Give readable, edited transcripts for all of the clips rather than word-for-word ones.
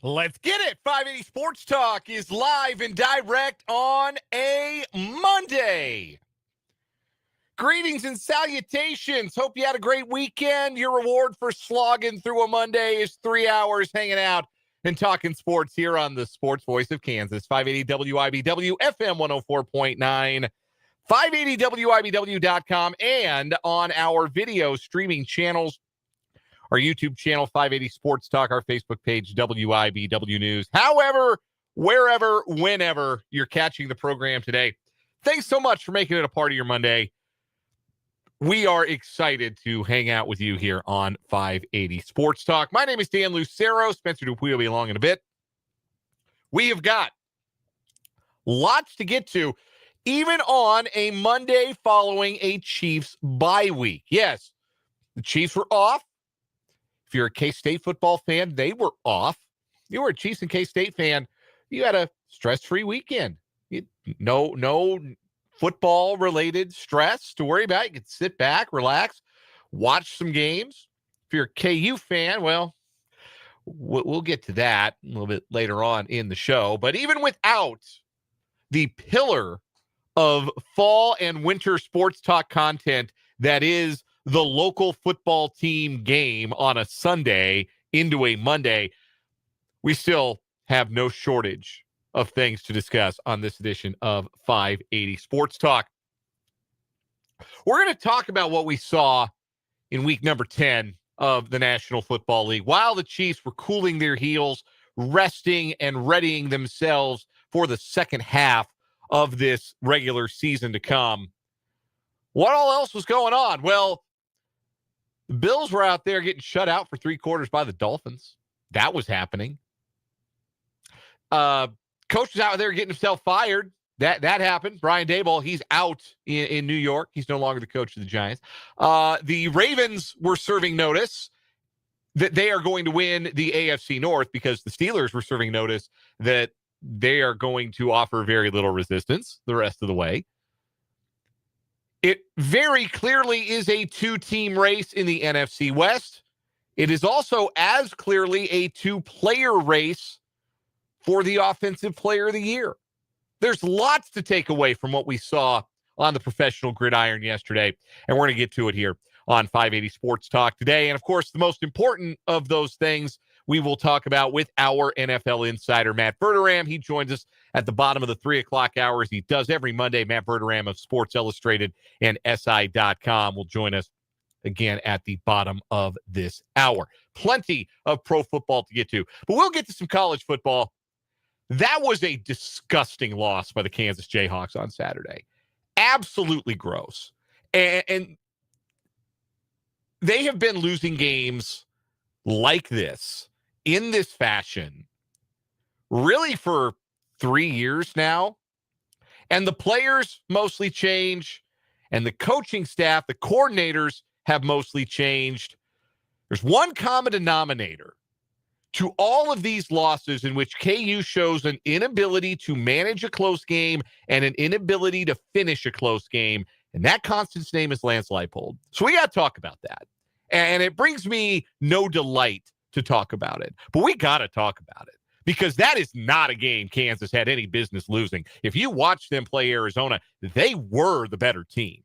Let's get it. 580 Sports Talk is live and direct on a Monday. Greetings and salutations. Hope you had a great weekend. Your reward for slogging through a Monday is 3 hours hanging out and talking sports here on the Sports Voice of Kansas. 580 WIBW, FM 104.9, 580WIBW.com, and on our video streaming channels. Our YouTube channel, 580 Sports Talk, our Facebook page, WIBW News. However, wherever, whenever you're catching the program today, thanks so much for making it a part of your Monday. We are excited to hang out with you here on 580 Sports Talk. My name is Dan Lucero. Spencer Dupuy will be along in a bit. We have got lots to get to, even on a Monday following a Chiefs bye week. Yes, the Chiefs were off. If you're a K-State football fan, they were off. You were a Chiefs and K-State fan, you had a stress-free weekend. No football-related stress to worry about. You could sit back, relax, watch some games. If you're a KU fan, well, we'll get to that a little bit later on in the show. But even without the pillar of fall and winter sports talk content that is the local football team game on a Sunday into a Monday, we still have no shortage of things to discuss on this edition of 580 Sports Talk. We're going to talk about what we saw in week number 10 of the National Football League. While the Chiefs were cooling their heels, resting and readying themselves for the second half of this regular season to come, what all else was going on? Well, the Bills were out there getting shut out for 3 quarters by the Dolphins. That was happening. Coach was out there getting himself fired. That happened. Brian Daboll, he's out in New York. He's no longer the coach of the Giants. The Ravens were serving notice that they are going to win the AFC North because the Steelers were serving notice that they are going to offer very little resistance the rest of the way. It very clearly is a 2-team race in the NFC West. It is also as clearly a 2-player race for the Offensive Player of the Year. There's lots to take away from what we saw on the professional gridiron yesterday, and we're going to get to it here on 580 Sports Talk today. And, of course, the most important of those things we will talk about with our NFL insider, Matt Verderame. He joins us at the bottom of the 3 o'clock hours. He does every Monday. Matt Verderame of Sports Illustrated and SI.com will join us again at the bottom of this hour. Plenty of pro football to get to, but we'll get to some college football. That was a disgusting loss by the Kansas Jayhawks on Saturday. Absolutely gross. And they have been losing games like this, in this fashion, really for 3 years now. And the players mostly change, and the coaching staff, the coordinators have mostly changed. There's one common denominator to all of these losses in which KU shows an inability to manage a close game and an inability to finish a close game. And that constant's name is Lance Leipold. So we got to talk about that. And it brings me no delight to talk about it. But we got to talk about it because that is not a game Kansas had any business losing. If you watch them play Arizona, they were the better team.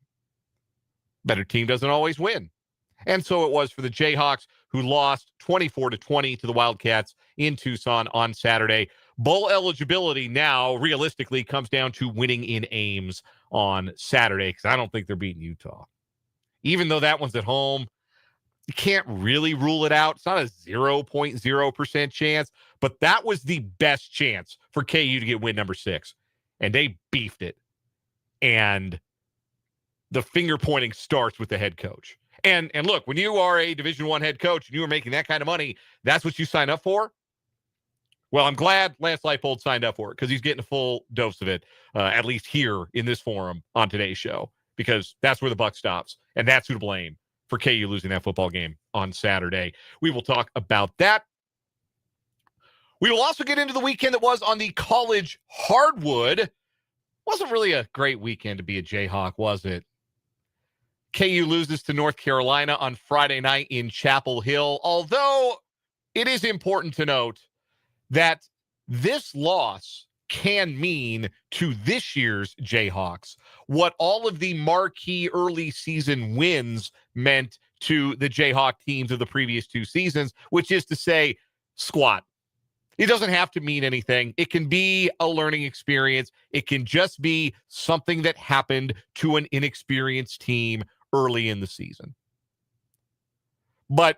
Better team doesn't always win. And so it was for the Jayhawks, who lost 24-20 to the Wildcats in Tucson on Saturday. Bowl eligibility now realistically comes down to winning in Ames on Saturday, because I don't think they're beating Utah. Even though that one's at home, you can't really rule it out. It's not a 0.0% chance, but that was the best chance for KU to get win number 6. And they beefed it. And the finger pointing starts with the head coach. And look, when you are a Division I head coach and you are making that kind of money, that's what you sign up for. Well, I'm glad Lance Leipold signed up for it because he's getting a full dose of it, at least here in this forum on today's show, because that's where the buck stops. And that's who to blame for KU losing that football game on Saturday. We will talk about that. We will also get into the weekend that was on the college hardwood. Wasn't really a great weekend to be a Jayhawk, was it? KU loses to North Carolina on Friday night in Chapel Hill, although it is important to note that this loss can mean to this year's Jayhawks what all of the marquee early season wins meant to the Jayhawk teams of the previous two seasons, which is to say, squat. It doesn't have to mean anything. It can be a learning experience. It can just be something that happened to an inexperienced team early in the season. But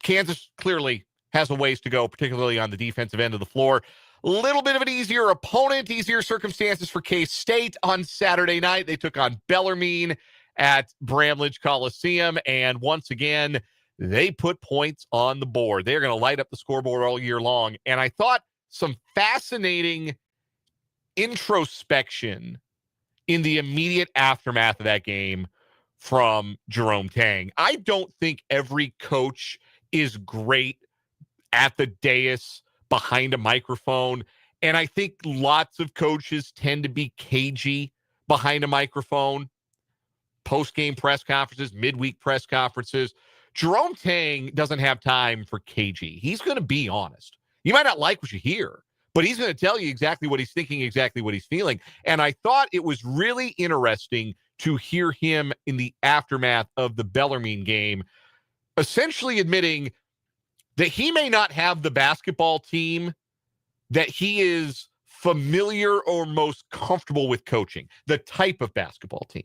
Kansas clearly has a ways to go, particularly on the defensive end of the floor. A little bit of an easier opponent, easier circumstances for K-State on Saturday night. They took on Bellarmine at Bramlage Coliseum, and once again, they put points on the board. They're going to light up the scoreboard all year long. And I thought some fascinating introspection in the immediate aftermath of that game from Jerome Tang. I don't think every coach is great at the dais behind a microphone. And I think lots of coaches tend to be cagey behind a microphone. Post-game press conferences, midweek press conferences. Jerome Tang doesn't have time for cagey. He's going to be honest. You might not like what you hear, but he's going to tell you exactly what he's thinking, exactly what he's feeling. And I thought it was really interesting to hear him in the aftermath of the Bellarmine game, essentially admitting that he may not have the basketball team that he is familiar or most comfortable with coaching, the type of basketball team.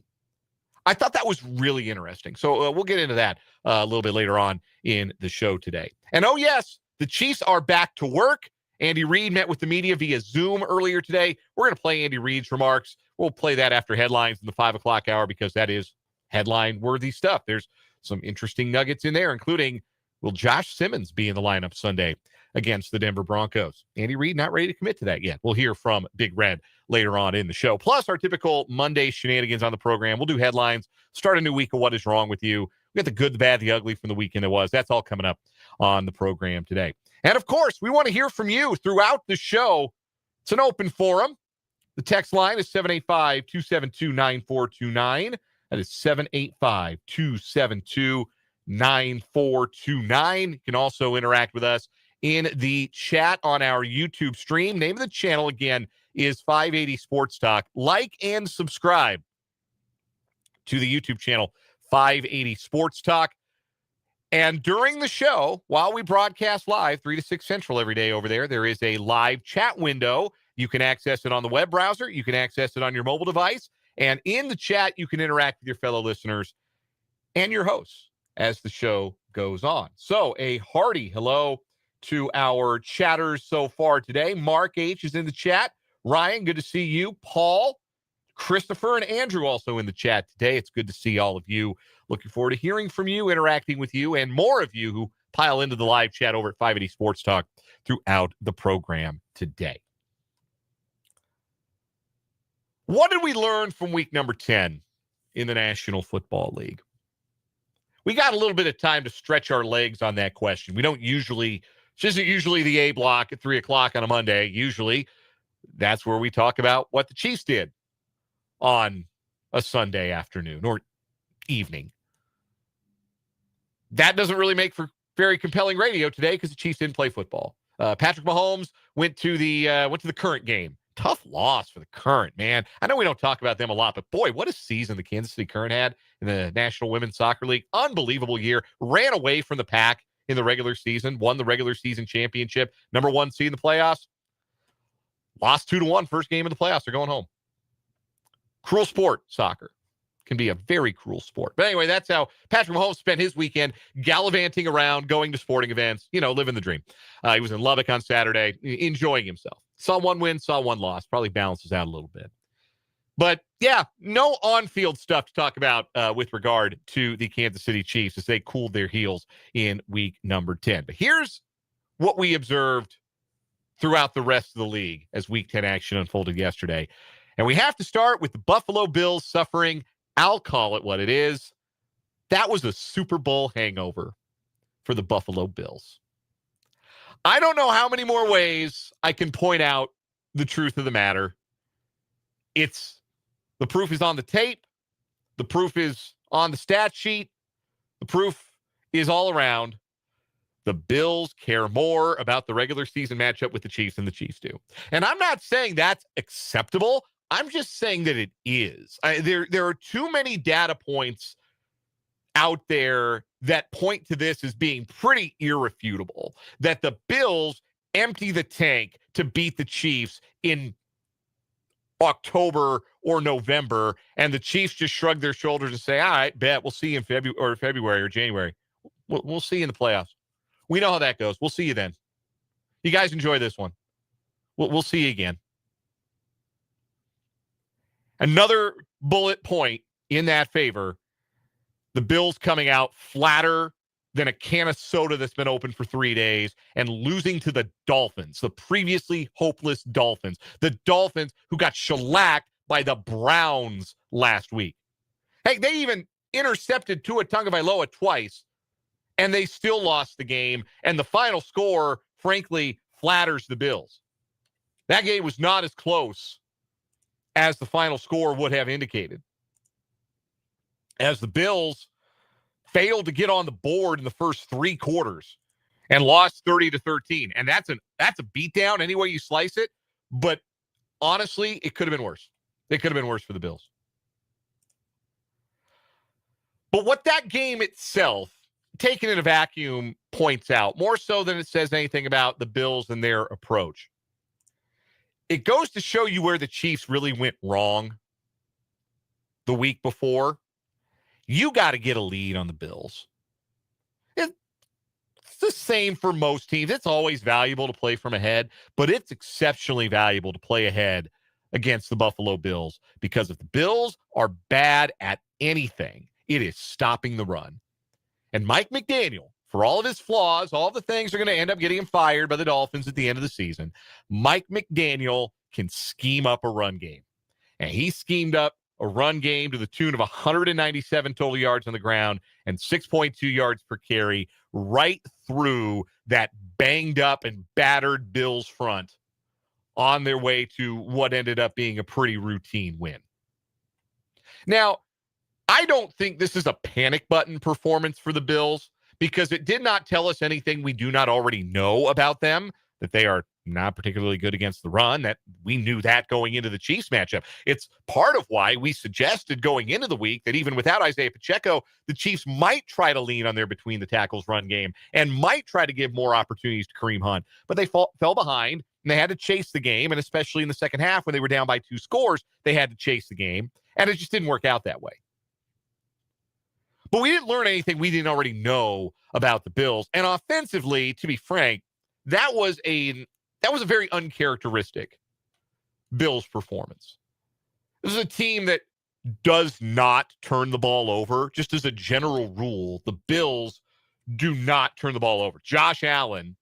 I thought that was really interesting. So we'll get into that a little bit later on in the show today. And oh, yes, the Chiefs are back to work. Andy Reid met with the media via Zoom earlier today. We're going to play Andy Reid's remarks. We'll play that after headlines in the 5 o'clock hour because that is headline-worthy stuff. There's some interesting nuggets in there, including, will Josh Simmons be in the lineup Sunday against the Denver Broncos? Andy Reid not ready to commit to that yet. We'll hear from Big Red later on in the show. Plus, our typical Monday shenanigans on the program. We'll do headlines, start a new week of What Is Wrong With You. We got the good, the bad, the ugly from the weekend it was. That's all coming up on the program today. And, of course, we want to hear from you throughout the show. It's an open forum. The text line is 785-272-9429. That is 785-272-9429. You can also interact with us in the chat on our YouTube stream. Name of the channel, again, is 580 Sports Talk. Like and subscribe to the YouTube channel, 580 Sports Talk. And during the show, while we broadcast live, 3 to 6 Central every day over there is a live chat window. You can access it on the web browser. You can access it on your mobile device. And in the chat, you can interact with your fellow listeners and your hosts as the show goes on. So a hearty hello to our chatters so far today. Mark H. is in the chat. Ryan, good to see you. Paul, Christopher, and Andrew also in the chat today. It's good to see all of you. Looking forward to hearing from you, interacting with you, and more of you who pile into the live chat over at 580 Sports Talk throughout the program today. What did we learn from week number 10 in the National Football League? We got a little bit of time to stretch our legs on that question. We don't usually, this isn't usually the A block at 3 o'clock on a Monday. Usually that's where we talk about what the Chiefs did on a Sunday afternoon or evening. That doesn't really make for very compelling radio today because the Chiefs didn't play football. Patrick Mahomes went to the Current game. Tough loss for the Current, man. I know we don't talk about them a lot, but boy, what a season the Kansas City Current had in the National Women's Soccer League. Unbelievable year. Ran away from the pack in the regular season, won the regular season championship, number 1 seed in the playoffs. Lost 2-1 first game of the playoffs. They're going home. Cruel sport, soccer. Can be a very cruel sport. But anyway, that's how Patrick Mahomes spent his weekend gallivanting around, going to sporting events, living the dream. He was in Lubbock on Saturday, enjoying himself. Saw one win, saw one loss. Probably balances out a little bit. But, yeah, no on-field stuff to talk about with regard to the Kansas City Chiefs as they cooled their heels in week number 10. But here's what we observed throughout the rest of the league as week 10 action unfolded yesterday. And we have to start with the Buffalo Bills suffering, I'll call it what it is. That was a Super Bowl hangover for the Buffalo Bills. I don't know how many more ways I can point out the truth of the matter. The proof is on the tape. The proof is on the stat sheet. The proof is all around. the Bills care more about the regular season matchup with the Chiefs than the Chiefs do. And I'm not saying that's acceptable. I'm just saying that it is. There are too many data points out there that point to this as being pretty irrefutable, that the Bills empty the tank to beat the Chiefs in October or November, and the Chiefs just shrug their shoulders and say, all right, bet, we'll see you in February or January. We'll see you in the playoffs. We know how that goes. We'll see you then. You guys enjoy this one. We'll see you again. Another bullet point in that favor, the Bills coming out flatter than a can of soda that's been open for 3 days and losing to the Dolphins, the previously hopeless Dolphins, the Dolphins who got shellacked by the Browns last week. Hey, they even intercepted Tua Tagovailoa twice, and they still lost the game, and the final score, frankly, flatters the Bills. That game was not as close as the final score would have indicated, as the Bills failed to get on the board in the first 3 quarters and lost 30-13. And that's a beatdown any way you slice it. But honestly, it could have been worse. It could have been worse for the Bills. But what that game itself, taken in a vacuum, points out, more so than it says anything about the Bills and their approach, it goes to show you where the Chiefs really went wrong the week before. You got to get a lead on the Bills. It's the same for most teams. It's always valuable to play from ahead, but it's exceptionally valuable to play ahead against the Buffalo Bills, because if the Bills are bad at anything, it is stopping the run. And Mike McDaniel, for all of his flaws, all the things are going to end up getting him fired by the Dolphins at the end of the season, Mike McDaniel can scheme up a run game. And he schemed up a run game to the tune of 197 total yards on the ground and 6.2 yards per carry right through that banged up and battered Bills front on their way to what ended up being a pretty routine win. Now, I don't think this is a panic button performance for the Bills, because it did not tell us anything we do not already know about them, that they are not particularly good against the run, that we knew that going into the Chiefs matchup. It's part of why we suggested going into the week that even without Isaiah Pacheco, the Chiefs might try to lean on their between the tackles run game and might try to give more opportunities to Kareem Hunt. But they fell behind, and they had to chase the game, and especially in the second half when they were down by 2 scores, they had to chase the game, and it just didn't work out that way. But we didn't learn anything we didn't already know about the Bills. And offensively, to be frank, that was a very uncharacteristic Bills performance. This is a team that does not turn the ball over. Just as a general rule, the Bills do not turn the ball over. Josh Allen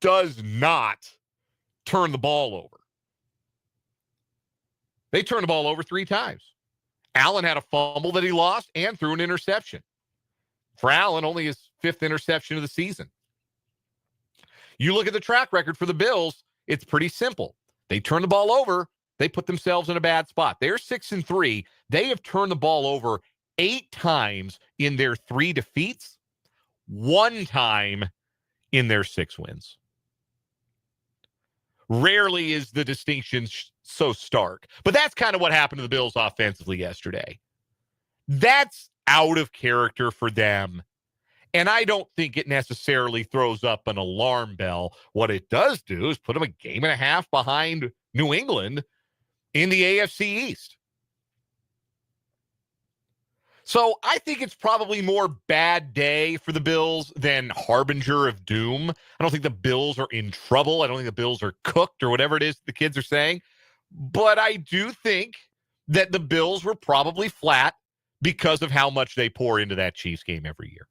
does not turn the ball over. They turned the ball over 3 times. Allen had a fumble that he lost and threw an interception. For Allen, only his 5th interception of the season. You look at the track record for the Bills, it's pretty simple. They turn the ball over, they put themselves in a bad spot. They're 6-3. They have turned the ball over 8 times in their 3 defeats, 1 time in their 6 wins. Rarely is the distinction so stark. But that's kind of what happened to the Bills offensively yesterday. That's out of character for them. And I don't think it necessarily throws up an alarm bell. What it does do is put them a game and a half behind New England in the AFC East. So I think it's probably more bad day for the Bills than harbinger of doom. I don't think the Bills are in trouble. I don't think the Bills are cooked or whatever it is the kids are saying. But I do think that the Bills were probably flat because of how much they pour into that Chiefs game every year.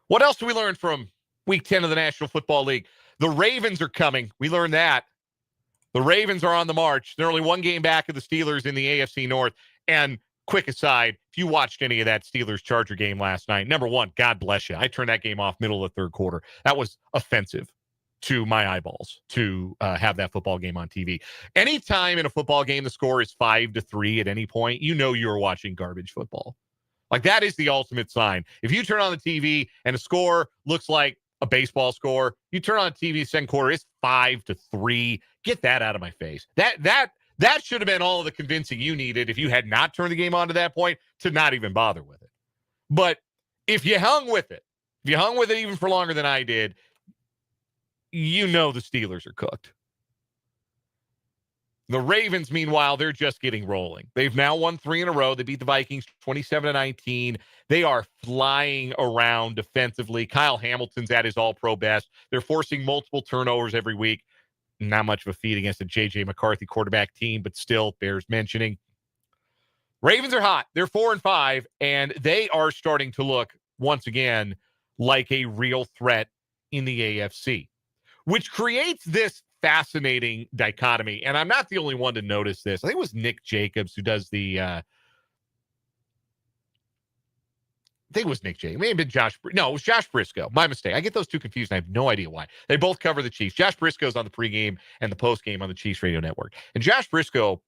What else do we learn from Week 10 of the National Football League? The Ravens are coming. We learned that. The Ravens are on the march. They're only 1 game back of the Steelers in the AFC North. And quick aside, if you watched any of that Steelers-Charger game last night, number one, God bless you. I turned that game off middle of the 3rd quarter. That was offensive to my eyeballs to have that football game on TV. Anytime in a football game the score is 5-3 at any point, you know you're watching garbage football. Like, that is the ultimate sign. If you turn on the TV and a score looks like a baseball score, you turn on the TV second quarter, it's 5-3. Get that out of my face. That should have been all the convincing you needed if you had not turned the game on to that point to not even bother with it. But if you hung with it even for longer than I did, you know the Steelers are cooked. The Ravens, meanwhile, they're just getting rolling. They've now won 3 in a row. They beat the Vikings 27-19. They are flying around defensively. Kyle Hamilton's at his all-pro best. They're forcing multiple turnovers every week. Not much of a feat against a J.J. McCarthy quarterback team, but still bears mentioning. Ravens are hot. They're 4-5, and they are starting to look, once again, like a real threat in the AFC, which creates this fascinating dichotomy. And I'm not the only one to notice this. I think it was Nick Jacobs who does the I think it was Nick Jacobs. It may have been Josh. No, it was Josh Briscoe. My mistake. I get those two confused, and I have no idea why. They both cover the Chiefs. Josh Briscoe's on the pregame and the postgame on the Chiefs radio network. And Josh Briscoe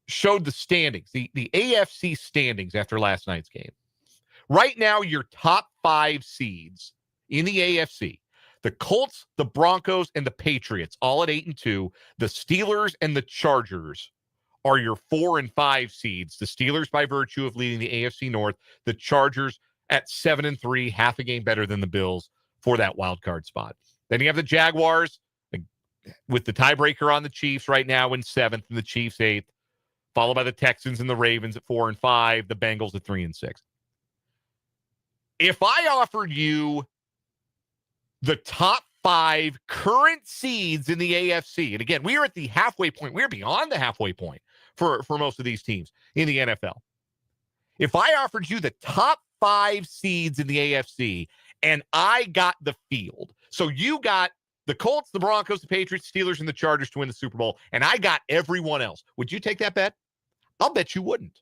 showed the standings, the AFC standings after last night's game. Right now, your top 5 seeds in the AFC, the Colts, the Broncos, and the Patriots, all at 8-2. The Steelers and the Chargers are your 4 and 5 seeds. The Steelers by virtue of leading the AFC North. The Chargers at 7-3, half a game better than the Bills for that wild card spot. Then you have the Jaguars with the tiebreaker on the Chiefs right now in 7th and the Chiefs 8th, followed by the Texans and the Ravens at 4 and 5, the Bengals at 3 and 6. If I offered you the top 5 current seeds in the AFC, and again, we are at the halfway point. We're beyond the halfway point for most of these teams in the NFL. If I offered you the top 5 seeds in the AFC and I got the field, so you got the Colts, the Broncos, the Patriots, Steelers, and the Chargers to win the Super Bowl, and I got everyone else, would you take that bet? I'll bet you wouldn't.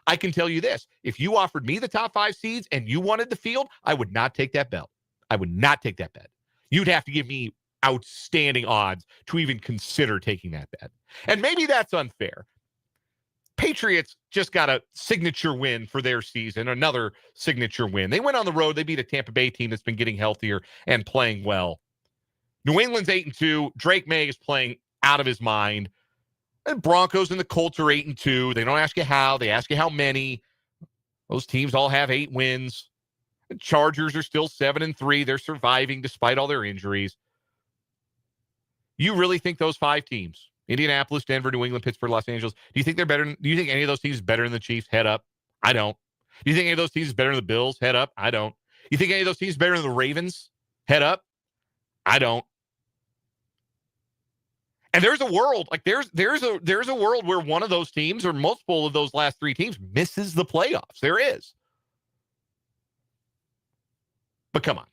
I can tell you this. If you offered me the top 5 seeds and you wanted the field, I would not take that bet. I would not take that bet. You'd have to give me outstanding odds to even consider taking that bet. And maybe that's unfair. Patriots just got a signature win for their season, another signature win. They went on the road. They beat a Tampa Bay team that's been getting healthier and playing well. New England's 8-2. Drake May is playing out of his mind. And Broncos and the Colts are 8-2. They don't ask you how. They ask you how many. Those teams all have 8 wins. The Chargers are still 7-3. They're surviving despite all their injuries. You really think those 5 teams, Indianapolis, Denver, New England, Pittsburgh, Los Angeles, do you think they're better? Do you think any of those teams is better than the Chiefs? Head up. I don't. Do you think any of those teams is better than the Bills? Head up. I don't. You think any of those teams is better than the Ravens? Head up. I don't. And there's a world, like there's a world where one of those teams or multiple of those last 3 teams misses the playoffs. There is. But come on.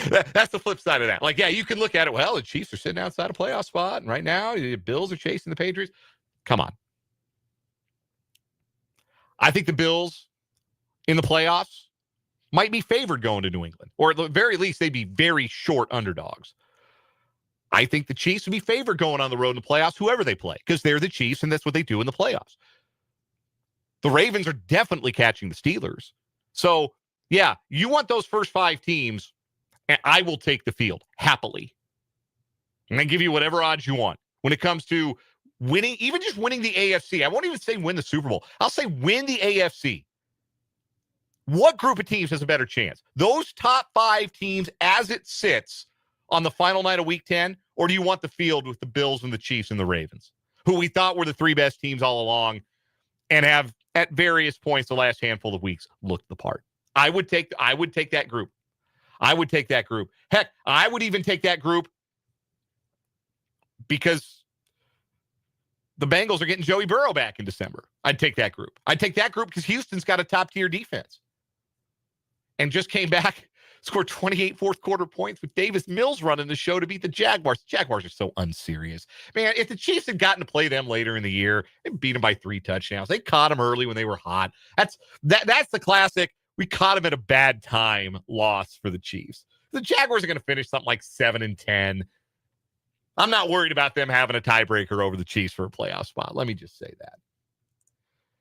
That's the flip side of that. Like, yeah, you can look at it. Well, the Chiefs are sitting outside a playoff spot. And right now, the Bills are chasing the Patriots. Come on. I think the Bills in the playoffs might be favored going to New England. Or at the very least, they'd be very short underdogs. I think the Chiefs would be favored going on the road in the playoffs, whoever they play, because they're the Chiefs, and that's what they do in the playoffs. The Ravens are definitely catching the Steelers. So, yeah, you want those first 5 teams, and I will take the field happily. And I give you whatever odds you want. When it comes to winning, even just winning the AFC, I won't even say win the Super Bowl. I'll say win the AFC. What group of teams has a better chance? Those top 5 teams as it sits on the final night of Week 10, or do you want the field with the Bills and the Chiefs and the Ravens, who we thought were the 3 best teams all along and have at various points the last handful of weeks looked the part? I would take that group. I would take that group. Heck, I would even take that group because the Bengals are getting Joey Burrow back in December. I'd take that group. I'd take that group because Houston's got a top-tier defense and just came back, scored 28 fourth-quarter points with Davis Mills running the show to beat the Jaguars. The Jaguars are so unserious. Man, if the Chiefs had gotten to play them later in the year, they beat them by 3 touchdowns. They caught them early when they were hot. That's the classic, we caught them at a bad time loss for the Chiefs. The Jaguars are going to finish something like 7-10. I'm not worried about them having a tiebreaker over the Chiefs for a playoff spot. Let me just say that.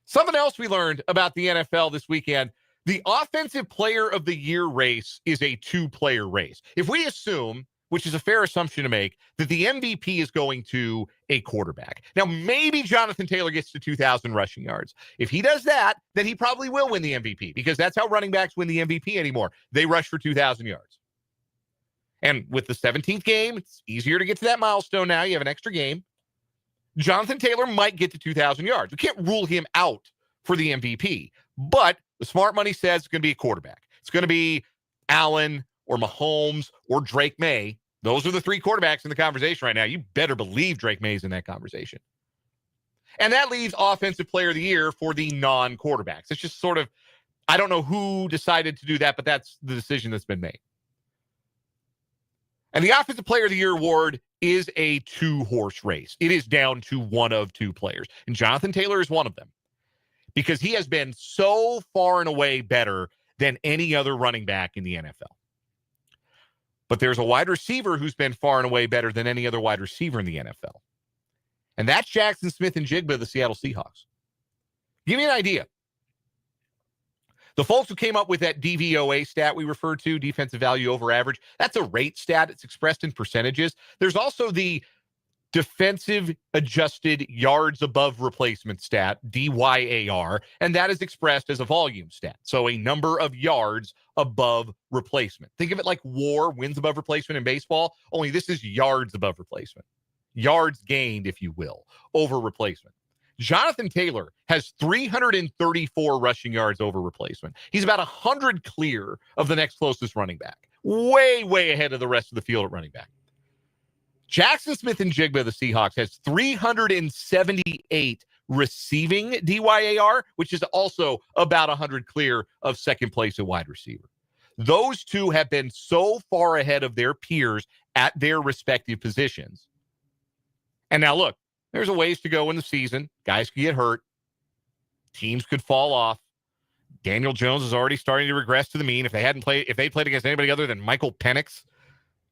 Something else we learned about the NFL this weekend, the Offensive Player of the Year race is a two-player race. If we assume, which is a fair assumption to make, that the MVP is going to a quarterback. Now, maybe Jonathan Taylor gets to 2,000 rushing yards. If he does that, then he probably will win the MVP, because that's how running backs win the MVP anymore. They rush for 2,000 yards. And with the 17th game, it's easier to get to that milestone now. You have an extra game. Jonathan Taylor might get to 2,000 yards. We can't rule him out for the MVP, but the smart money says it's going to be a quarterback. It's going to be Allen or Mahomes or Drake May. Those are the three quarterbacks in the conversation right now. You better believe Drake May's in that conversation. And that leaves Offensive Player of the Year for the non-quarterbacks. It's just sort of, I don't know who decided to do that, but that's the decision that's been made. And the Offensive Player of the Year award is a two-horse race. It is down to one of two players. And Jonathan Taylor is one of them, because he has been so far and away better than any other running back in the NFL. But there's a wide receiver who's been far and away better than any other wide receiver in the NFL. And that's Jackson Smith-Njigba of the Seattle Seahawks. Give me an idea. The folks who came up with that DVOA stat we referred to, defensive value over average, that's a rate stat. It's expressed in percentages. There's also the defensive adjusted yards above replacement stat, DYAR, and that is expressed as a volume stat. So a number of yards above replacement. Think of it like WAR, wins above replacement in baseball, only this is yards above replacement. Yards gained, if you will, over replacement. Jonathan Taylor has 334 rushing yards over replacement. He's about 100 clear of the next closest running back. Way, way ahead of the rest of the field at running back. Jackson Smith-Njigba of the Seahawks has 378 receiving DYAR, which is also about 100 clear of second place at wide receiver. Those two have been so far ahead of their peers at their respective positions. And now look, there's a ways to go in the season. Guys could get hurt. Teams could fall off. Daniel Jones is already starting to regress to the mean. If they played against anybody other than Michael Penix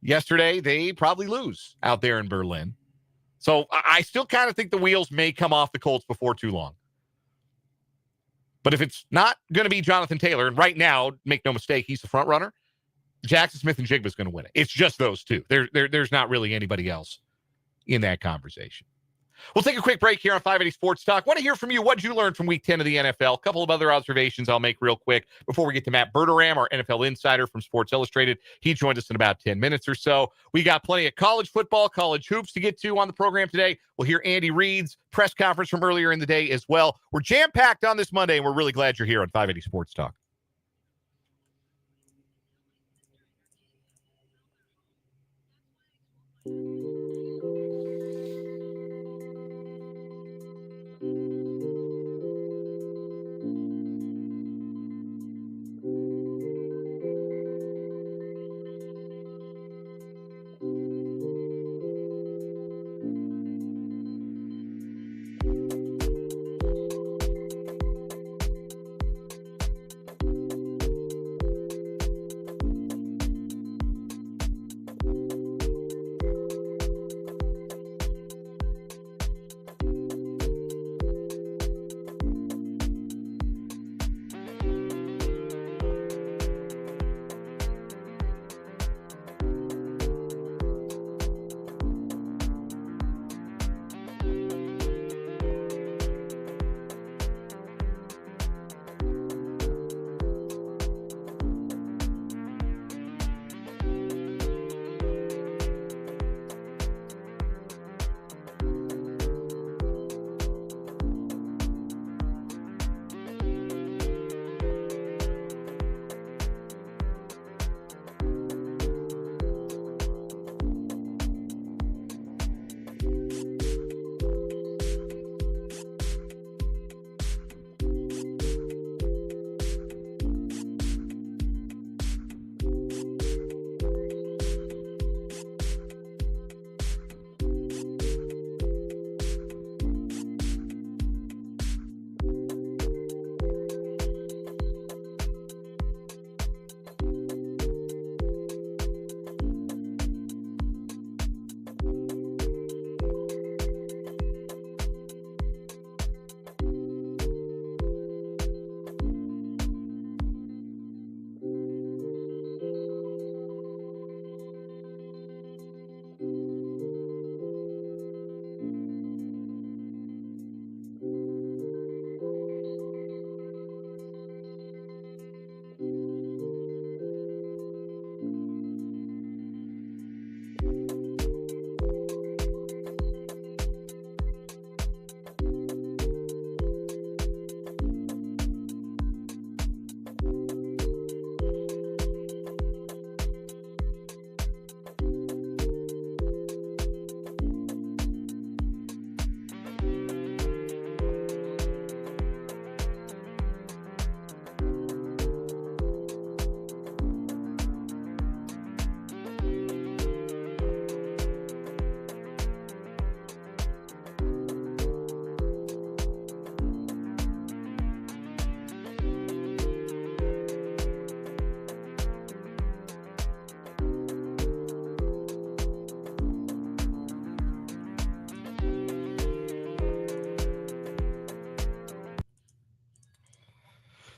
yesterday, they probably lose out there in Berlin. So I still kind of think the wheels may come off the Colts before too long. But if it's not going to be Jonathan Taylor, and right now, make no mistake, he's the front runner, Jackson Smith-Njigba is going to win it. It's just those two. There's not really anybody else in that conversation. We'll take a quick break here on 580 Sports Talk. Want to hear from you. What did you learn from Week 10 of the NFL? A couple of other observations I'll make real quick before we get to Matt Verderame, our NFL insider from Sports Illustrated. He joined us in about 10 minutes or so. We got plenty of college football, college hoops to get to on the program today. We'll hear Andy Reid's press conference from earlier in the day as well. We're jam-packed on this Monday, and we're really glad you're here on 580 Sports Talk.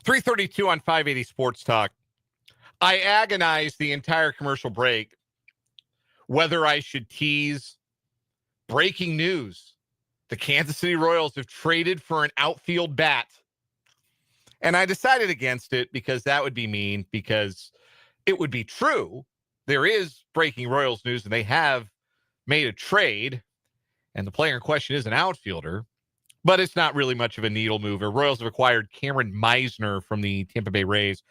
3:32 on 580 Sports Talk. I agonized the entire commercial break whether I should tease breaking news. The Kansas City Royals have traded for an outfield bat. And I decided against it because that would be mean, because it would be true. There is breaking Royals news, and they have made a trade, and the player in question is an outfielder, but it's not really much of a needle mover. Royals have acquired Cameron Meisner from the Tampa Bay Rays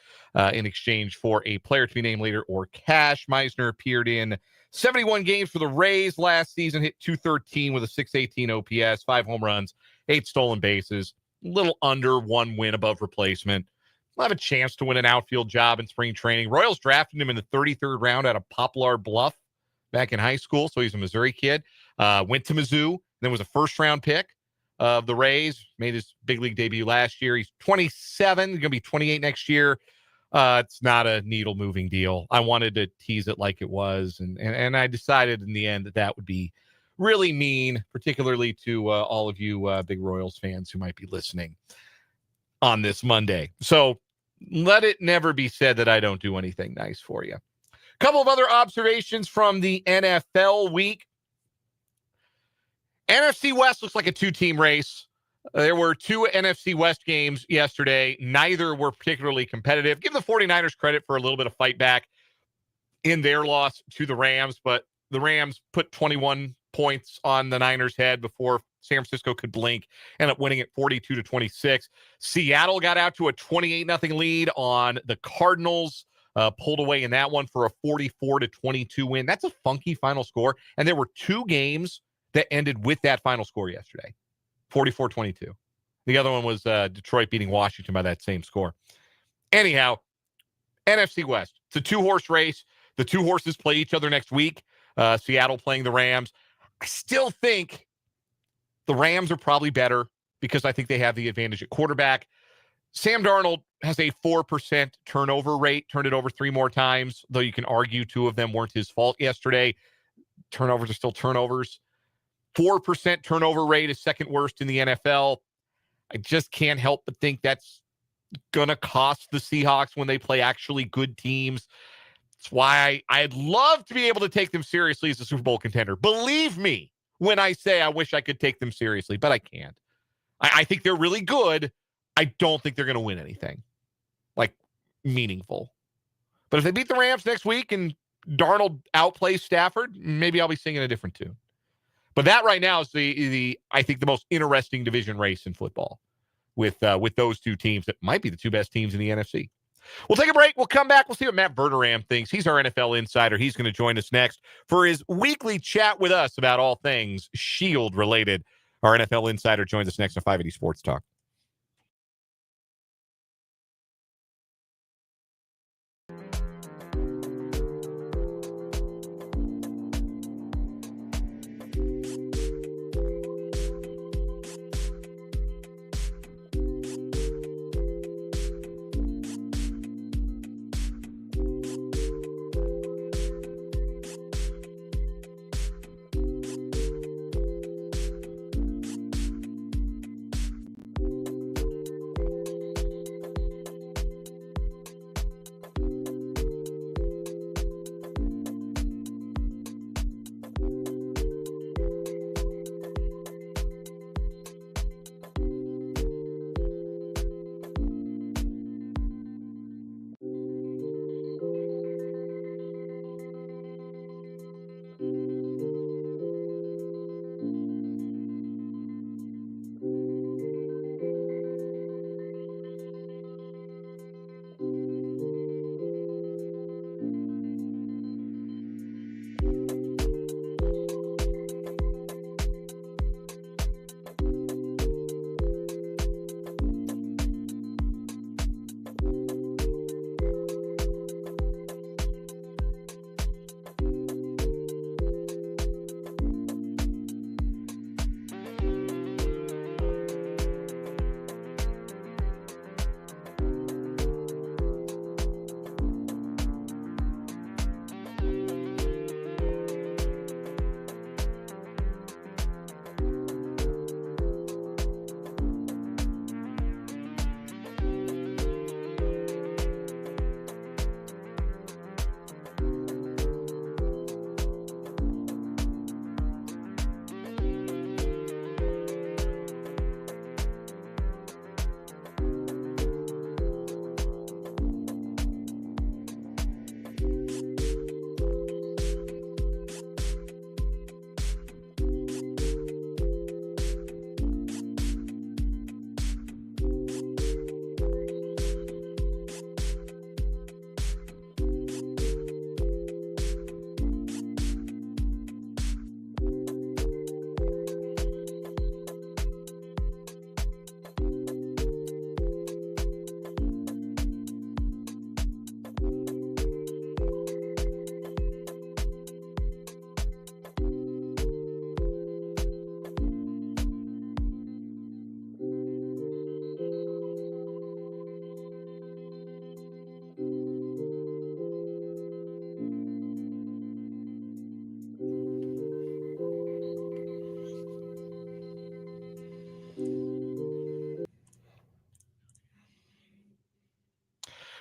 in exchange for a player to be named later or cash. Meisner appeared in 71 games for the Rays last season, hit .213 with a .618 OPS, 5 home runs, 8 stolen bases, a little under 1 win above replacement. He'll have a chance to win an outfield job in spring training. Royals drafted him in the 33rd round out of Poplar Bluff back in high school, so he's a Missouri kid. Went to Mizzou, then was a first-round pick of the Rays, made his big league debut last year. He's 27, going to be 28 next year. It's not a needle-moving deal. I wanted to tease it like it was, and I decided in the end that would be really mean, particularly to all of you big Royals fans who might be listening on this Monday. So let it never be said that I don't do anything nice for you. A couple of other observations from the NFL week. NFC West looks like a 2-team race. There were 2 NFC West games yesterday. Neither were particularly competitive. Give the 49ers credit for a little bit of fight back in their loss to the Rams, but the Rams put 21 points on the Niners' head before San Francisco could blink, ended up winning it 42-26. Seattle got out to a 28-0 lead on the Cardinals, pulled away in that one for a 44-22 win. That's a funky final score, and there were 2 games that ended with that final score yesterday, 44-22. The other one was Detroit beating Washington by that same score. Anyhow, NFC West, it's a 2-horse race. The 2 horses play each other next week. Seattle playing the Rams. I still think the Rams are probably better because I think they have the advantage at quarterback. Sam Darnold has a 4% turnover rate, turned it over 3 more times, though you can argue 2 of them weren't his fault yesterday. Turnovers are still turnovers. 4% turnover rate is second worst in the NFL. I just can't help but think that's going to cost the Seahawks when they play actually good teams. That's why I'd love to be able to take them seriously as a Super Bowl contender. Believe me when I say I wish I could take them seriously, but I can't. I think they're really good. I don't think they're going to win anything like meaningful. But if they beat the Rams next week and Darnold outplays Stafford, maybe I'll be singing a different tune. But that right now is the I think the most interesting division race in football with those 2 teams that might be the 2 best teams in the NFC. We'll take a break. We'll come back. We'll see what Matt Verderame thinks. He's our NFL insider. He's going to join us next for his weekly chat with us about all things Shield related. Our NFL insider joins us next on 580 Sports Talk.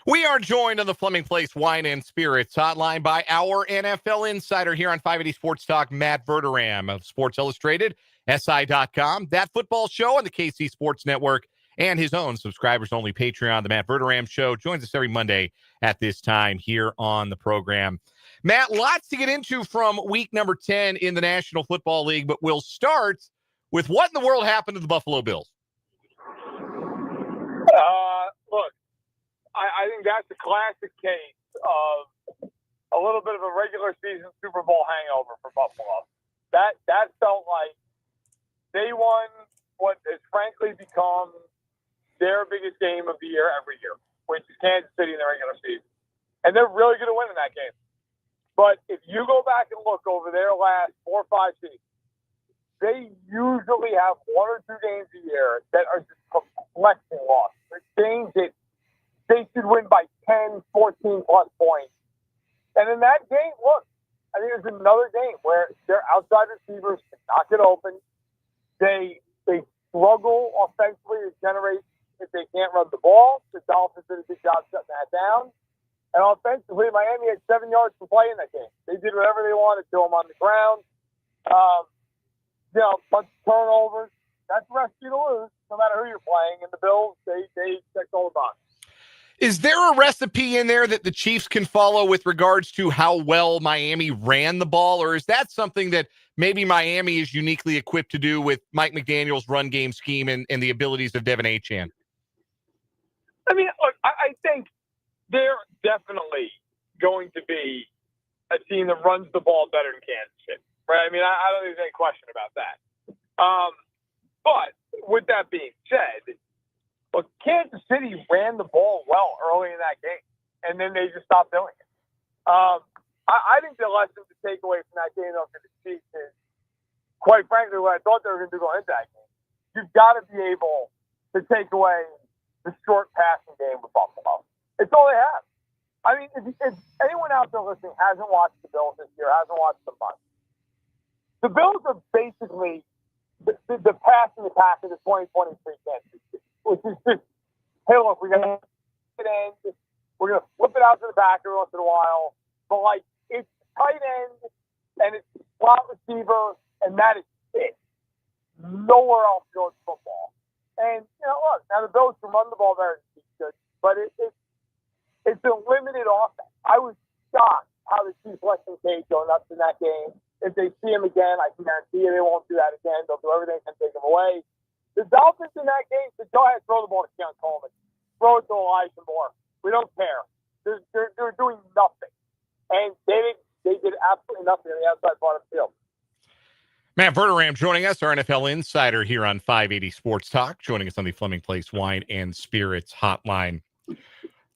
We are joined on the Fleming Place Wine and Spirits hotline by our NFL insider here on 580 Sports Talk, Matt Verderame of Sports Illustrated, SI.com, That Football Show on the KC Sports Network, and his own subscribers-only Patreon, The Matt Verderame Show. Joins us every Monday at this time here on the program. Matt, lots to get into from week number 10 in the National Football League, but we'll start with what in the world happened to the Buffalo Bills? Look, I think that's a classic case of a little bit of a regular season Super Bowl hangover for Buffalo. That felt like they won what has frankly become their biggest game of the year every year, which is Kansas City in the regular season. And they're really going to win in that game. But if you go back and look over their last 4 or 5 seasons, they usually have 1 or 2 games a year that are just perplexing losses. They're games that they should win by 10, 14 plus points. And in that game, look, I think there's another game where their outside receivers cannot get open. They struggle offensively to generate if they can't run the ball. The Dolphins did a good job shutting that down. And offensively, Miami had 7 yards to play in that game. They did whatever they wanted to them on the ground. Bunch of turnovers. That's a recipe to lose, no matter who you're playing. And the Bills, they checked all the boxes. Is there a recipe in there that the Chiefs can follow with regards to how well Miami ran the ball? Or is that something that maybe Miami is uniquely equipped to do with Mike McDaniel's run game scheme and the abilities of Devin Achane? I mean, look, I think they're definitely going to be a team that runs the ball better than Kansas City, right? I mean, I don't think there's any question about that. But with that being said, look, Kansas City ran the ball well early in that game, and then they just stopped doing it. I think the lesson to take away from that game for the Chiefs is, quite frankly, what I thought they were going to do going into that game. You've got to be able to take away the short passing game with Buffalo. It's all they have. I mean, if anyone out there listening hasn't watched the Bills this year, hasn't watched them much, the Bills are basically the passing attack of the 2023 Kansas City, which is just, hey, look, we're going to it end. We're going to flip it out to the back every once in a while. But, like, it's tight end and it's slot receiver, and that is it. Nowhere else goes football. And, look, now the Bills can run the ball better than Chiefs should, but it's a limited offense. I was shocked how the Chiefs let them Cage going up in that game. If they see him again, I can guarantee you they won't do that again. They'll do everything and take him away. The Dolphins in that game said, go ahead, throw the ball to Keon Coleman. Throw it to Elijah Moore. We don't care. They're doing nothing. And they did absolutely nothing on the outside part of the field. Matt Verderame joining us, our NFL insider here on 580 Sports Talk, joining us on the Fleming Place Wine and Spirits hotline.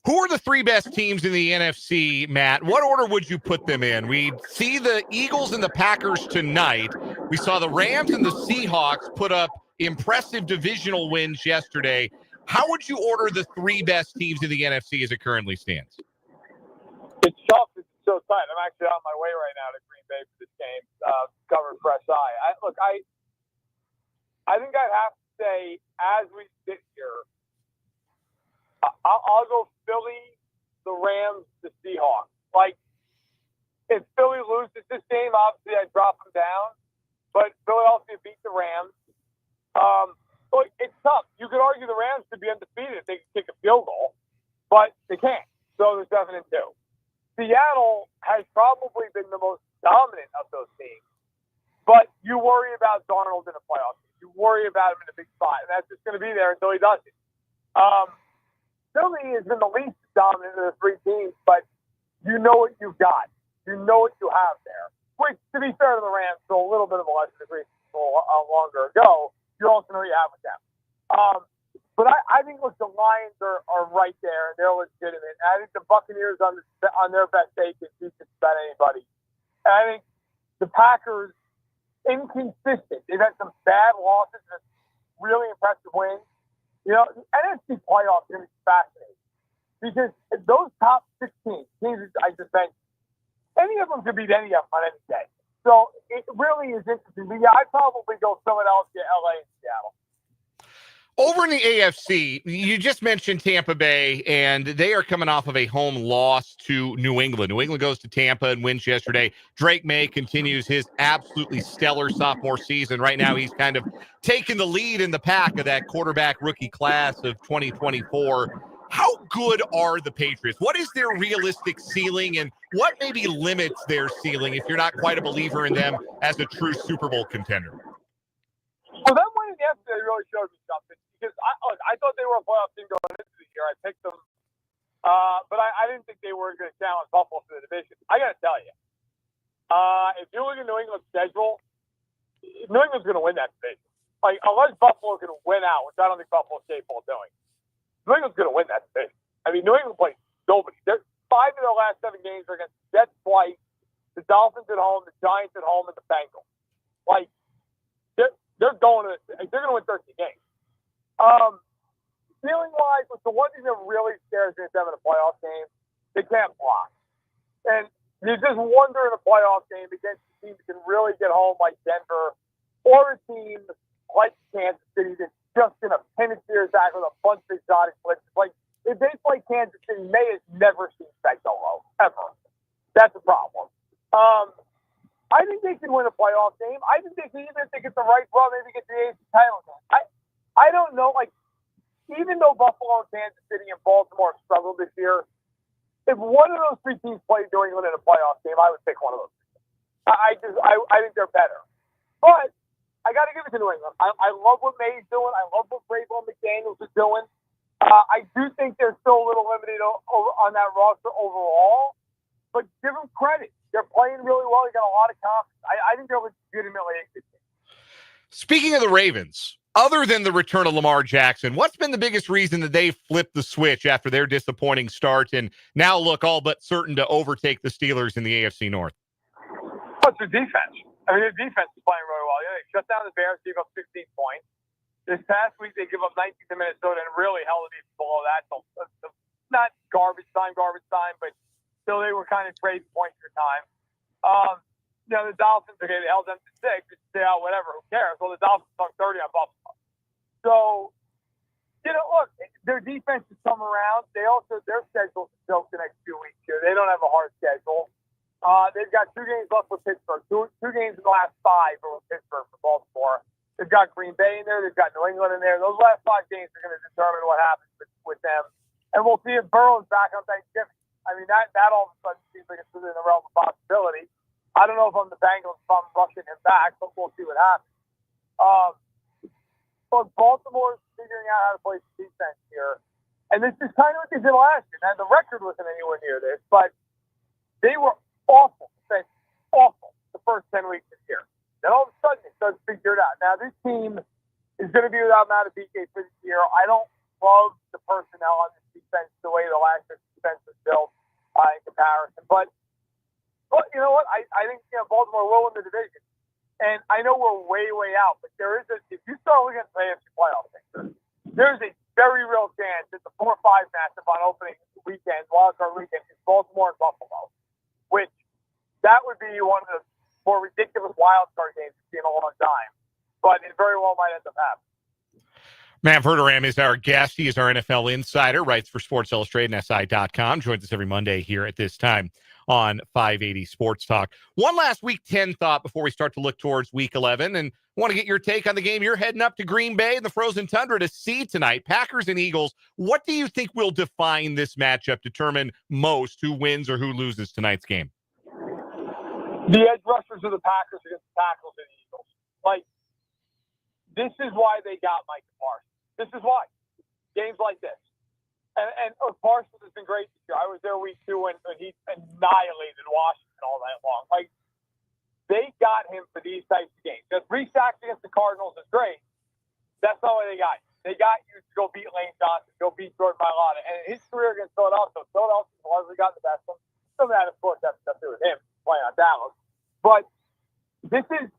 Who are the 3 best teams in the NFC, Matt? What order would you put them in? We see the Eagles and the Packers tonight. We saw the Rams and the Seahawks put up impressive divisional wins yesterday. How would you order the 3 best teams in the NFC as it currently stands? It's tough. It's so tight. I'm actually on my way right now to Green Bay for this game, covering Fresh Eye. I think I'd have to say, as we sit here, I'll go Philly, the Rams, the Seahawks. Like, if Philly loses this game, obviously I'd drop them down. But Philadelphia beat the Rams. Look, it's tough. You could argue the Rams could be undefeated if they could kick a field goal, but they can't. So there's 7-2. Seattle has probably been the most dominant of those teams. But you worry about Darnold in a playoff game. You worry about him in a big spot, and that's just going to be there until he does it. Philly has been the least dominant of the 3 teams, but you know what you've got. You know what you have there. Which, to be fair to the Rams, so a little bit of a lesser degree longer ago, you also know what you have with them. But I think, look, the Lions are right there, and they're legitimate. And I think the Buccaneers on their best day can beat just about anybody. And I think the Packers, inconsistent. They've had some bad losses and really impressive wins. The NFC playoffs are going to be fascinating because those top 16 teams I just mentioned, any of them could beat any of them on any day. So it really is interesting. But yeah, I'd probably go Philadelphia, LA, and Seattle. Over in the AFC, you just mentioned Tampa Bay, and they are coming off of a home loss to New England. New England goes to Tampa and wins yesterday. Drake May continues his absolutely stellar sophomore season. Right now, he's kind of taking the lead in the pack of that quarterback rookie class of 2024. How good are the Patriots? What is their realistic ceiling, and what maybe limits their ceiling if you're not quite a believer in them as a true Super Bowl contender? Well, them winning yesterday really showed me something because I thought they were a playoff team going into the year. I picked them, but I didn't think they were going to challenge Buffalo for the division. I got to tell you, if you look at New England's schedule, New England's going to win that division. Like, unless Buffalo can win out, which I don't think Buffalo's capable of doing, New England's going to win that division. I mean, New England plays nobody. 5 of their last 7 games are against the Jets twice, the Dolphins at home, the Giants at home, and the Bengals. Like, they're going to win 13 games. Feeling wise, the one thing that really scares me is having a playoff game, they can't block. And you just wonder in a playoff game against teams that can really get home like Denver or a team like Kansas City that's just going to pin it to your back with a bunch of exotic blitzes. Like, if they play Kansas City, May has never seen that go low, ever. That's a problem. I think they can win a playoff game. I think they can, even if they get the right draw, maybe get the AFC title game. I don't know. Like, even though Buffalo and Kansas City and Baltimore have struggled this year, if one of those 3 teams played New England in a playoff game, I would pick one of those. I think they're better. But I got to give it to New England. I love what May's doing. I love what Vrabel and McDaniels is doing. I do think they're still a little limited on that roster overall, but give them credit. They're playing really well. They got a lot of confidence. I think they're legitimately a good team. Speaking of the Ravens, other than the return of Lamar Jackson, what's been the biggest reason that they flipped the switch after their disappointing start and now look all but certain to overtake the Steelers in the AFC North? Well, it's their defense. I mean, their defense is playing really well. They shut down the Bears, gave up 16 points. This past week, they give up 19 to Minnesota and really held the defense below that. So, not garbage time, but still they were kind of trading points for time. The Dolphins, okay, they held them to 6. Just say, whatever, who cares? Well, the Dolphins hung 30 on Buffalo. So, look, their defense has come around. Their schedule's built the next few weeks here. They don't have a hard schedule. They've got 2 games left with Pittsburgh. Two games in the last 5 are with Pittsburgh for Baltimore. They've got Green Bay in there. They've got New England in there. Those last 5 games are going to determine what happens with them. And we'll see if Burrow's back on Thanksgiving. I mean, that all of a sudden seems like it's within the realm of possibility. I don't know if I'm the Bengals if I'm rushing him back, but we'll see what happens. But Baltimore's figuring out how to play defense here. And this is kind of what they did last year. Now, the record wasn't anywhere near this, but they were awful defense, awful the first 10 weeks of the year. Then all of a sudden, it starts to figure it out. Now, this team is going to be without Madubuike for this year. I don't love the personnel on this defense the way the last year's defense was built in comparison. But you know what? I think Baltimore will win the division. And I know we're way, way out, but if you start looking at the AFC playoff picture, there's a very real chance that the 4-5 matchup on opening weekend, wildcard weekend, is Baltimore and Buffalo, which that would be one of the more ridiculous wildcard games we've seen in a long time. But it very well might end up happening. Matt Verderame is our guest. He is our NFL insider, writes for Sports Illustrated and SI.com. Joins us every Monday here at this time on 580 Sports Talk. One last Week 10 thought before we start to look towards Week 11. And I want to get your take on the game. You're heading up to Green Bay in the frozen tundra to see tonight. Packers and Eagles. What do you think will define this matchup, determine most who wins or who loses tonight's game? The edge rushers of the Packers against the tackles of the Eagles. Like, this is why they got Mike Parsons. This is why. Games like this. And Parsons has been great this year. I was there week 2 when he annihilated Washington all night long. Like, they got him for these types of games. Now, 3 sacks against the Cardinals is great. That's not why they got you. They got you to go beat Lane Johnson, go beat Jordan Mailata. And his career against Philadelphia largely got the best of him. Some of that, of course, has stuff to do with him playing on Dallas. But this is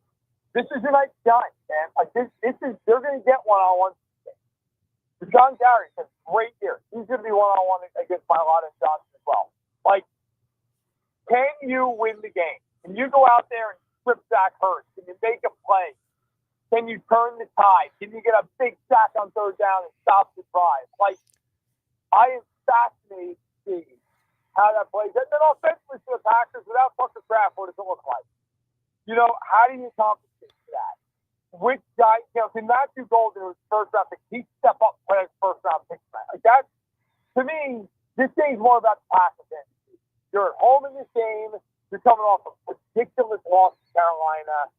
your night to shine, man. Like, they're going to get one-on-one. John Gary's a great year. He's going to be one-on-one against Mailata and Johnson as well. Like, can you win the game? Can you go out there and strip sack Hurts? Can you make a play Can you turn the tide? Can you get a big sack on third down and stop the drive? Like, I am fascinated to see how that plays. And then offensively for the Packers, without Tucker Kraft, what does it look like? How do you compensate for that? Which guy, can Matthew Golden, who's first round pick, he step up and play as first round pick tonight? Like that, to me, this game's more about the Packers. You're at home in this game. You're coming off a ridiculous loss to Carolina.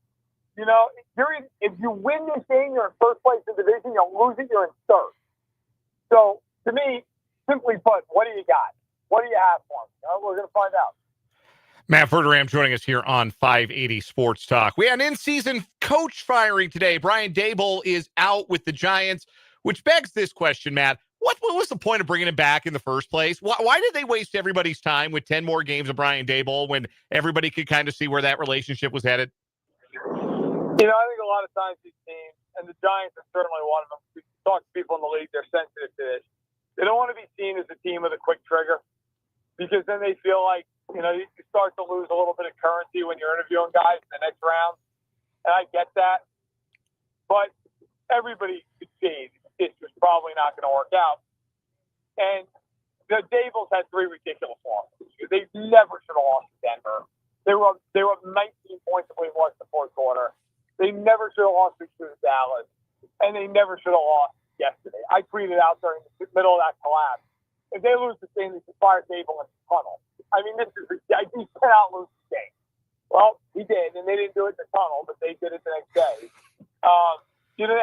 If you win this game, you're in first place in the division. You lose it, you're in third. So, to me, simply put, what do you got? What do you have for me? We're going to find out. Matt Verderame joining us here on 580 Sports Talk. We had an in-season coach firing today. Brian Daboll is out with the Giants, which begs this question, Matt. What was the point of bringing him back in the first place? Why did they waste everybody's time with 10 more games of Brian Daboll when everybody could kind of see where that relationship was headed? I think a lot of times these teams, and the Giants are certainly one of them, we talk to people in the league, they're sensitive to this. They don't want to be seen as a team with a quick trigger because then they feel like, you start to lose a little bit of currency when you're interviewing guys in the next round. And I get that. But everybody could see this was probably not going to work out. And the Daboll's had 3 ridiculous losses. They never should have lost to Denver. They were 19 points to win once in the fourth quarter. They never should have lost to Dallas. And they never should have lost yesterday. I tweeted out during the middle of that collapse. If they lose the game, they should fire Daboll in the tunnel. I mean, this is ridiculous. He cannot lose the game. Well, he did, and they didn't do it in the tunnel, but they did it the next day. They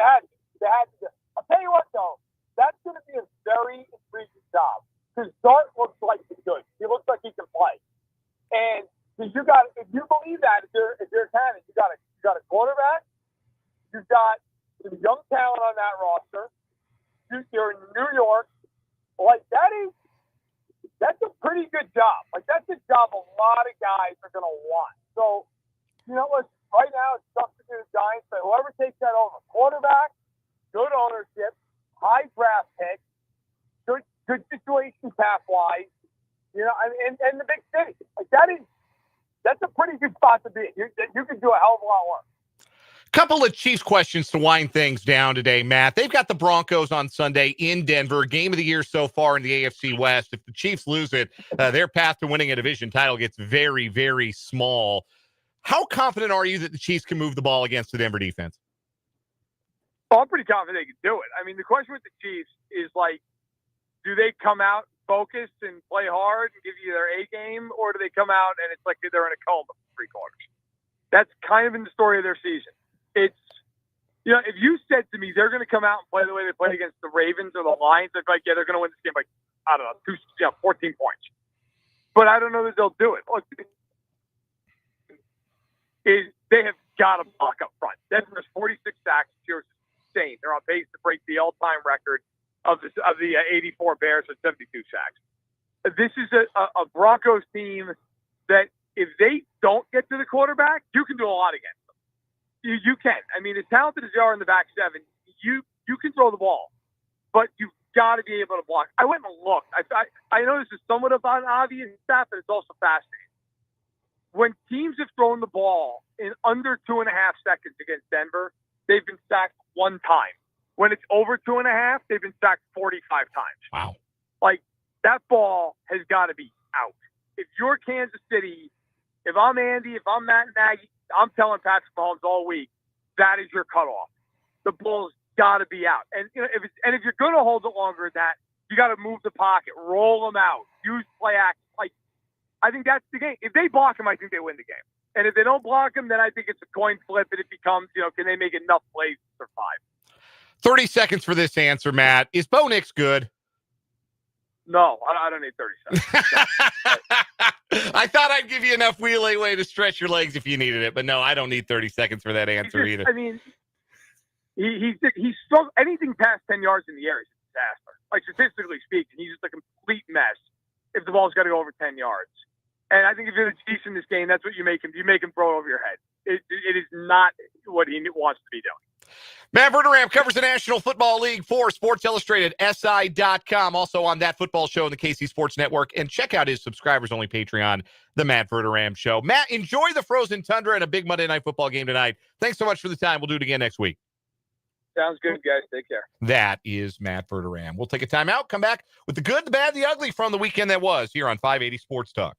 had to. I'll tell you what, though, that's going to be a very intriguing job because Dart looks like he's good. He looks like he can play, and if you believe that, if you're a candidate, you got a quarterback, you've got some young talent on that roster. You're in New York, like that's a pretty good job. Like, that's a job a lot of guys are going to want. So, listen, right now it's tough to do the Giants, but whoever takes that over, quarterback, good ownership, high draft pick, good situation cap-wise, and the big city. Like, that's a pretty good spot to be in. You can do a hell of a lot of work. Couple of Chiefs questions to wind things down today, Matt. They've got the Broncos on Sunday in Denver. Game of the year so far in the AFC West. If the Chiefs lose it, their path to winning a division title gets very, very small. How confident are you that the Chiefs can move the ball against the Denver defense? Well, I'm pretty confident they can do it. I mean, the question with the Chiefs is, like, do they come out focused and play hard and give you their A game, or do they come out and it's like they're in a coma for 3 quarters? That's kind of been the story of their season. It's, if you said to me they're going to come out and play the way they played against the Ravens or the Lions, I'd be like, yeah, they're going to win this game by, 14 points. But I don't know that they'll do it. Look, they have got to block up front. Denver's 46 sacks this year is insane. They're on pace to break the all-time record of the 84 Bears with 72 sacks. This is a Broncos team that if they don't get to the quarterback, you can do a lot against them. You can. I mean, as talented as they are in the back seven, you can throw the ball, but you've got to be able to block. I went and looked. I know this is somewhat of an obvious stat, but it's also fascinating. When teams have thrown the ball in under 2.5 seconds against Denver, they've been sacked 1 time. When it's over 2.5, they've been sacked 45 times. Wow. Like, that ball has got to be out. If you're Kansas City, if I'm Andy, if I'm Matt Nagy, I'm telling Patrick Mahomes all week, that is your cutoff. The ball's got to be out. And if you're going to hold it longer than that, you got to move the pocket, roll them out, use play action. Like, I think that's the game. If they block him, I think they win the game. And if they don't block him, then I think it's a coin flip, and it becomes, can they make enough plays to survive? 30 seconds for this answer, Matt. Is Bo Nix good? No, I don't need 30 seconds. I thought I'd give you enough leeway to stretch your legs if you needed it, but no, I don't need 30 seconds for that answer either. I mean, he's struggled. Anything past 10 yards in the air is a disaster. Like, statistically speaking, he's just a complete mess if the ball's got to go over 10 yards. And I think if you're the Chiefs in this game, that's what you make him. You make him throw it over your head. It is not what he wants to be doing. Matt Verderame covers the National Football League for Sports Illustrated, SI.com, also on That Football Show and the KC Sports Network. And check out his subscribers-only Patreon, The Matt Verderame Show. Matt, enjoy the frozen tundra and a big Monday Night Football game tonight. Thanks so much for the time. We'll do it again next week. Sounds good, guys. Take care. That is Matt Verderame. We'll take a timeout, come back with the good, the bad, the ugly from the weekend that was here on 580 Sports Talk.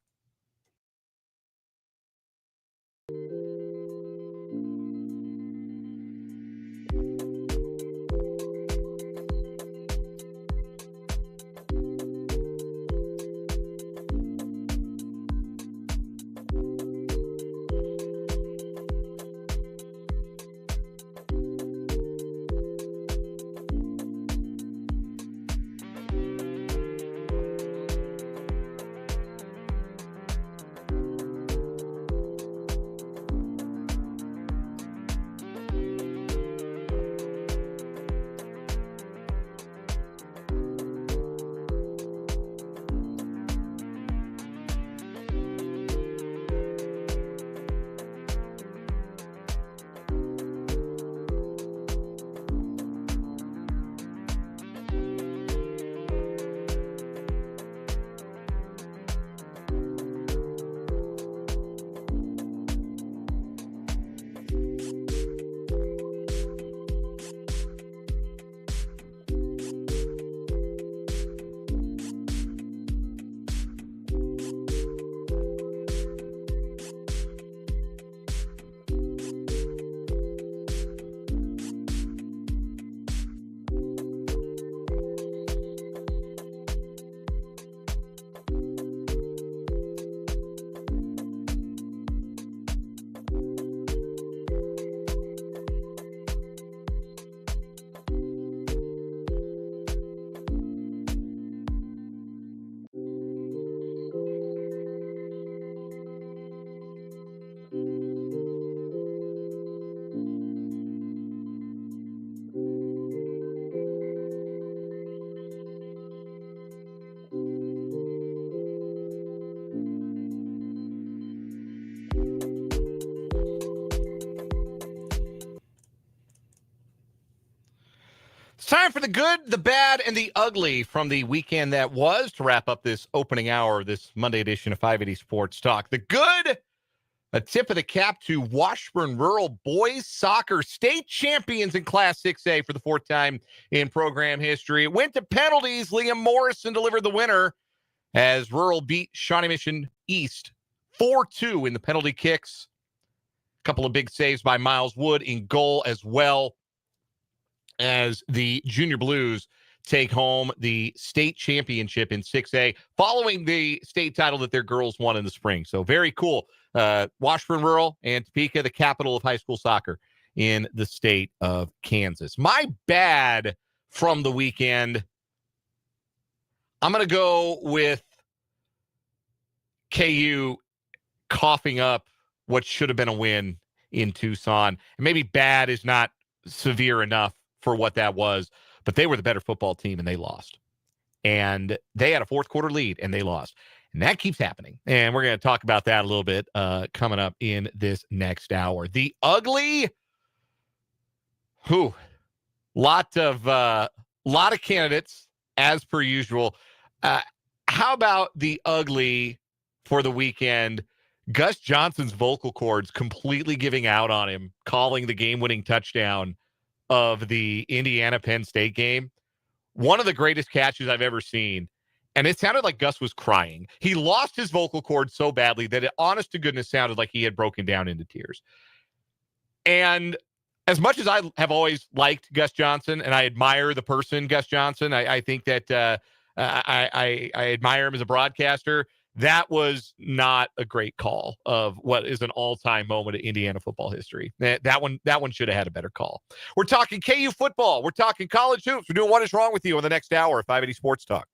It's time for the good, the bad, and the ugly from the weekend that was to wrap up this opening hour of this Monday edition of 580 Sports Talk. The good, a tip of the cap to Washburn Rural boys soccer state champions in Class 6A for the fourth time in program history. It went to penalties. Liam Morrison delivered the winner as Rural beat Shawnee Mission East 4-2 in the penalty kicks. A couple of big saves by Miles Wood in goal as well, as the Junior Blues take home the state championship in 6A following the state title that their girls won in the spring. So very cool. Washburn Rural and Topeka, the capital of high school soccer in the state of Kansas. My bad from the weekend, I'm going to go with KU coughing up what should have been a win in Tucson. And maybe bad is not severe enough for what that was, but they were the better football team and they lost. And they had a fourth quarter lead and they lost. And that keeps happening. And we're going to talk about that a little bit coming up in this next hour. The ugly, lot of candidates as per usual. How about the ugly for the weekend? Gus Johnson's vocal cords completely giving out on him, calling the game-winning touchdown of the Indiana-Penn State game. One of the greatest catches I've ever seen. And it sounded like Gus was crying. He lost his vocal cords so badly that it, honest to goodness, sounded like he had broken down into tears. And as much as I have always liked Gus Johnson and I admire the person Gus Johnson, I think that I admire him as a broadcaster. That was not a great call of what is an all-time moment in Indiana football history. That one should have had a better call. We're talking KU football. We're talking college hoops. We're doing What Is Wrong With You in the next hour of 580 Sports Talk.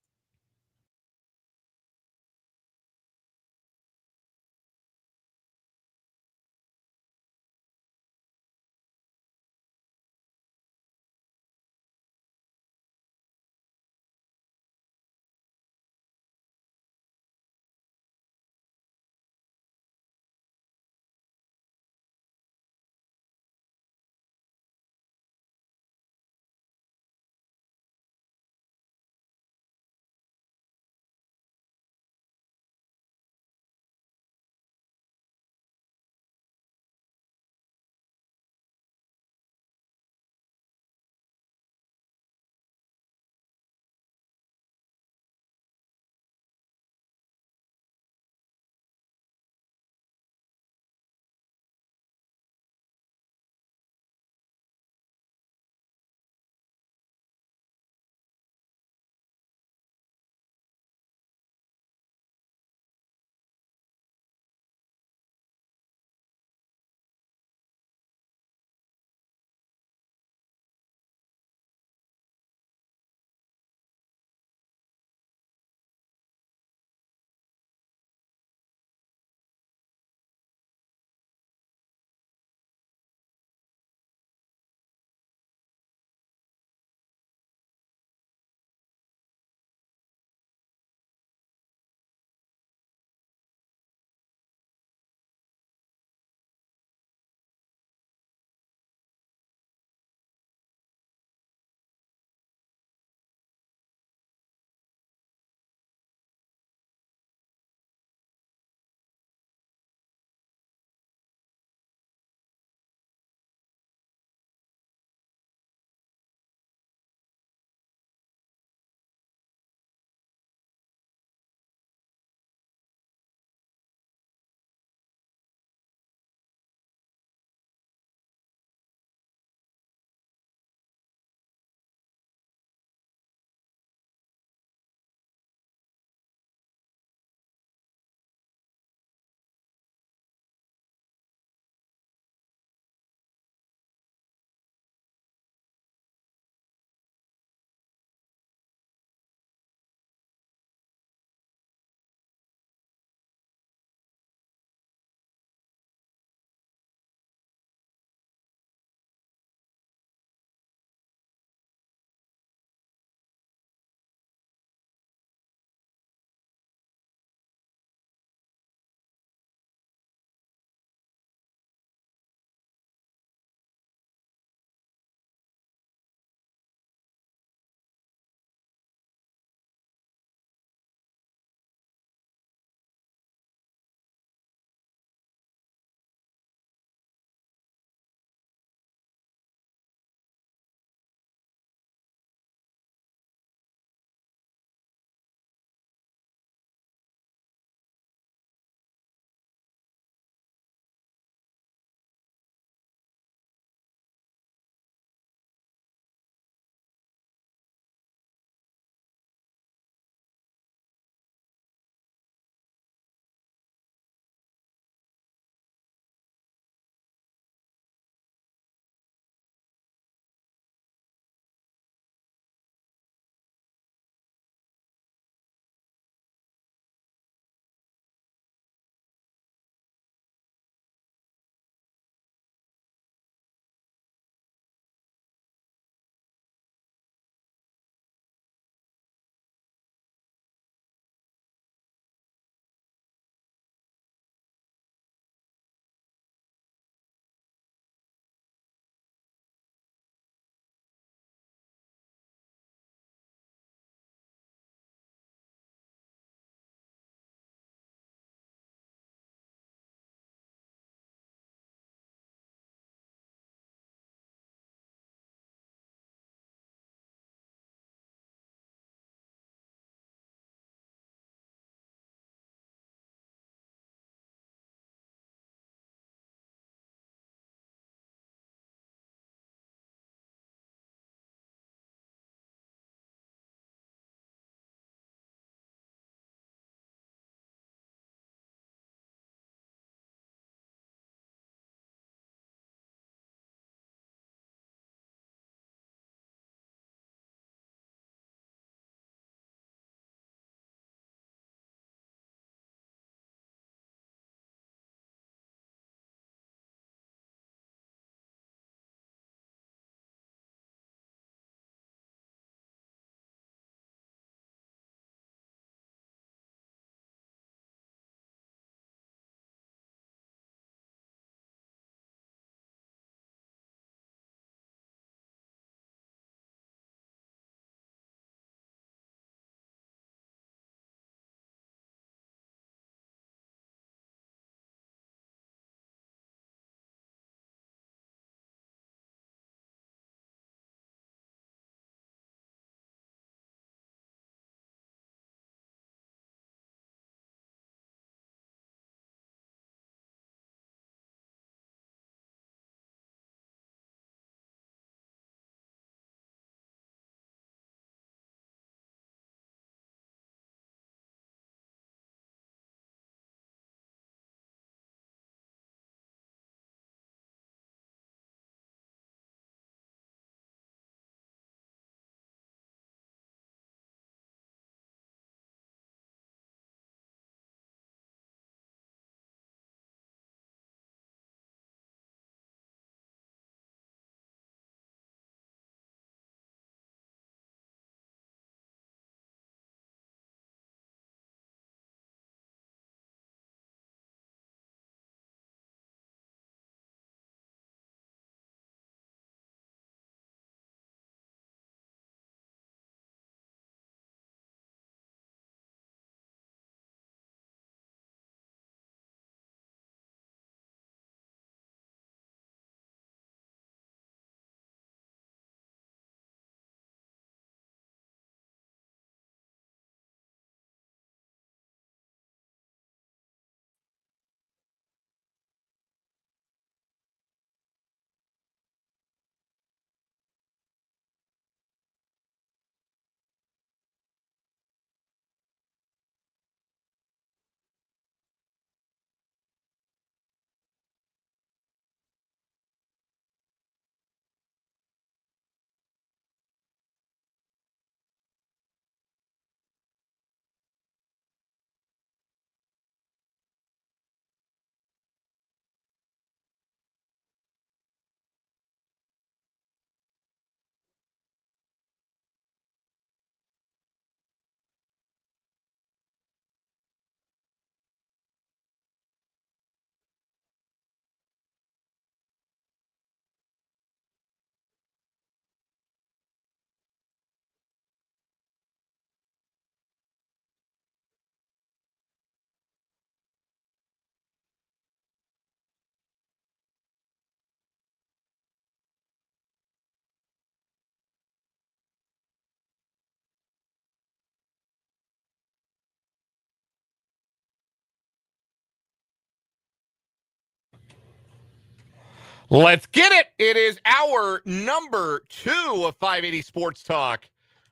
Let's get it. It is our number 2 of 580 Sports Talk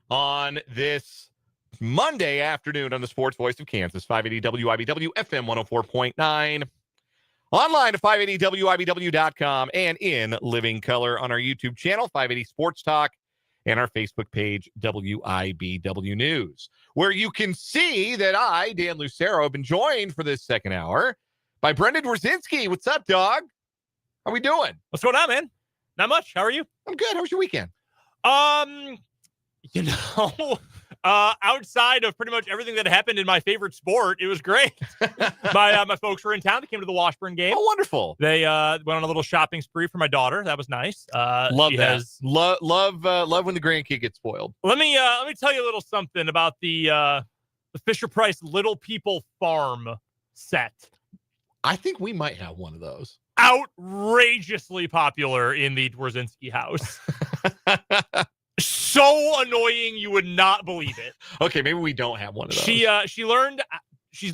on this Monday afternoon on the Sports Voice of Kansas, 580 WIBW FM 104.9. Online at 580WIBW.com and in living color on our YouTube channel, 580 Sports Talk, and our Facebook page, WIBW News, where you can see that I, Dan Lucero, have been joined for this second hour by Brendan Wrzinski. What's up, dog? How we doing? What's going on, man? Not much. How are you? I'm good. How was your weekend? Outside of pretty much everything that happened in my favorite sport, it was great. My folks were in town. They came to the Washburn game. Oh, wonderful. They went on a little shopping spree for my daughter. That was nice. Love that. Love when the grandkid gets spoiled. Let me tell you a little something about the Fisher-Price Little People Farm set. I think we might have one of those. Outrageously popular in the Dworzinski house. So annoying, you would not believe it. Okay, maybe we don't have one of those. She's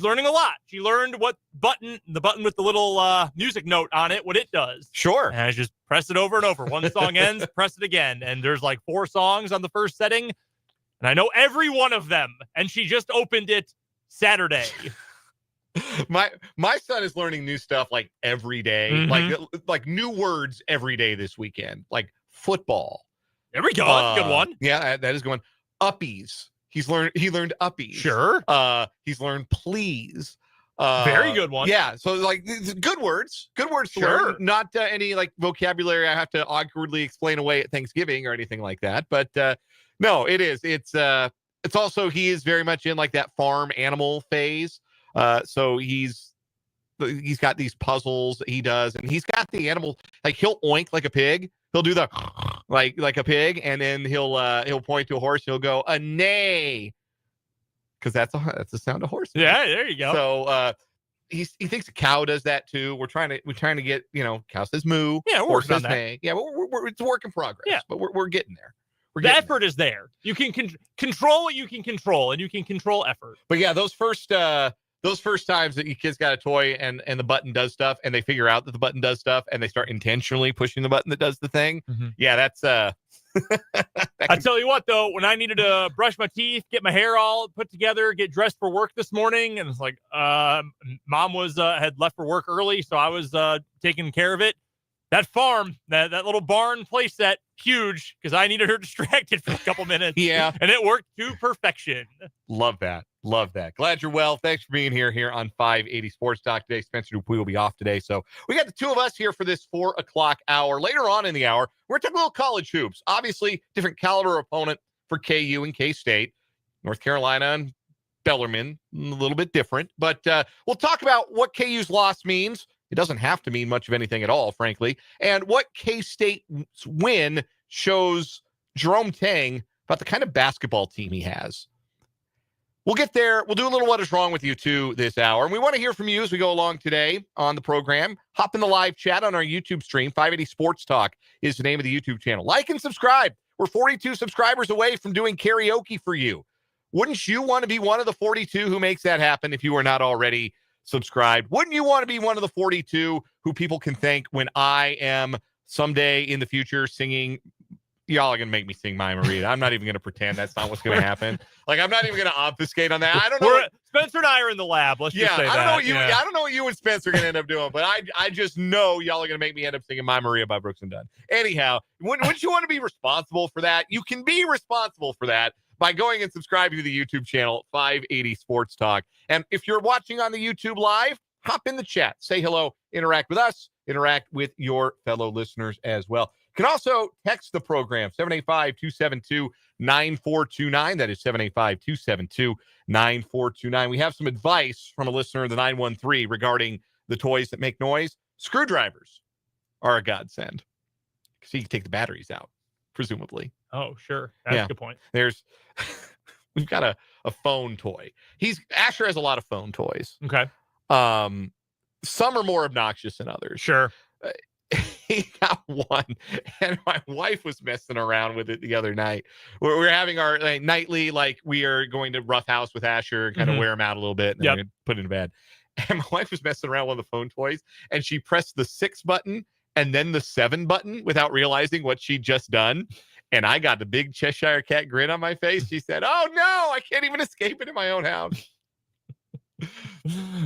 learning a lot. She learned what the button with the little music note on it, what it does. Sure. And I just press it over and over. One song ends, press it again. And there's like 4 songs on the first setting. And I know every one of them. And she just opened it Saturday. My son is learning new stuff like every day, like new words every day this weekend, like football. There we go. That's a good one. Yeah, that is going. Uppies. He learned uppies. Sure. He's learned please. Very good one. Yeah. So like good words to Sure. learn. Not any like vocabulary I have to awkwardly explain away at Thanksgiving or anything like that. But no, it is. It's also he is very much in like that farm animal phase. So he's got these puzzles that he does, and he's got the animal like he'll oink like a pig. He'll do the like a pig, and then he'll point to a horse. He'll go a neigh, because that's the sound of horse. Yeah, there you go. So he thinks a cow does that too. We're trying to get cow says moo. Yeah, horse says on that. neigh. Yeah, it's a work in progress. Yeah, but we're getting there. The effort is there. You can control what you can control, and you can control effort. But yeah, those first times that your kid's got a toy and the button does stuff, and they figure out that the button does stuff, and they start intentionally pushing the button that does the thing. Mm-hmm. Yeah, that's I tell you what, though, when I needed to brush my teeth, get my hair all put together, get dressed for work this morning, and it's like mom was had left for work early, so I was taking care of it. That farm, that little barn place set, huge, because I needed her distracted for a couple minutes. Yeah. And it worked to perfection. Love that. Glad you're well. Thanks for being here on 580 Sports Talk today. Spencer Dupuy will be off today. So we got the two of us here for this 4 o'clock hour. Later on in the hour, we're talking a little college hoops. Obviously, different caliber opponent for KU and K-State. North Carolina and Bellarmine, a little bit different. But we'll talk about what KU's loss means. It doesn't have to mean much of anything at all, frankly. And what K-State's win shows Jerome Tang about the kind of basketball team he has. We'll get there. We'll do a little What Is Wrong With You, too, this hour. And we want to hear from you as we go along today on the program. Hop in the live chat on our YouTube stream. 580 Sports Talk is the name of the YouTube channel. Like and subscribe. We're 42 subscribers away from doing karaoke for you. Wouldn't you want to be one of the 42 who makes that happen if you are not already subscribed? Wouldn't you want to be one of the 42 who people can thank when I am someday in the future singing? Y'all are going to make me sing My Maria. I'm not even going to pretend that's not what's going to happen. Like, I'm not even going to obfuscate on that. I don't know. Spencer and I are in the lab. Let's just say that. I don't know what you and Spencer are going to end up doing, but I just know y'all are going to make me end up singing My Maria by Brooks and Dunn. Anyhow, wouldn't you want to be responsible for that? You can be responsible for that by going and subscribing to the YouTube channel, 580 Sports Talk. And if you're watching on the YouTube live, hop in the chat. Say hello. Interact with us. Interact with your fellow listeners as well. You can also text the program, 785-272-9429. That is 785-272-9429. We have some advice from a listener in the 913 regarding the toys that make noise. Screwdrivers are a godsend, because you can take the batteries out, presumably. Oh, sure. That's a good point. We've got a phone toy. Asher has a lot of phone toys. Okay. Some are more obnoxious than others. Sure. He got one, and my wife was messing around with it the other night. We're having our nightly, we are going to rough house with Asher and kind of wear him out a little bit, and then we're gonna put it in bed. And my wife was messing around with one of the phone toys, and she pressed the 6 button, and then the 7 button without realizing what she'd just done. And I got the big Cheshire Cat grin on my face. She said, "Oh no, I can't even escape it in my own house."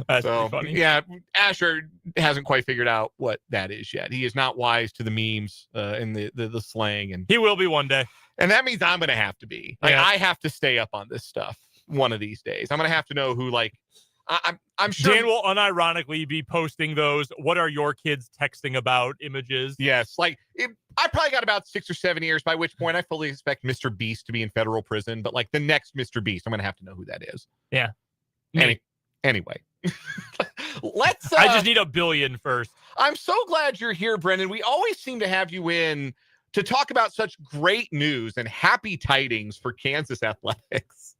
That's pretty funny. Yeah, Asher hasn't quite figured out what that is yet. He is not wise to the memes and the slang, and he will be one day. And that means I'm going to have to be. Like, I have to stay up on this stuff one of these days. I'm going to have to know who, like, I'm sure Dan will unironically be posting those "what are your kids texting about" images. Yes, like I probably got about 6 or 7 years, by which point I fully expect Mr. Beast to be in federal prison. But like the next Mr. Beast, I'm going to have to know who that is. Yeah. Anyway, let's. I just need $1 billion first. I'm so glad you're here, Brendan. We always seem to have you in to talk about such great news and happy tidings for Kansas athletics.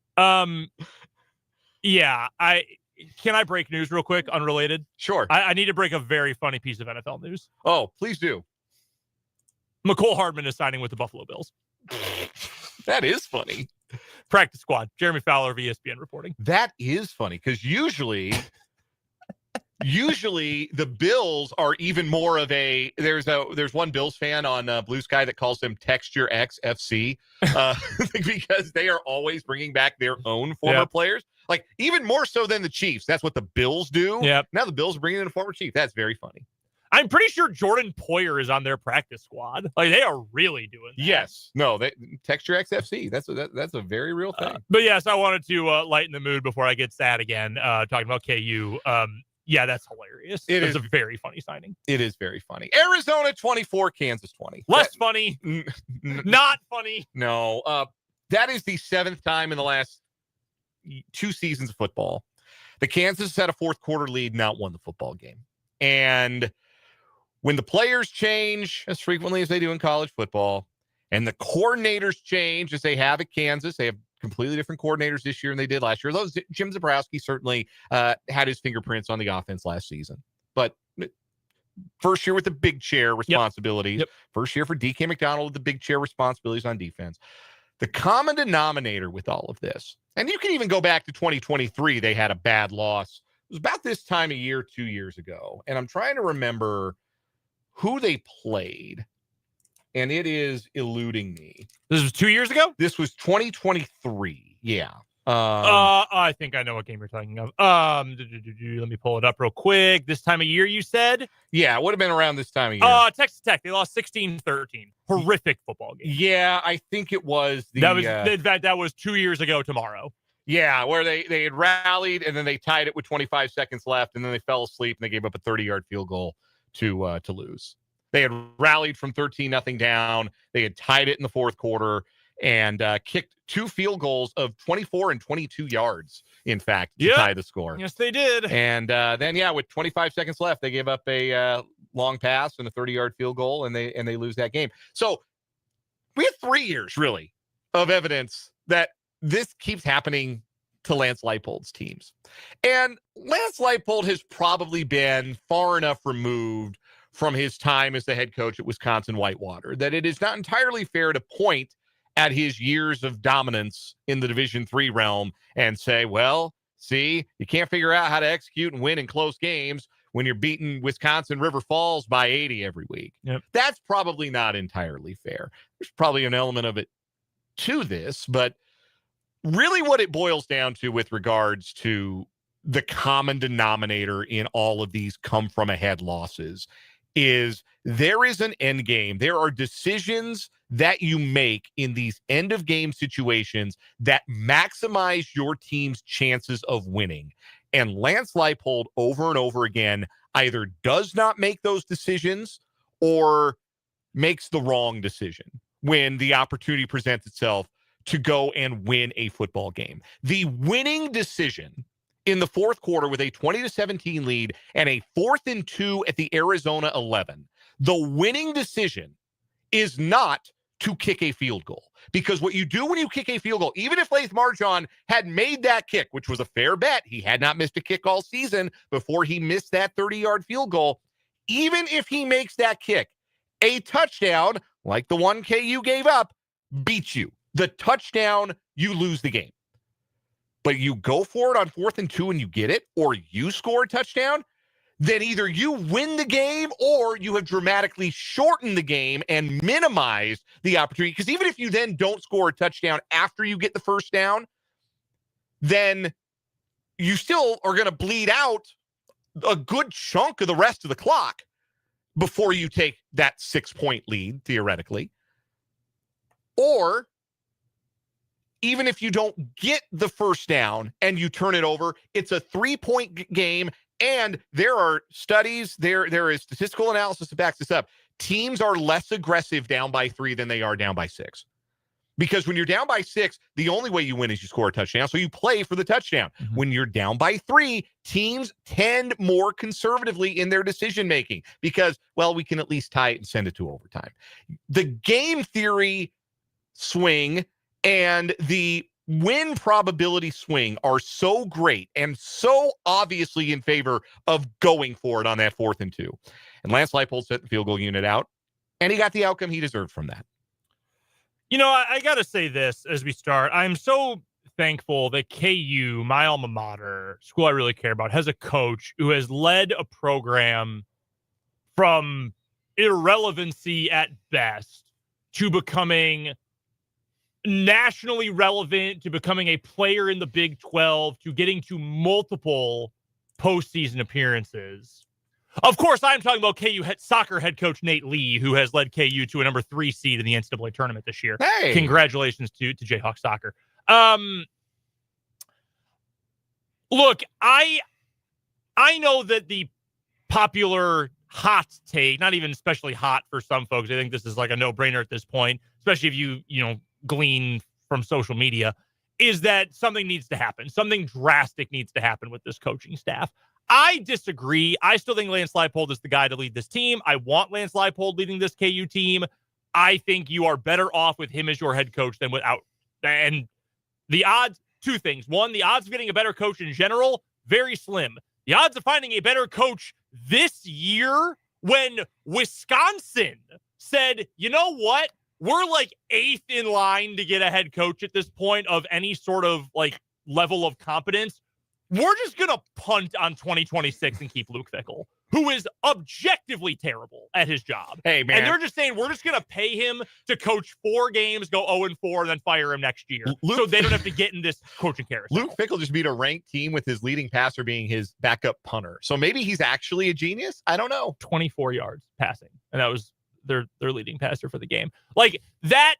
Yeah, Can I break news real quick, unrelated? Sure. I need to break a very funny piece of NFL news. Oh, please do. McCole Hardman is signing with the Buffalo Bills. That is funny. Practice squad. Jeremy Fowler of ESPN reporting. That is funny because usually the Bills are even more of a. There's one Bills fan on Blue Sky that calls them Texture X FC because they are always bringing back their own former players. Like, even more so than the Chiefs. That's what the Bills do. Yep. Now the Bills are bringing in a former Chief. That's very funny. I'm pretty sure Jordan Poyer is on their practice squad. Like, they are really doing that. Yes. No, Texture XFC. That's a very real thing. But yes, I wanted to lighten the mood before I get sad again, talking about KU. Yeah, that's hilarious. It's a very funny signing. It is very funny. Arizona 24, Kansas 20. Less funny. Not funny. No. That is the 7th time in the last 2 seasons of football the Kansas had a fourth quarter lead, not won the football game. And when the players change as frequently as they do in college football, and the coordinators change as they have at Kansas, they have completely different coordinators this year than they did last year. Those Jim Zabrowski certainly had his fingerprints on the offense last season, but first year with the big chair responsibilities. Yep. First year for DK McDonald with the big chair responsibilities on defense. The common denominator with all of this, and you can even go back to 2023, they had a bad loss. It was about this time of year 2 years ago, and I'm trying to remember who they played, and it is eluding me. This was 2 years ago? This was 2023. Yeah. I think I know what game you're talking of. Let me pull it up real quick. This time of year, you said? Yeah, it would have been around this time of year. Texas Tech. They lost 16-13. Horrific football game. Yeah, I think it was the. That was 2 years ago tomorrow. Yeah, where they had rallied and then they tied it with 25 seconds left, and then they fell asleep and they gave up a 30-yard field goal to lose. They had rallied from 13-0 down. They had tied it in the fourth quarter and kicked 2 field goals of 24 and 22 yards, in fact, to tie the score. Yes, they did. And then, with 25 seconds left, they gave up a long pass and a 30-yard field goal, and they lose that game. So we have 3 years, really, of evidence that this keeps happening to Lance Leipold's teams. And Lance Leipold has probably been far enough removed from his time as the head coach at Wisconsin Whitewater that it is not entirely fair to point at his years of dominance in the Division III realm and say, well, see, you can't figure out how to execute and win in close games when you're beating Wisconsin River Falls by 80 every week. Yep. That's probably not entirely fair. There's probably an element of it to this, but really what it boils down to with regards to the common denominator in all of these come from ahead losses is there is an end game. There are decisions that you make in these end of game situations that maximize your team's chances of winning. And Lance Leipold over and over again either does not make those decisions or makes the wrong decision when the opportunity presents itself to go and win a football game. The winning decision in the fourth quarter with a 20-17 lead and a 4th and 2 at the Arizona 11. The winning decision is not to kick a field goal, because what you do when you kick a field goal, even if Laith Marchand had made that kick, which was a fair bet, he had not missed a kick all season before he missed that 30-yard field goal. Even if he makes that kick, a touchdown like the one KU gave up beats you. The touchdown, you lose the game. But you go for it on 4th and 2 and you get it, or you score a touchdown, then either you win the game or you have dramatically shortened the game and minimized the opportunity. Because even if you then don't score a touchdown after you get the first down, then you still are going to bleed out a good chunk of the rest of the clock before you take that 6-point lead, theoretically. Or even if you don't get the first down and you turn it over, it's a 3-point game. And there are studies, there is statistical analysis that backs this up. Teams are less aggressive down by 3 than they are down by 6. Because when you're down by 6, the only way you win is you score a touchdown. So you play for the touchdown. Mm-hmm. When you're down by 3, teams tend more conservatively in their decision-making because, well, we can at least tie it and send it to overtime. The game theory swing and the win probability swing are so great and so obviously in favor of going for it on that 4th and 2. And Lance Leipold set the field goal unit out, and he got the outcome he deserved from that. You know, I got to say this as we start. I'm so thankful that KU, my alma mater, school I really care about, has a coach who has led a program from irrelevancy at best to becoming nationally relevant, to becoming a player in the Big 12, to getting to multiple postseason appearances. Of course, I'm talking about KU soccer head coach Nate Lee, who has led KU to a number 3 seed in the NCAA tournament this year. Hey, congratulations to Jayhawks soccer. Look, I know that the popular hot take, not even especially hot for some folks, I think this is like a no-brainer at this point, especially if you glean from social media, is that something needs to happen. Something drastic needs to happen with this coaching staff. I disagree. I still think Lance Leipold is the guy to lead this team. I want Lance Leipold leading this KU team. I think you are better off with him as your head coach than without. And the odds, 2 things. 1, the odds of getting a better coach in general, very slim. The odds of finding a better coach this year when Wisconsin said, you know what? We're like 8th in line to get a head coach at this point of any sort of like level of competence. We're just going to punt on 2026 and keep Luke Fickell, who is objectively terrible at his job. Hey, man. And they're just saying, we're just going to pay him to coach 4 games, go 0-4, and then fire him next year. So they don't have to get in this coaching carousel. Luke Fickell just beat a ranked team with his leading passer being his backup punter. So maybe he's actually a genius? I don't know. 24 yards passing. And that was their leading passer for the game. Like that,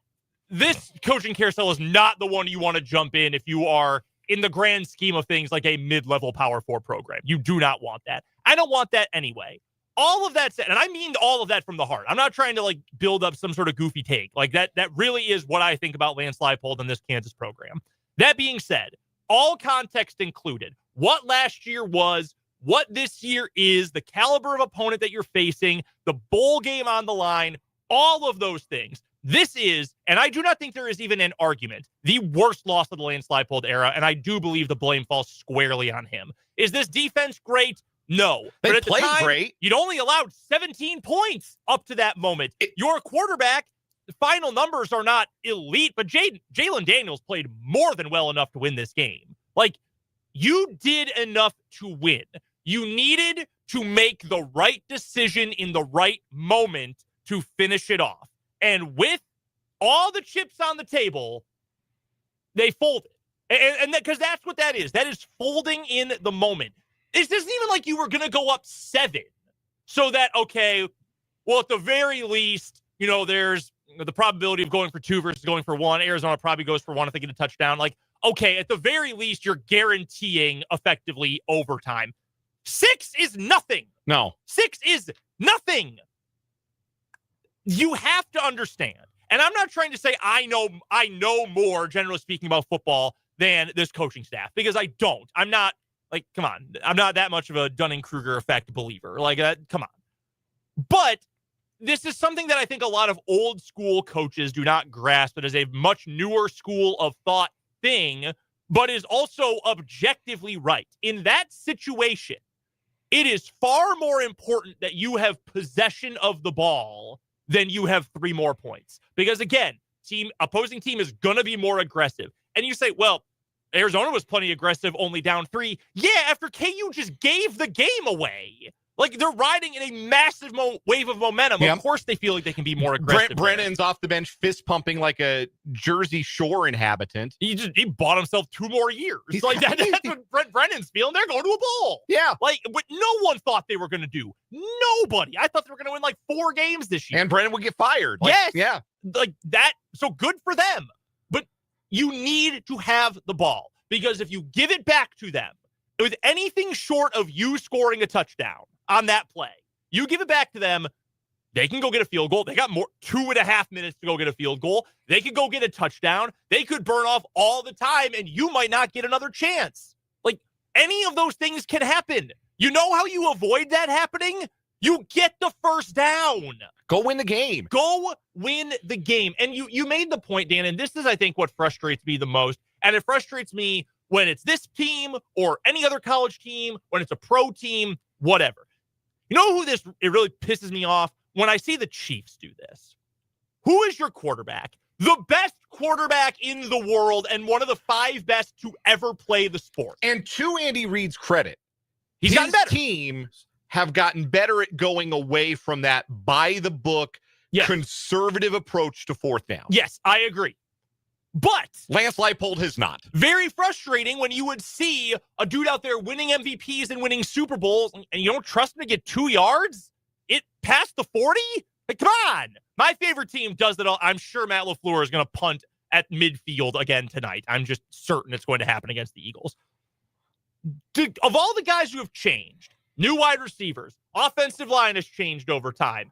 this coaching carousel is not the one you want to jump in if you are, in the grand scheme of things, like a mid-level Power 4 program. You do not want that. I don't want that anyway. All of that said, and I mean all of that from the heart. I'm not trying to like build up some sort of goofy take. Like that really is what I think about Lance Leipold and this Kansas program. That being said, all context included, what last year was, what this year is, the caliber of opponent that you're facing, the bowl game on the line, all of those things. This is, and I do not think there is even an argument, the worst loss of the Lance Leipold era, and I do believe the blame falls squarely on him. Is this defense great? No. They played great. You'd only allowed 17 points up to that moment. Your quarterback, the final numbers are not elite, but Jalen Daniels played more than well enough to win this game. Like, you did enough to win. You needed to make the right decision in the right moment to finish it off. And with all the chips on the table, they folded. And because that's what that is. That is folding in the moment. This isn't even like you were going to go up 7. So that, okay, well, at the very least, there's the probability of going for 2 versus going for 1. Arizona probably goes for 1 if they get a touchdown. Like, okay, at the very least, you're guaranteeing effectively overtime. 6 is nothing. No. 6 is nothing. You have to understand, and I'm not trying to say I know more, generally speaking, about football than this coaching staff, because I don't. I'm not, like, come on. I'm not that much of a Dunning-Kruger effect believer. Like, come on. But this is something that I think a lot of old school coaches do not grasp. It is a much newer school of thought thing, but is also objectively right. In that situation, it is far more important that you have possession of the ball than you have 3 more points. Because again, opposing team is going to be more aggressive. And you say, well, Arizona was plenty aggressive, only down 3. Yeah, after KU just gave the game away. Like, they're riding in a massive wave of momentum. Yep. Of course they feel like they can be more aggressive. Brennan's off the bench, fist pumping like a Jersey Shore inhabitant. He bought himself 2 more years. Like that's what Brennan's feeling. They're going to a bowl. Yeah. Like what no one thought they were going to do. Nobody. I thought they were going to win like 4 games this year. And Brennan would get fired. Like, yes. Yeah. Like that. So good for them. But you need to have the ball, because if you give it back to them with anything short of you scoring a touchdown on that play, you give it back to them, they can go get a field goal. They got 2.5 minutes to go get a field goal. They could go get a touchdown. They could burn off all the time, and you might not get another chance. Like, any of those things can happen. You know how you avoid that happening? You get the first down. Go win the game. Go win the game. And you made the point, Dan, and this is, I think, what frustrates me the most. And it frustrates me when it's this team or any other college team, when it's a pro team, whatever. You know who it really pisses me off? When I see the Chiefs do this. Who is your quarterback? The best quarterback in the world and one of the 5 best to ever play the sport. And to Andy Reid's credit, he's gotten better. Teams have gotten better at going away from that by-the-book, conservative approach to fourth down. Yes, I agree. But Lance Leipold has not. Very frustrating when you would see a dude out there winning MVPs and winning Super Bowls, and you don't trust him to get 2 yards? It past the 40? Like, come on. My favorite team does it all. I'm sure Matt LaFleur is going to punt at midfield again tonight. I'm just certain it's going to happen against the Eagles. Of all the guys who have changed, new wide receivers, offensive line has changed over time,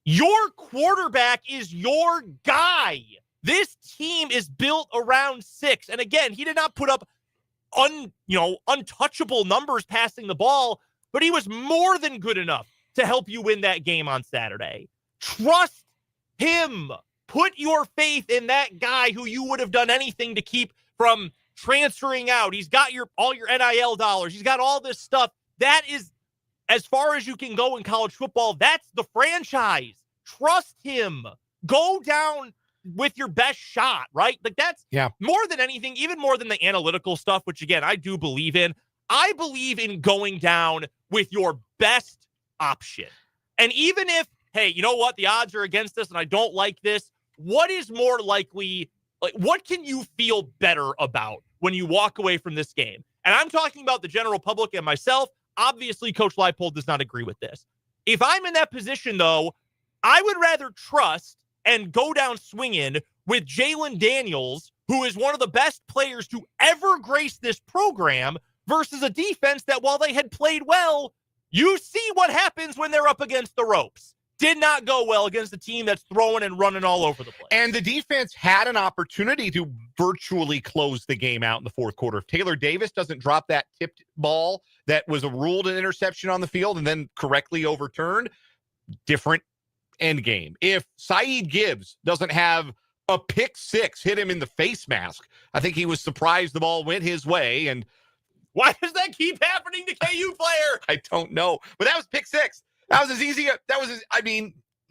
your quarterback is your guy. This team is built around 6. And again, he did not put up untouchable numbers passing the ball, but he was more than good enough to help you win that game on Saturday. Trust him. Put your faith in that guy who you would have done anything to keep from transferring out. He's got all your NIL dollars. He's got all this stuff. That is as far as you can go in college football. That's the franchise. Trust him. Go down with your best shot, right? Like that's more than anything, even more than the analytical stuff, which again, I do believe in. I believe in going down with your best option. And even if, hey, you know what? The odds are against us and I don't like this. What is more likely? Like, what can you feel better about when you walk away from this game? And I'm talking about the general public and myself. Obviously, Coach Leipold does not agree with this. If I'm in that position, though, I would rather trust and go down swinging with Jalen Daniels, who is one of the best players to ever grace this program, versus a defense that, while they had played well, you see what happens when they're up against the ropes. Did not go well against a team that's throwing and running all over the place. And the defense had an opportunity to virtually close the game out in the fourth quarter. If Taylor Davis doesn't drop that tipped ball that was ruled an interception on the field and then correctly overturned, different end game. If Saeed Gibbs doesn't have a pick 6 hit him in the face mask, I think he was surprised the ball went his way. And why does that keep happening to KU player? I don't know. But that was pick 6. That was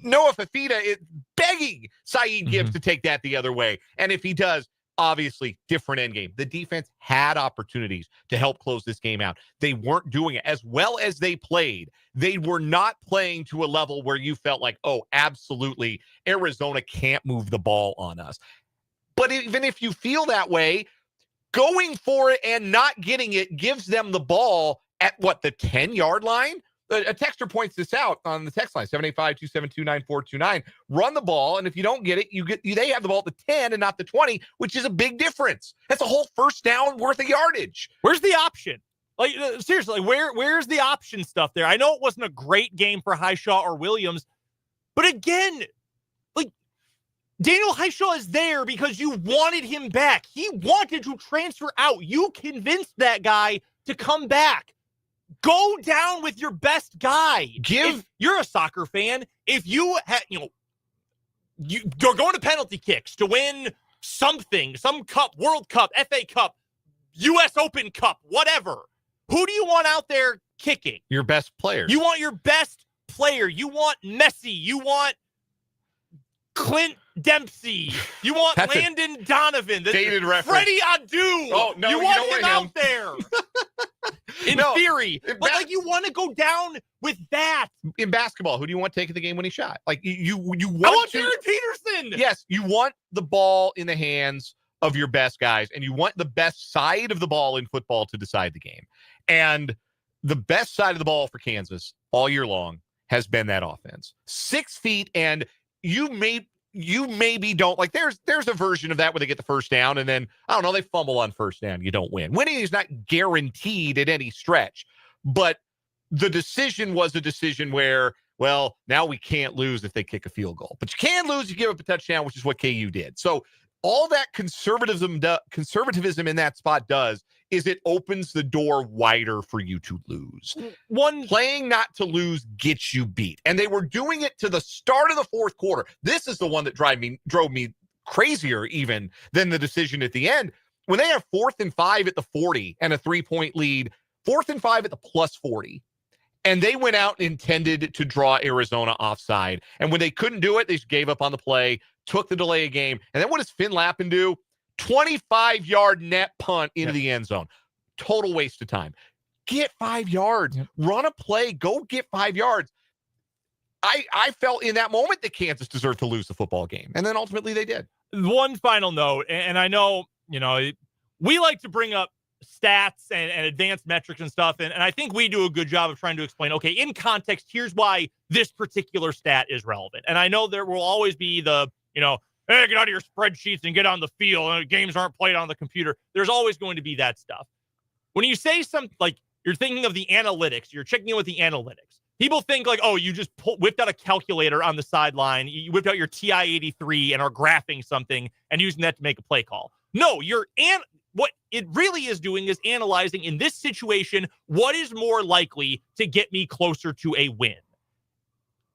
Noah Fafita is begging Saeed Gibbs to take that the other way. And if he does, obviously, different end game. The defense had opportunities to help close this game out. They weren't doing it as well as they played. They were not playing to a level where you felt like, oh, absolutely, Arizona can't move the ball on us. But even if you feel that way, going for it and not getting it gives them the ball at the 10-yard line? A texter points this out on the text line, 785-272-9429. Run the ball, and if you don't get it, they have the ball at the 10 and not the 20, which is a big difference. That's a whole first down worth of yardage. Where's the option? Like, seriously, where's the option stuff there? I know it wasn't a great game for Highshaw or Williams, but again, like, Daniel Highshaw is there because you wanted him back. He wanted to transfer out. You convinced that guy to come back. Go down with your best guy. If you're a soccer fan, if you had, you're going to penalty kicks to win something, some cup, World Cup, FA Cup, U.S. Open Cup, whatever. Who do you want out there kicking? Your best player. You want your best player. You want Messi. You want Clint Dempsey. You want Landon Donovan. Dated reference. Freddie Adu. Oh, no, you want him out there. In theory. But, like, you want to go down with that. In basketball, who do you want taking the game-winning shot? Like, you want I want Jared Peterson! Yes, you want the ball in the hands of your best guys, and you want the best side of the ball in football to decide the game. And the best side of the ball for Kansas all year long has been that offense. 6 feet, and you maybe don't, like, there's a version of that where they get the first down and then, I don't know, they fumble on first down. You don't win. Winning is not guaranteed at any stretch, but the decision was a decision where, well, now we can't lose if they kick a field goal, but you can lose, you give up a touchdown, which is what KU did. So all that conservatism in that spot does is it opens the door wider for you to lose. Playing not to lose gets you beat. And they were doing it to the start of the fourth quarter. This is the one that drove me crazier even than the decision at the end. When they have 4th and 5 at the 40 and a 3-point lead, 4th and 5 at the plus 40. And they went out and intended to draw Arizona offside. And when they couldn't do it, they just gave up on the play, took the delay of game. And then what does Finn Lappin do? 25-yard net punt into the end zone. Total waste of time. Get 5 yards. Run a play. Go get 5 yards. I felt in that moment that Kansas deserved to lose the football game. And then ultimately they did. One final note, and I know, we like to bring up stats and advanced metrics and stuff, and I think we do a good job of trying to explain, okay, in context, here's why this particular stat is relevant. And I know there will always be the, hey, get out of your spreadsheets and get on the field, and games aren't played on the computer. There's always going to be that stuff. When you say something like you're thinking of the analytics, you're checking in with the analytics. People think like, oh, you just whipped out a calculator on the sideline, you whipped out your TI-83 and are graphing something and using that to make a play call. No, what it really is doing is analyzing in this situation, what is more likely to get me closer to a win.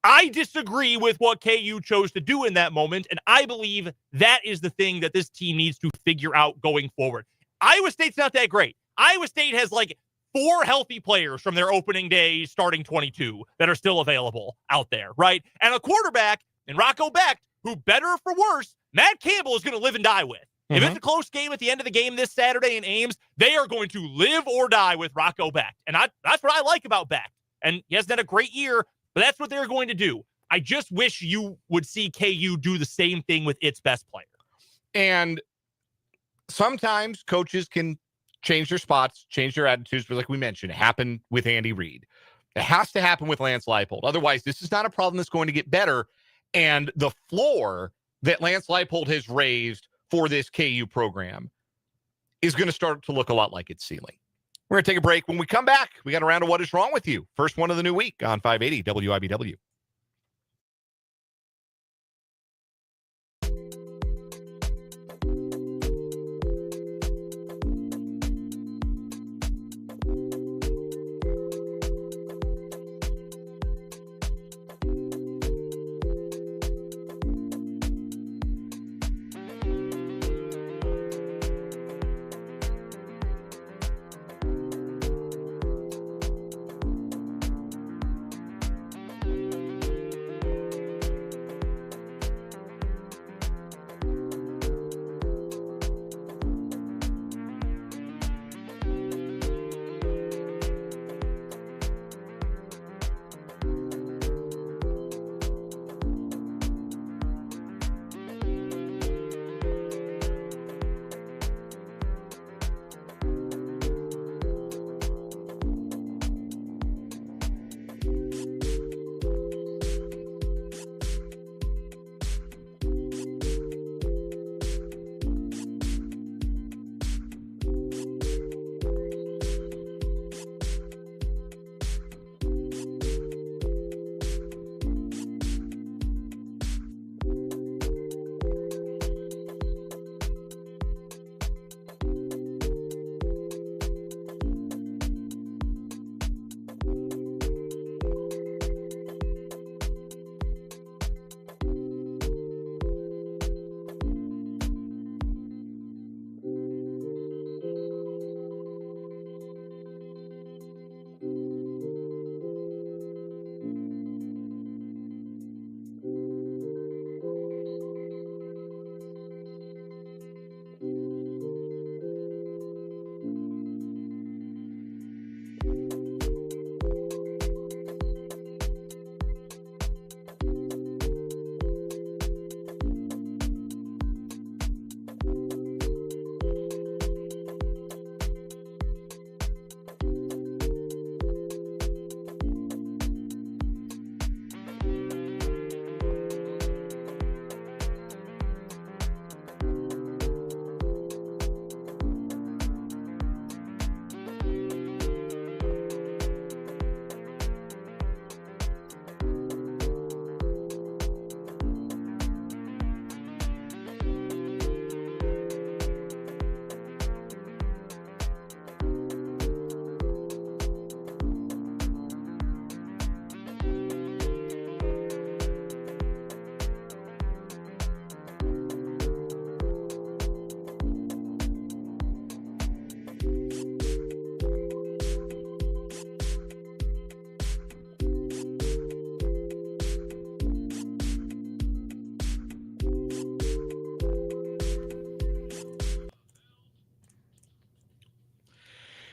I disagree with what KU chose to do in that moment, and I believe that is the thing that this team needs to figure out going forward. Iowa State's not that great. Iowa State has like 4 healthy players from their opening day starting 22 that are still available out there, right? And a quarterback in Rocco Becht, who, better or for worse, Matt Campbell is going to live and die with. If it's a close game at the end of the game this Saturday in Ames, they are going to live or die with Rocco Becht. And that's what I like about Becht. And he hasn't had a great year, but that's what they're going to do. I just wish you would see KU do the same thing with its best player. And sometimes coaches can change their spots, change their attitudes, but like we mentioned, it happened with Andy Reid. It has to happen with Lance Leipold. Otherwise, this is not a problem that's going to get better. And the floor that Lance Leipold has raised for this KU program is going to start to look a lot like its ceiling. We're going to take a break. When we come back, we got a round of What Is Wrong With You? First one of the new week on 580 WIBW.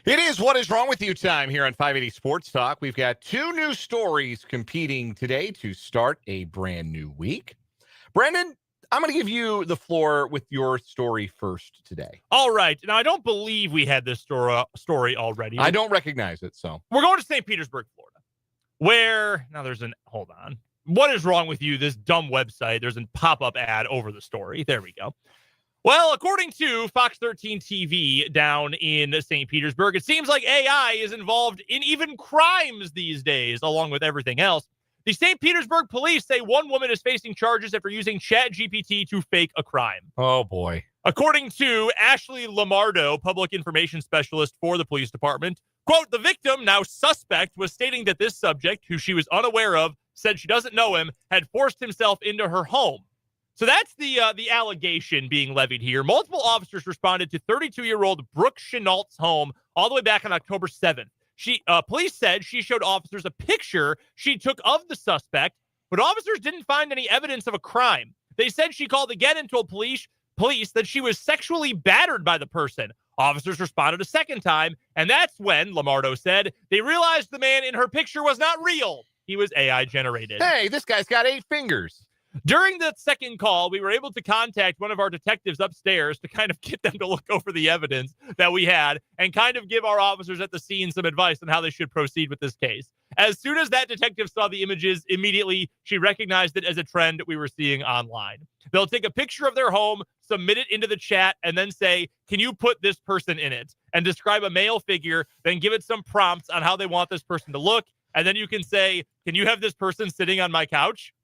It is What Is Wrong With You time here on 580 Sports Talk. We've got two new stories competing today to start a brand new week. Brendan, I'm going to give you the floor with your story first today. All right. Now, I don't believe we had this story already. I don't recognize it, so. We're going to St. Petersburg, Florida, where, now hold on. What is wrong with you? This dumb website. There's a pop-up ad over the story. There we go. Well, according to Fox 13 TV down in St. Petersburg, it seems like AI is involved in even crimes these days, along with everything else. The St. Petersburg police say one woman is facing charges after using ChatGPT to fake a crime. Oh, boy. According to Ashley Lamardo, public information specialist for the police department, quote, the victim, now suspect, was stating that this subject, who she was unaware of, said she doesn't know him, had forced himself into her home. So that's the allegation being levied here. Multiple officers responded to 32-year-old Brooke Chenault's home all the way back on October 7th. Police said she showed officers a picture she took of the suspect, but officers didn't find any evidence of a crime. They said she called again and told police that she was sexually battered by the person. Officers responded a second time, and that's when, Lamardo said, they realized the man in her picture was not real. He was AI generated. Hey, this guy's got 8 fingers. During the second call, we were able to contact one of our detectives upstairs to kind of get them to look over the evidence that we had and kind of give our officers at the scene some advice on how they should proceed with this case. As soon as that detective saw the images, immediately she recognized it as a trend we were seeing online. They'll take a picture of their home, submit it into the chat, and then say, can you put this person in it? And describe a male figure, then give it some prompts on how they want this person to look. And then you can say, can you have this person sitting on my couch?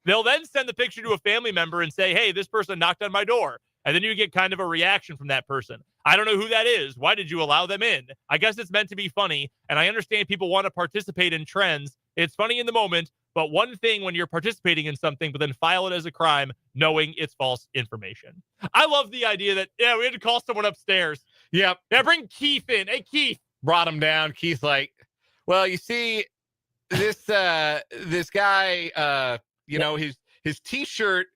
They'll then send the picture to a family member and say, hey, this person knocked on my door. And then you get kind of a reaction from that person. I don't know who that is. Why did you allow them in? I guess it's meant to be funny. And I understand people want to participate in trends. It's funny in the moment. But one thing when you're participating in something, but then file it as a crime, knowing it's false information. I love the idea that, we had to call someone upstairs. Yep. Yeah, bring Keith in. Hey, Keith. Brought him down. Keith's like, well, you see, this guy, his t-shirt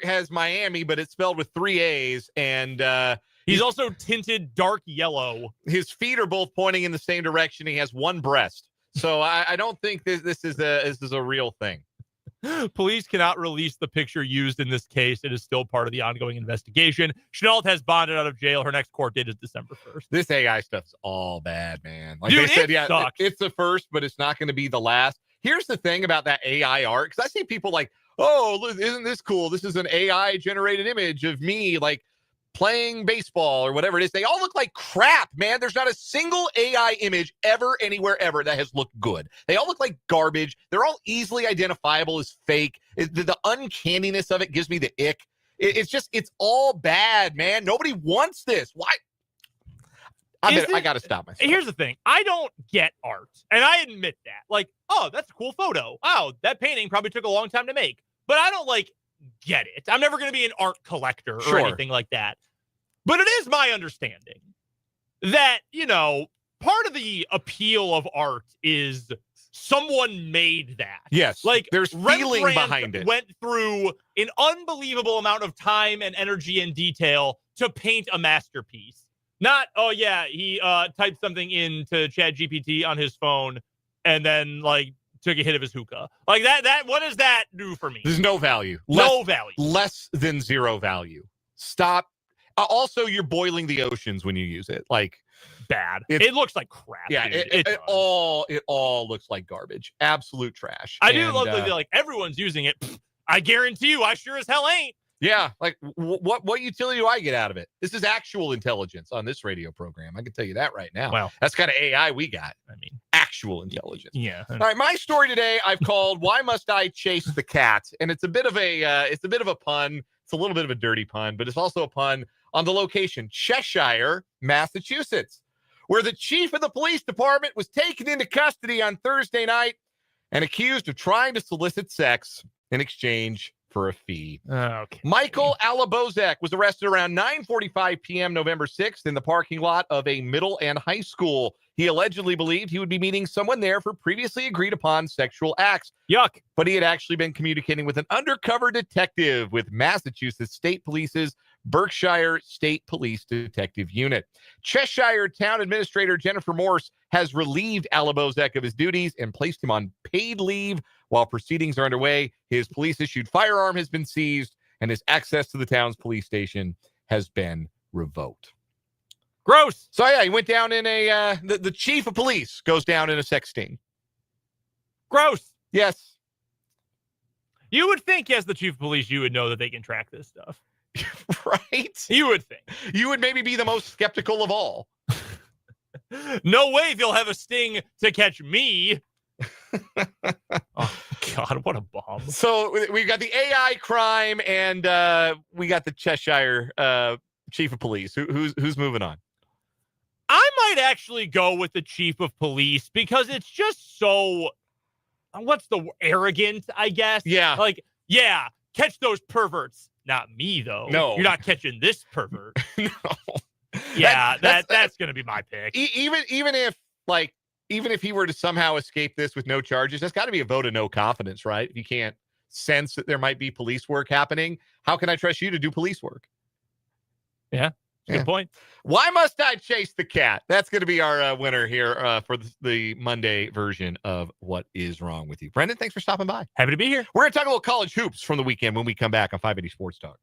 has Miami, but it's spelled with 3 A's, and he's also tinted dark yellow. His feet are both pointing in the same direction. He has one breast. So I don't think this is a real thing. Police cannot release the picture used in this case. It is still part of the ongoing investigation. Chenault has bonded out of jail. Her next court date is December 1st. This AI stuff's all bad, man. Like Dude, they said, it's the first, but it's not going to be the last. Here's the thing about that AI art, because I see people like, oh, isn't this cool? This is an AI generated image of me like playing baseball or whatever it is. They all look like crap, man. There's not a single AI image ever, anywhere, ever that has looked good. They all look like garbage. They're all easily identifiable as fake. The uncanniness of it gives me the ick. It's all bad, man. Nobody wants this. Why? I got to stop myself. Here's the thing. I don't get art, and I admit that. Like, oh, that's a cool photo. Oh, that painting probably took a long time to make. But I don't, get it. I'm never going to be an art collector or anything like that. But it is my understanding that, part of the appeal of art is someone made that. Yes. Like, there's feeling Rembrandt behind it. Went through an unbelievable amount of time and energy and detail to paint a masterpiece. Not, oh, yeah, he typed something into ChatGPT on his phone and then, took a hit of his hookah. Like, that. What does that do for me? There's no value. No value. Less than zero value. Stop. Also, you're boiling the oceans when you use it. Bad. It looks like crap. Yeah, dude. it all looks like garbage. Absolute trash. I do love that everyone's using it. I guarantee you, I sure as hell ain't. Yeah, what utility do I get out of it? This is actual intelligence on this radio program. I can tell you that right now. Well, that's kind of AI we got. I mean, actual intelligence. Yeah. All right, my story today I've called "Why Must I Chase the Cat?" and it's a bit of a pun. It's a little bit of a dirty pun, but it's also a pun on the location, Cheshire, Massachusetts, where the chief of the police department was taken into custody on Thursday night and accused of trying to solicit sex in exchange for a fee. Okay. Michael Alabozek was arrested around 9:45 p.m. November 6th in the parking lot of a middle and high school. He allegedly believed he would be meeting someone there for previously agreed upon sexual acts. Yuck. But he had actually been communicating with an undercover detective with Massachusetts State Police's Berkshire State Police Detective Unit. Cheshire Town Administrator Jennifer Morse has relieved Alabozek of his duties and placed him on paid leave while proceedings are underway. His police-issued firearm has been seized, and his access to the town's police station has been revoked. Gross. So, yeah, he went down in the chief of police goes down in a sex sting. Gross. Yes. You would think, as the chief of police, you would know that they can track this stuff. Right? You would think. You would maybe be the most skeptical of all. No way they'll have a sting to catch me. Oh, God, what a bomb. So we've got the AI crime, and we got the Cheshire chief of police. Who's moving on? I might actually go with the chief of police because it's just so, what's the arrogant, I guess? Yeah. Like, yeah, catch those perverts. Not me, though. No. You're not catching this pervert. No. Yeah, that's going to be my pick. Even if he were to somehow escape this with no charges, that's got to be a vote of no confidence, right? If you can't sense that there might be police work happening, how can I trust you to do police work? Yeah. Good point. Why must I chase the cat? That's going to be our winner here for the Monday version of What Is Wrong With You. Brendan, thanks for stopping by. Happy to be here. We're going to talk a little college hoops from the weekend when we come back on 580 Sports Talk.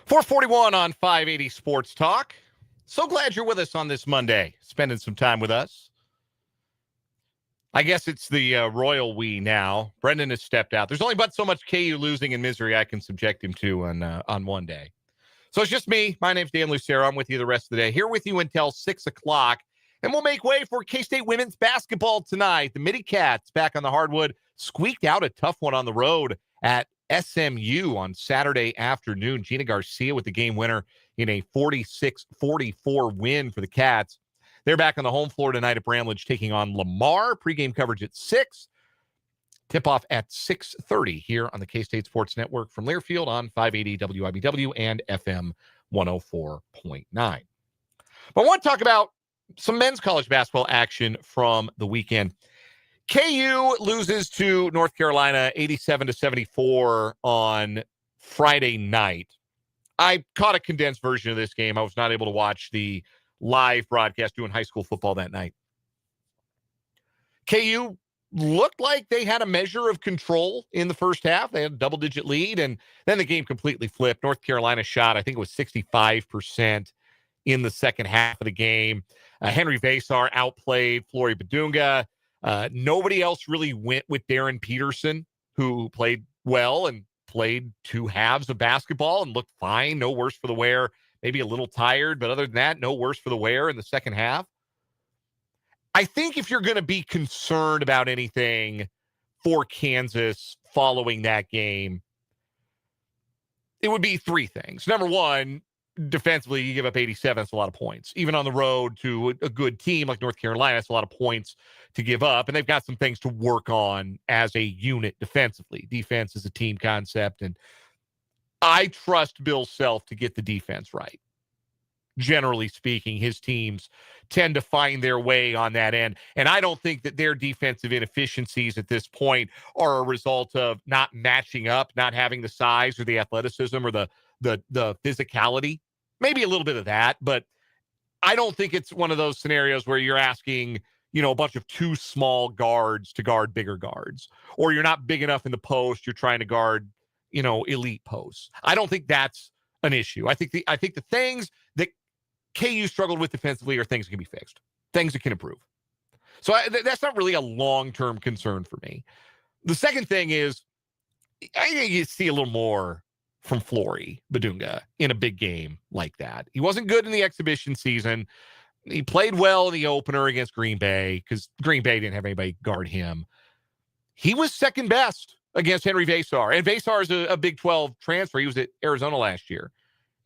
.441 on 580 Sports Talk. So glad you're with us on this Monday, spending some time with us. I guess it's the royal we now. Brendan has stepped out. There's only but so much KU losing and misery I can subject him to on one day. So it's just me. My name's Dan Lucero. I'm with you the rest of the day. Here with you until 6 o'clock. And we'll make way for K-State women's basketball tonight. The Midi Cats back on the hardwood squeaked out a tough one on the road at SMU on Saturday afternoon. Gina Garcia with the game winner in a 46-44 win for the Cats. They're back on the home floor tonight at Bramlage taking on Lamar. Pre-game coverage at 6. Tip-off at 6:30 here on the K-State Sports Network from Learfield on 580 WIBW and FM 104.9. But I want to talk about some men's college basketball action from the weekend. KU loses to North Carolina 87-74 on Friday night. I caught a condensed version of this game. I was not able to watch the live broadcast doing high school football that night. KU looked like they had a measure of control in the first half. They had a double-digit lead, and then the game completely flipped. North Carolina shot, I think it was 65% in the second half of the game. Henry Vasar outplayed Flory Badunga. Nobody else really went with Darren Peterson, who played well and played 2 halves of basketball and looked fine. No worse for the wear. Maybe a little tired, but other than that, no worse for the wear in the second half. I think if you're going to be concerned about anything for Kansas following that game, it would be 3 things. Number one, defensively, you give up 87. That's a lot of points. Even on the road to a good team like North Carolina, that's a lot of points to give up. And they've got some things to work on as a unit defensively. Defense is a team concept. And I trust Bill Self to get the defense right. Generally speaking, his teams tend to find their way on that end. And I don't think that their defensive inefficiencies at this point are a result of not matching up, not having the size or the athleticism or the physicality. Maybe a little bit of that, but I don't think it's one of those scenarios where you're asking, a bunch of too small guards to guard bigger guards, or you're not big enough in the post. You're trying to guard, elite posts. I don't think that's an issue. I think the things that KU struggled with defensively are things that can be fixed, things that can improve. So that's not really a long-term concern for me. The second thing is, I think you see a little more from Flory Badunga in a big game like that. He wasn't good in the exhibition season. He played well in the opener against Green Bay because Green Bay didn't have anybody guard him. He was second best against Henry Vasar. And Vasar is a Big 12 transfer. He was at Arizona last year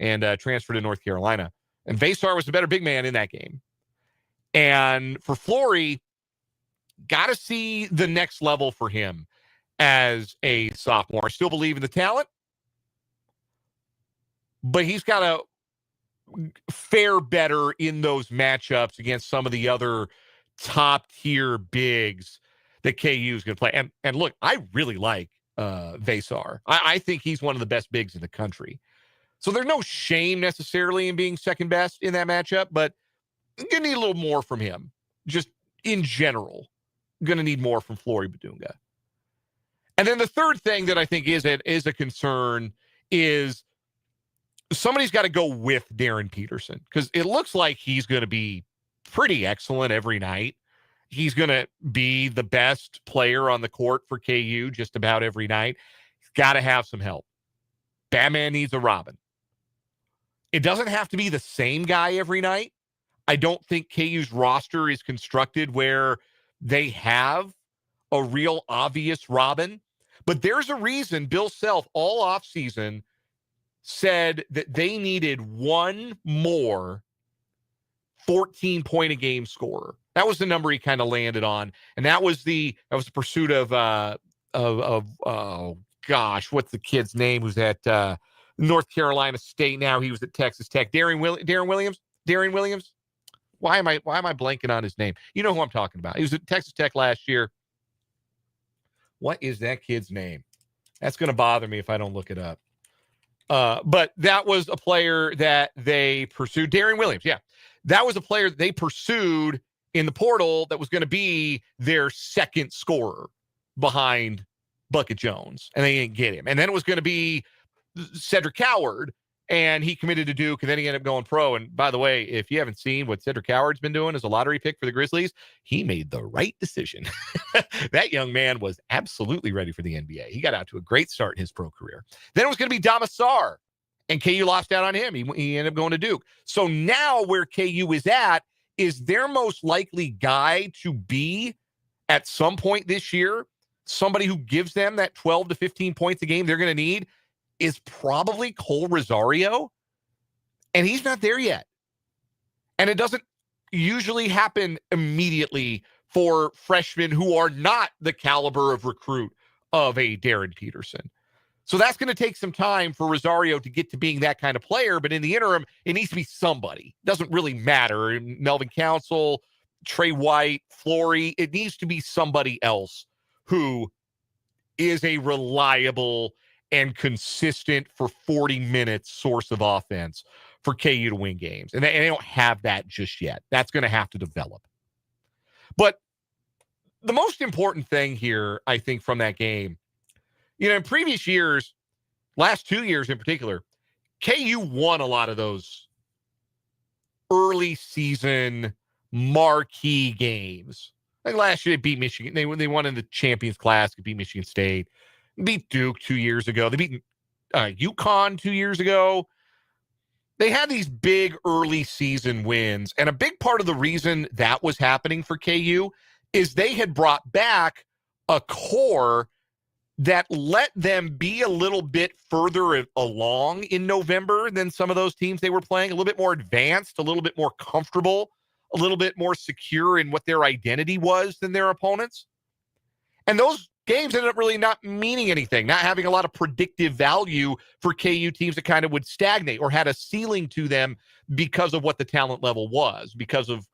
and transferred to North Carolina. And Vasar was the better big man in that game. And for Flory, got to see the next level for him as a sophomore. I still believe in the talent, but he's got to fare better in those matchups against some of the other top-tier bigs that KU is going to play. And look, I really like Vasar. I think he's one of the best bigs in the country. So there's no shame necessarily in being second best in that matchup, but I'm going to need a little more from him. Just in general, going to need more from Flory Badunga. And then the third thing that I think is a concern is somebody's got to go with Darren Peterson, because it looks like he's going to be pretty excellent every night. He's going to be the best player on the court for KU just about every night. He's got to have some help. Batman needs a Robin. It doesn't have to be the same guy every night. I don't think KU's roster is constructed where they have a real obvious Robin. But there's a reason Bill Self all offseason said that they needed one more 14-point-a-game scorer. That was the number he kind of landed on. And that was the pursuit of oh gosh, what's the kid's name who's at North Carolina State now? He was at Texas Tech. Darren Williams. Why am I blanking on his name? You know who I'm talking about. He was at Texas Tech last year. What is that kid's name? That's going to bother me if I don't look it up. But that was a player that they pursued. Darren Williams, yeah. That was a player that they pursued in the portal that was going to be their second scorer behind Bucket Jones, and they didn't get him. And then it was going to be Cedric Coward, and he committed to Duke, and then he ended up going pro. And by the way, if you haven't seen what Cedric Coward's been doing as a lottery pick for the Grizzlies, he made the right decision. That young man was absolutely ready for the NBA. He got out to a great start in his pro career. Then it was going to be Damasar, and KU lost out on him. He ended up going to Duke. So now where KU is at is their most likely guy to be at some point this year, somebody who gives them that 12 to 15 points a game they're going to need, is probably Cole Rosario, and he's not there yet. And it doesn't usually happen immediately for freshmen who are not the caliber of recruit of a Darren Peterson. So that's going to take some time for Rosario to get to being that kind of player, but in the interim, it needs to be somebody. It doesn't really matter. Melvin Council, Trey White, Flory, it needs to be somebody else who is a reliable and consistent for 40 minutes source of offense for KU to win games. And they don't have that just yet. That's going to have to develop. But the most important thing here, I think, from that game, in previous years, last 2 years in particular, KU won a lot of those early season marquee games. Like last year, they beat Michigan. They won in the Champions Classic, beat Michigan State, beat Duke 2 years ago. They beat UConn 2 years ago. They had these big early season wins. And a big part of the reason that was happening for KU is they had brought back a core that let them be a little bit further along in November than some of those teams they were playing, a little bit more advanced, a little bit more comfortable, a little bit more secure in what their identity was than their opponents. And those games ended up really not meaning anything, not having a lot of predictive value for KU teams that kind of would stagnate or had a ceiling to them because of what the talent level was, because of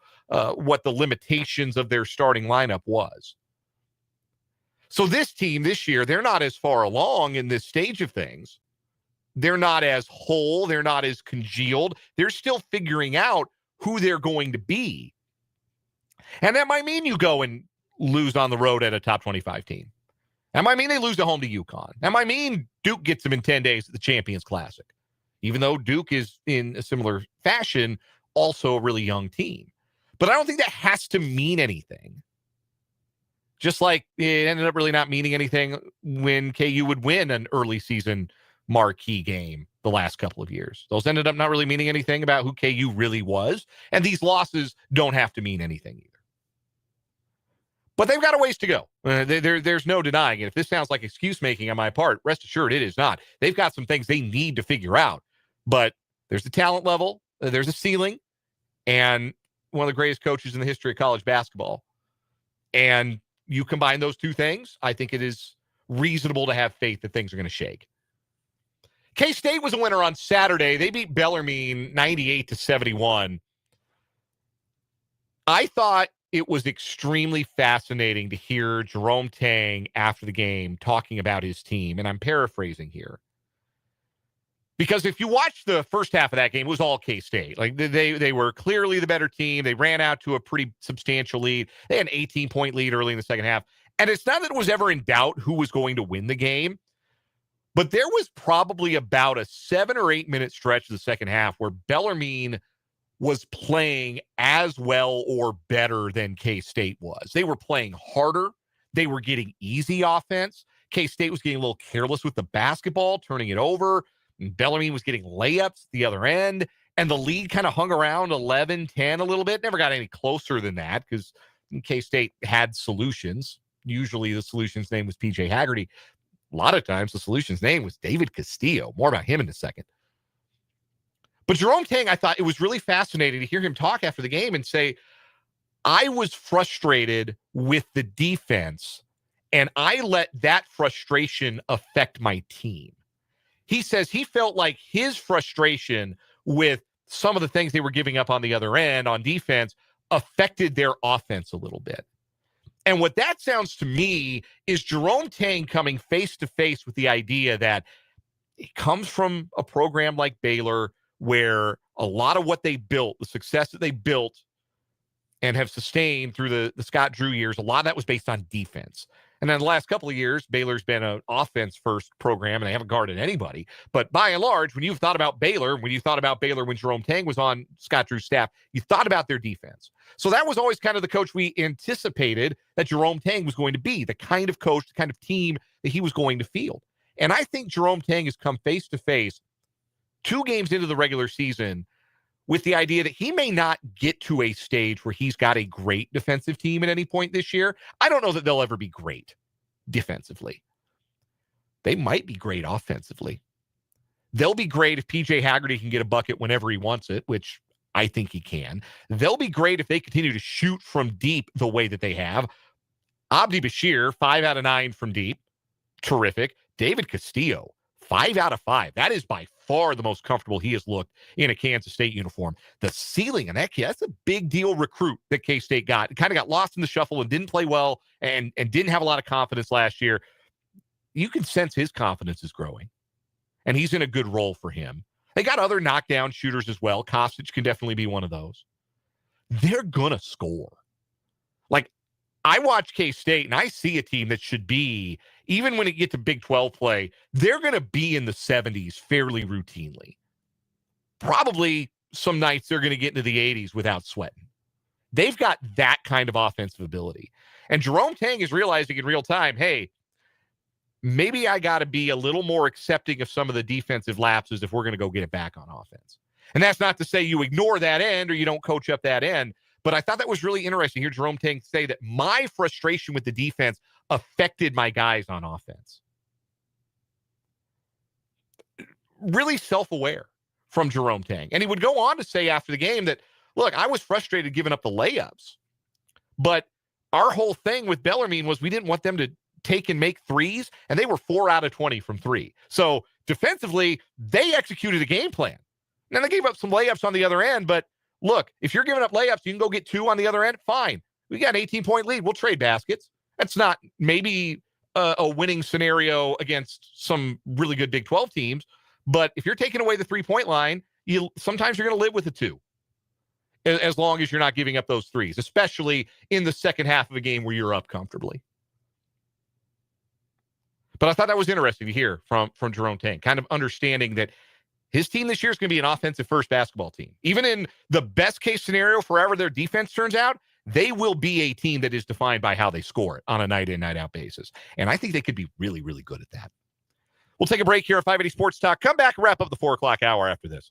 what the limitations of their starting lineup was. So this team this year, they're not as far along in this stage of things. They're not as whole. They're not as congealed. They're still figuring out who they're going to be. And that might mean you go and lose on the road at a top 25 team. That might mean they lose at home to UConn. That might mean Duke gets them in 10 days at the Champions Classic, even though Duke is in a similar fashion also a really young team. But I don't think that has to mean anything. Just like it ended up really not meaning anything when KU would win an early season marquee game the last couple of years. Those ended up not really meaning anything about who KU really was. And these losses don't have to mean anything either. But they've got a ways to go. There's no denying it. If this sounds like excuse making on my part, rest assured it is not. They've got some things they need to figure out. But there's the talent level, there's a ceiling, and one of the greatest coaches in the history of college basketball. And you combine those two things, I think it is reasonable to have faith that things are going to shake. K-State was a winner on Saturday. They beat Bellarmine 98-71. I thought it was extremely fascinating to hear Jerome Tang after the game talking about his team, and I'm paraphrasing here. Because if you watch the first half of that game, it was all K-State. Like they were clearly the better team. They ran out to a pretty substantial lead. They had an 18-point lead early in the second half. And it's not that it was ever in doubt who was going to win the game, but there was probably about a 7 or 8 minute stretch of the second half where Bellarmine was playing as well or better than K-State was. They were playing harder. They were getting easy offense. K-State was getting a little careless with the basketball, turning it over. And Bellarmine was getting layups at the other end, and the lead kind of hung around 11-10 a little bit. Never got any closer than that because K-State had solutions. Usually the solution's name was P.J. Haggerty. A lot of times the solution's name was David Castillo. More about him in a second. But Jerome Tang, I thought it was really fascinating to hear him talk after the game and say, I was frustrated with the defense, and I let that frustration affect my team. He says he felt like his frustration with some of the things they were giving up on the other end on defense affected their offense a little bit. And what that sounds to me is Jerome Tang coming face to face with the idea that it comes from a program like Baylor where a lot of what they built, the success that they built and have sustained through the Scott Drew years, a lot of that was based on defense. And then the last couple of years, Baylor's been an offense-first program, and they haven't guarded anybody. But by and large, when you've thought about Baylor, when Jerome Tang was on Scott Drew's staff, you thought about their defense. So that was always kind of the coach we anticipated that Jerome Tang was going to be, the kind of coach, the kind of team that he was going to field. And I think Jerome Tang has come face-to-face 2 games into the regular season with the idea that he may not get to a stage where he's got a great defensive team at any point this year. I don't know that they'll ever be great defensively. They might be great offensively. They'll be great if P.J. Haggerty can get a bucket whenever he wants it, which I think he can. They'll be great if they continue to shoot from deep the way that they have. Abdi Bashir, 5 out of 9 from deep. Terrific. David Castillo, 5 out of 5. That is by far the most comfortable he has looked in a Kansas State uniform. The ceiling on that kid, that's a big deal recruit that K-State got. Kind of got lost in the shuffle and didn't play well and didn't have a lot of confidence last year. You can sense his confidence is growing, and he's in a good role for him. They got other knockdown shooters as well. Kostic can definitely be one of those. They're going to score. Like, I watch K-State, and I see a team that should be, even when it gets to Big 12 play, they're going to be in the 70s fairly routinely. Probably some nights they're going to get into the 80s without sweating. They've got that kind of offensive ability. And Jerome Tang is realizing in real time, hey, maybe I got to be a little more accepting of some of the defensive lapses if we're going to go get it back on offense. And that's not to say you ignore that end or you don't coach up that end, but I thought that was really interesting to hear Jerome Tang say that my frustration with the defense affected my guys on offense. Really self-aware from Jerome Tang. And he would go on to say after the game that, look, I was frustrated giving up the layups, but our whole thing with Bellarmine was we didn't want them to take and make threes, and they were 4 out of 20 from 3. So defensively, they executed a game plan. Now, they gave up some layups on the other end, but look, if you're giving up layups, you can go get 2 on the other end, fine. We got an 18-point lead. We'll trade baskets. That's not maybe a winning scenario against some really good Big 12 teams, but if you're taking away the three-point line, sometimes you're going to live with a 2. As long as you're not giving up those threes, especially in the second half of a game where you're up comfortably. But I thought that was interesting to hear from Jerome Tang, kind of understanding that his team this year is going to be an offensive-first basketball team. Even in the best-case scenario, forever their defense turns out, they will be a team that is defined by how they score it on a night-in, night-out basis. And I think they could be really, really good at that. We'll take a break here at 580 Sports Talk. Come back and wrap up the 4 o'clock hour after this.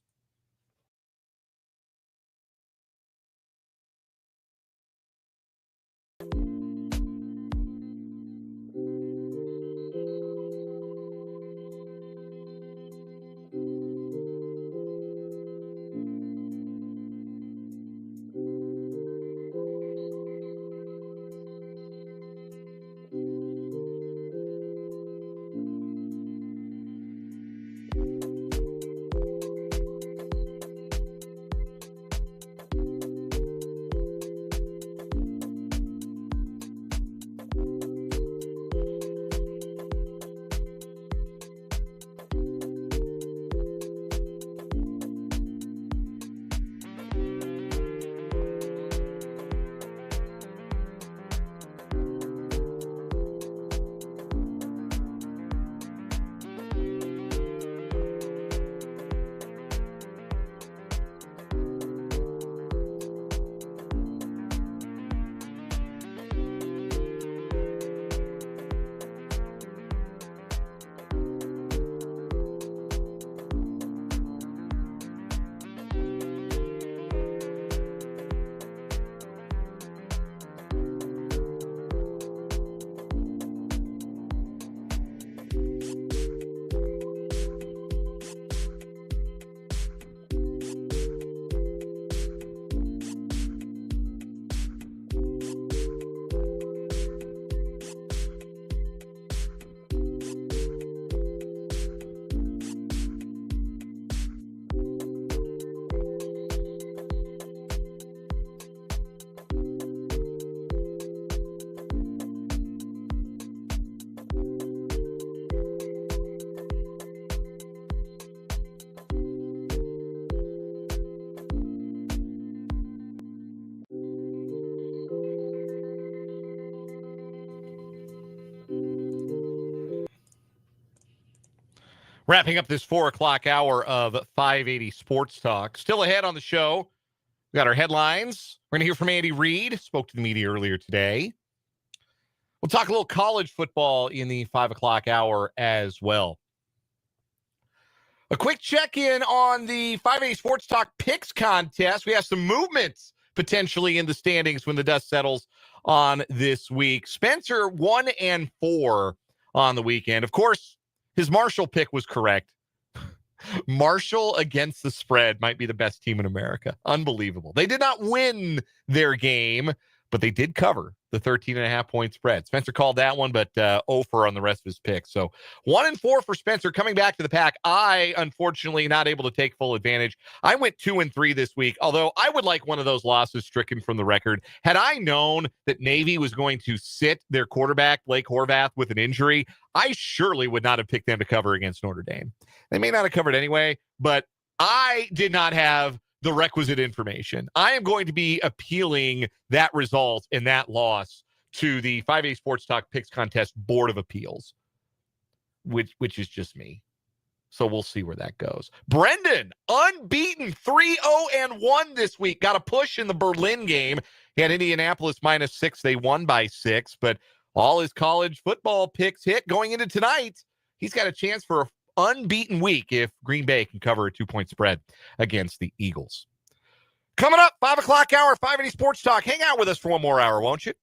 Wrapping up this 4 o'clock hour of 580 Sports Talk. Still ahead on the show, we got our headlines. We're going to hear from Andy Reid. Spoke to the media earlier today. We'll talk a little college football in the 5 o'clock hour as well. A quick check-in on the 580 Sports Talk picks contest. We have some movements potentially in the standings when the dust settles on this week. Spencer 1-4 on the weekend. Of course, his Marshall pick was correct. Marshall against the spread might be the best team in America. Unbelievable. They did not win their game, but they did cover the 13.5-point spread. Spencer called that one, but 0-for on the rest of his picks. So 1-4 for Spencer coming back to the pack. I, unfortunately, not able to take full advantage. I went 2-3 this week, although I would like one of those losses stricken from the record. Had I known that Navy was going to sit their quarterback, Blake Horvath, with an injury, I surely would not have picked them to cover against Notre Dame. They may not have covered anyway, but I did not have the requisite information. I am going to be appealing that result and that loss to the 5A Sports Talk Picks Contest Board of Appeals, which is just me. So we'll see where that goes. Brendan, unbeaten 3-0-1 this week. Got a push in the Berlin game. He had Indianapolis -6. They won by 6, but all his college football picks hit going into tonight. He's got a chance for an unbeaten week if Green Bay can cover a 2-point spread against the Eagles. Coming up, 5 o'clock hour, 580 Sports Talk. Hang out with us for one more hour, won't you?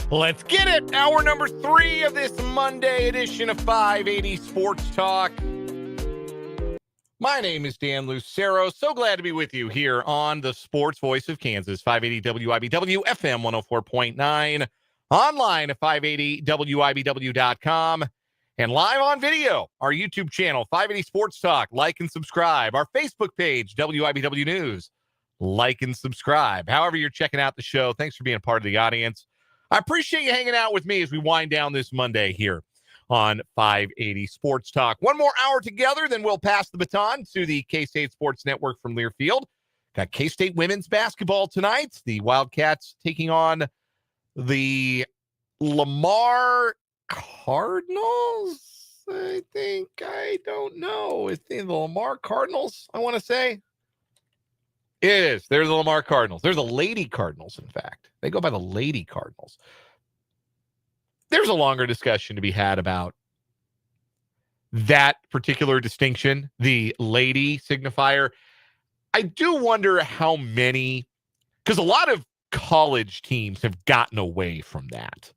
Let's get it. Hour number 3 of this Monday edition of 580 Sports Talk. My name is Dan Lucero. So glad to be with you here on the Sports Voice of Kansas, 580 WIBW, FM 104.9, online at 580WIBW.com, and live on video, our YouTube channel, 580 Sports Talk. Like and subscribe. Our Facebook page, WIBW News. Like and subscribe. However you're checking out the show, thanks for being a part of the audience. I appreciate you hanging out with me as we wind down this Monday here on 580 Sports Talk. One more hour together, then we'll pass the baton to the K-State Sports Network from Learfield. Got K-State women's basketball tonight. The Wildcats taking on the Lamar Cardinals, I think. I don't know. It's the Lamar Cardinals, I want to say. It is. They're the Lamar Cardinals. They're the Lady Cardinals, in fact. They go by the Lady Cardinals. There's a longer discussion to be had about that particular distinction, the lady signifier. I do wonder how many, because a lot of college teams have gotten away from that.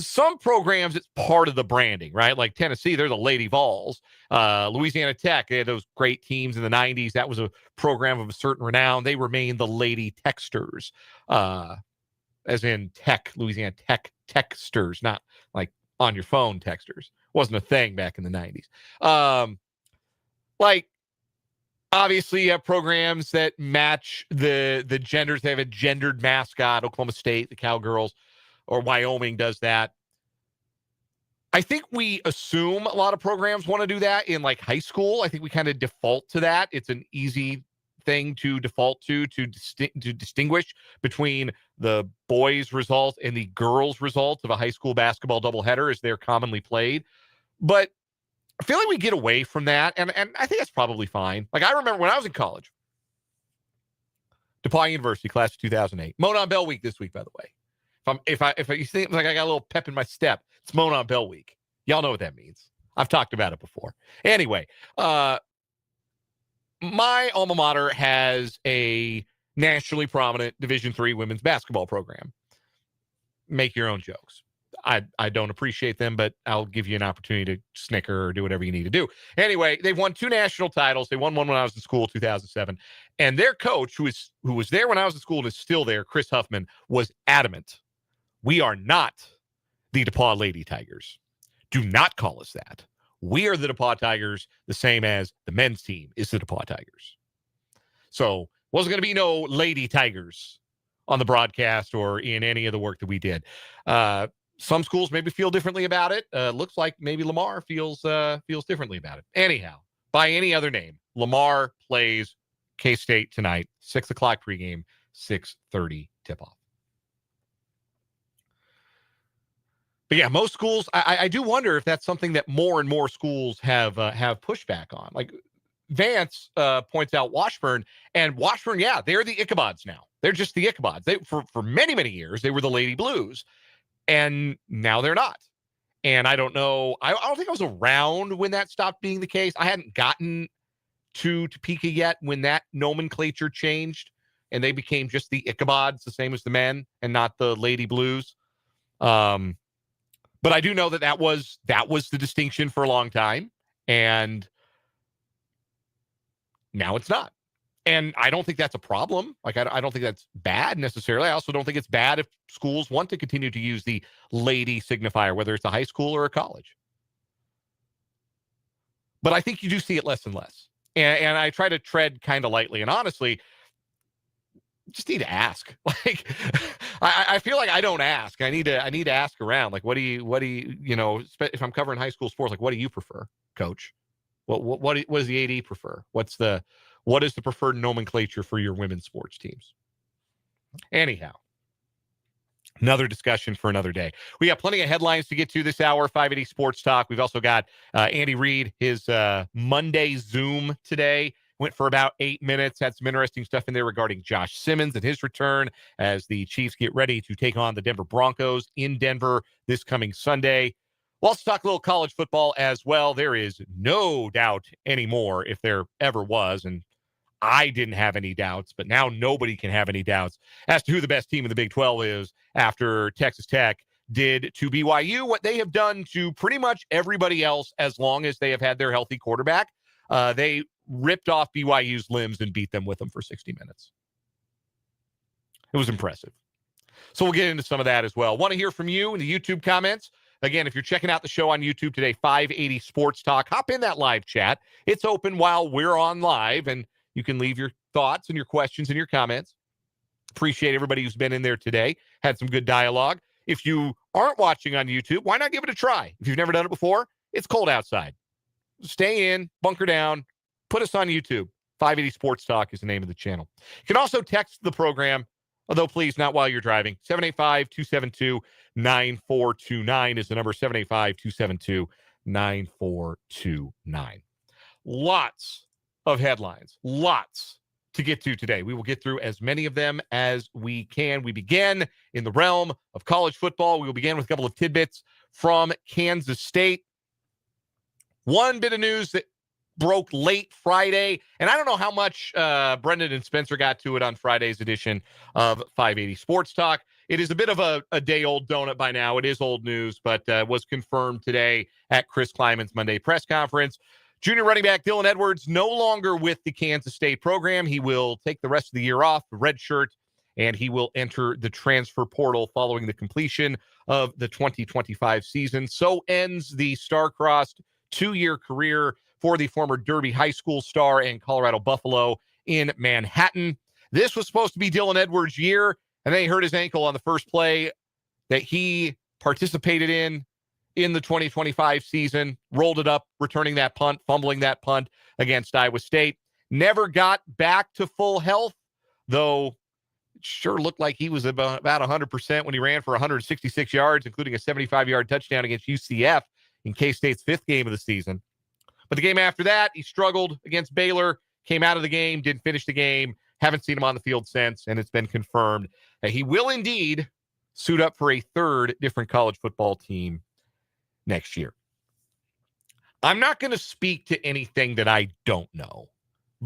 Some programs, it's part of the branding, right? Like Tennessee, they're the Lady Vols. Louisiana Tech, they had those great teams in the 90s. That was a program of a certain renown. They remain the Lady Texters, as in tech, Louisiana Tech texters, not like on your phone texters. Wasn't a thing back in the 90s. Like, obviously, you have programs that match the genders. They have a gendered mascot. Oklahoma State, the Cowgirls, or Wyoming does that. I think we assume a lot of programs want to do that in like high school. I think we kind of default to that. It's an easy thing to default to distinguish between the boys' result and the girls' result of a high school basketball doubleheader as they're commonly played. But I feel like we get away from that, and I think that's probably fine. Like, I remember when I was in college, DePauw University, class of 2008. Monon Bell Week this week, by the way. If you think like I got a little pep in my step, it's Monon Bell Week. Y'all know what that means. I've talked about it before. Anyway, my alma mater has a nationally prominent Division III women's basketball program. Make your own jokes. I don't appreciate them, but I'll give you an opportunity to snicker or do whatever you need to do. Anyway, they've won 2 national titles. They won one when I was in school, 2007. And their coach, who was there when I was in school and is still there, Chris Huffman, was adamant. We are not the DePauw Lady Tigers. Do not call us that. We are the DePauw Tigers, the same as the men's team is the DePauw Tigers. So wasn't going to be no Lady Tigers on the broadcast or in any of the work that we did. Some schools maybe feel differently about it. Looks like maybe Lamar feels differently about it. Anyhow, by any other name, Lamar plays K-State tonight, 6 o'clock pregame, 6:30 tip-off. But yeah, most schools, I do wonder if that's something that more and more schools have pushback on. Like Vance points out Washburn, and Washburn, yeah, they're the Ichabods now. They're just the Ichabods. They for many, many years, they were the Lady Blues, and now they're not. And I don't know. I don't think I was around when that stopped being the case. I hadn't gotten to Topeka yet when that nomenclature changed, and they became just the Ichabods, the same as the men, and not the Lady Blues. But I do know that was the distinction for a long time, and now it's not. And I don't think that's a problem. Like, I don't think that's bad necessarily. I also don't think it's bad if schools want to continue to use the lady signifier, whether it's a high school or a college. But I think you do see it less and less. And I try to tread kind of lightly. And honestly, just need to ask. Like, I feel like I don't ask. I need to ask around. Like, what do you, if I'm covering high school sports, like, what do you prefer, coach? What does the AD prefer? What is the preferred nomenclature for your women's sports teams? Anyhow, another discussion for another day. We got plenty of headlines to get to this hour, 580 Sports Talk. We've also got Andy Reid, his Monday Zoom today. Went for about 8 minutes. Had some interesting stuff in there regarding Josh Simmons and his return as the Chiefs get ready to take on the Denver Broncos in Denver this coming Sunday. We'll also talk a little college football as well. There is no doubt anymore, if there ever was, and I didn't have any doubts, but now nobody can have any doubts as to who the best team in the Big 12 is after Texas Tech did to BYU what they have done to pretty much everybody else as long as they have had their healthy quarterback. They ripped off BYU's limbs and beat them with them for 60 minutes. It was impressive. So we'll get into some of that as well. Want to hear from you in the YouTube comments. Again, if you're checking out the show on YouTube today, 580 Sports Talk, hop in that live chat. It's open while we're on live, and you can leave your thoughts and your questions and your comments. Appreciate everybody who's been in there today. Had some good dialogue. If you aren't watching on YouTube, why not give it a try? If you've never done it before, it's cold outside. Stay in, bunker down, put us on YouTube. 580 Sports Talk is the name of the channel. You can also text the program, although please not while you're driving. 785-272-9429 is the number. 785-272-9429. Lots of headlines. Lots to get to today. We will get through as many of them as we can. We begin in the realm of college football. We will begin with a couple of tidbits from Kansas State. One bit of news that broke late Friday, and I don't know how much Brendan and Spencer got to it on Friday's edition of 580 Sports Talk. It is a bit of a day-old donut by now. It is old news, but was confirmed today at Chris Kleiman's Monday press conference. Junior running back Dylan Edwards no longer with the Kansas State program. He will take the rest of the year off, the red shirt, and he will enter the transfer portal following the completion of the 2025 season. So ends the star-crossed two-year career for the former Derby High School star and Colorado Buffalo in Manhattan. This was supposed to be Dylan Edwards' year, and then he hurt his ankle on the first play that he participated in the 2025 season, rolled it up, returning that punt, fumbling that punt against Iowa State. Never got back to full health, though it sure looked like he was about 100% when he ran for 166 yards, including a 75-yard touchdown against UCF in K-State's fifth game of the season. But the game after that, he struggled against Baylor, came out of the game, didn't finish the game, haven't seen him on the field since, and it's been confirmed that he will indeed suit up for a third different college football team next year. I'm not going to speak to anything that I don't know.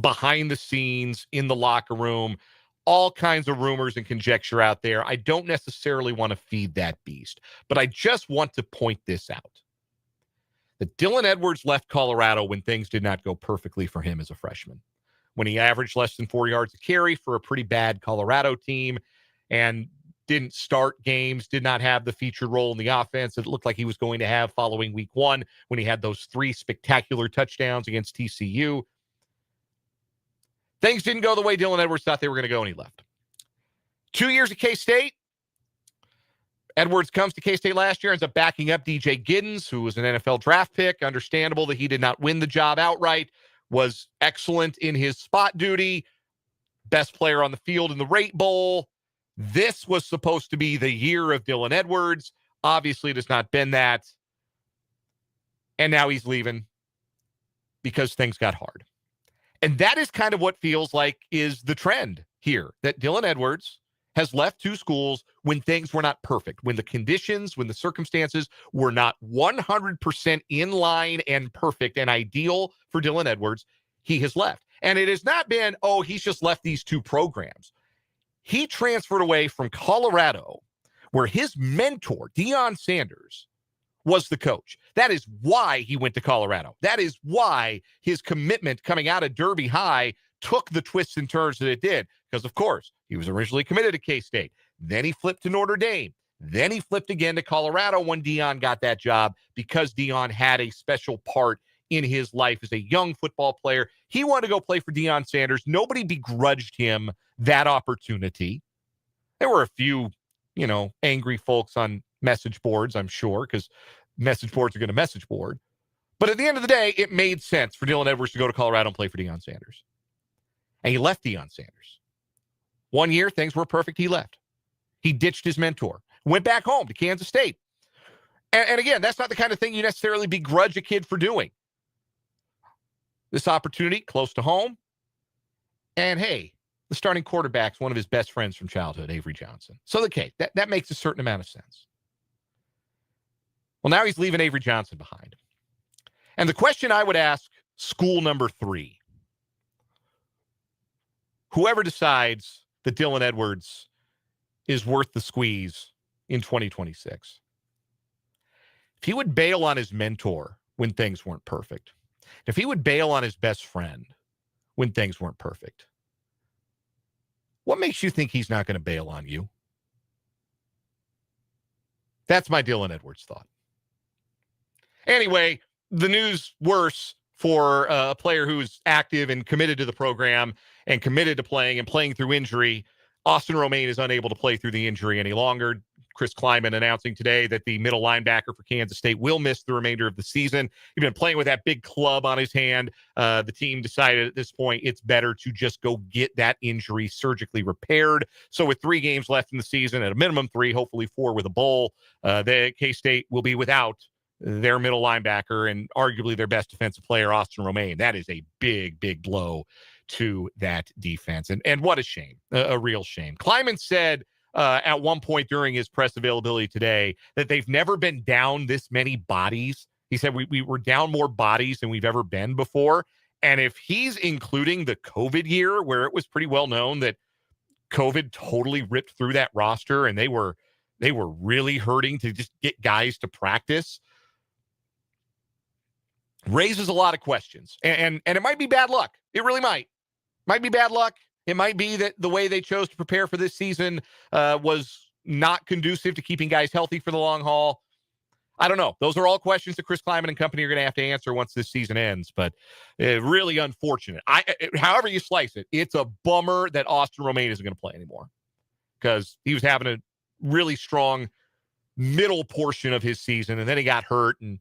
Behind the scenes, in the locker room, all kinds of rumors and conjecture out there. I don't necessarily want to feed that beast, but I just want to point this out. That Dylan Edwards left Colorado when things did not go perfectly for him as a freshman. When he averaged less than 4 yards a carry for a pretty bad Colorado team and didn't start games, did not have the featured role in the offense that it looked like he was going to have following week one when he had those three spectacular touchdowns against TCU. Things didn't go the way Dylan Edwards thought they were going to go, and he left. 2 years at K-State. Edwards comes to K-State last year, ends up backing up DJ Giddens, who was an NFL draft pick. Understandable that he did not win the job outright, was excellent in his spot duty, best player on the field in the Rate Bowl. This was supposed to be the year of Dylan Edwards. Obviously, it has not been that. And now he's leaving because things got hard. And that is kind of what feels like is the trend here, that Dylan Edwards has left two schools when things were not perfect, when the conditions, when the circumstances were not 100% in line and perfect and ideal for Dylan Edwards. He has left. And it has not been, oh, he's just left these two programs. He transferred away from Colorado, where his mentor, Deion Sanders, was the coach. That is why he went to Colorado. That is why his commitment coming out of Derby High took the twists and turns that it did. Because, of course, he was originally committed to K-State. Then he flipped to Notre Dame. Then he flipped again to Colorado when Deion got that job because Deion had a special part in his life as a young football player. He wanted to go play for Deion Sanders. Nobody begrudged him that opportunity. There were a few, angry folks on message boards, I'm sure, because message boards are going to message board. But at the end of the day, it made sense for Dylan Edwards to go to Colorado and play for Deion Sanders. And he left Deion Sanders. 1 year, things were perfect. He left. He ditched his mentor, went back home to Kansas State. And again, that's not the kind of thing you necessarily begrudge a kid for doing. This opportunity close to home. And hey, the starting quarterback's one of his best friends from childhood, Avery Johnson. So okay, that makes a certain amount of sense. Well, now he's leaving Avery Johnson behind. And the question I would ask school number 3, whoever decides that Dylan Edwards is worth the squeeze in 2026, if he would bail on his mentor when things weren't perfect, if he would bail on his best friend when things weren't perfect, what makes you think he's not going to bail on you? That's my Dylan Edwards thought. Anyway, the news worse for a player who's active and committed to the program and committed to playing and playing through injury. Austin Romaine is unable to play through the injury any longer. Chris Kleiman announcing today that the middle linebacker for Kansas State will miss the remainder of the season. He's been playing with that big club on his hand. The team decided at this point it's better to just go get that injury surgically repaired. So with 3 games left in the season, at a minimum 3, hopefully 4 with a bowl, the K-State will be without their middle linebacker and arguably their best defensive player, Austin Romaine. That is a big, big blow to that defense. And what a shame, a real shame. Kleiman said at one point during his press availability today that they've never been down this many bodies. He said we were down more bodies than we've ever been before. And if he's including the COVID year where it was pretty well known that COVID totally ripped through that roster and they were really hurting to just get guys to practice, raises a lot of questions. And it might be bad luck. It really might. Might be bad luck. It might be that the way they chose to prepare for this season was not conducive to keeping guys healthy for the long haul. I don't know. Those are all questions that Chris Kleiman and company are going to have to answer once this season ends, but really unfortunate. However you slice it, it's a bummer that Austin Romaine isn't going to play anymore because he was having a really strong middle portion of his season, and then he got hurt, and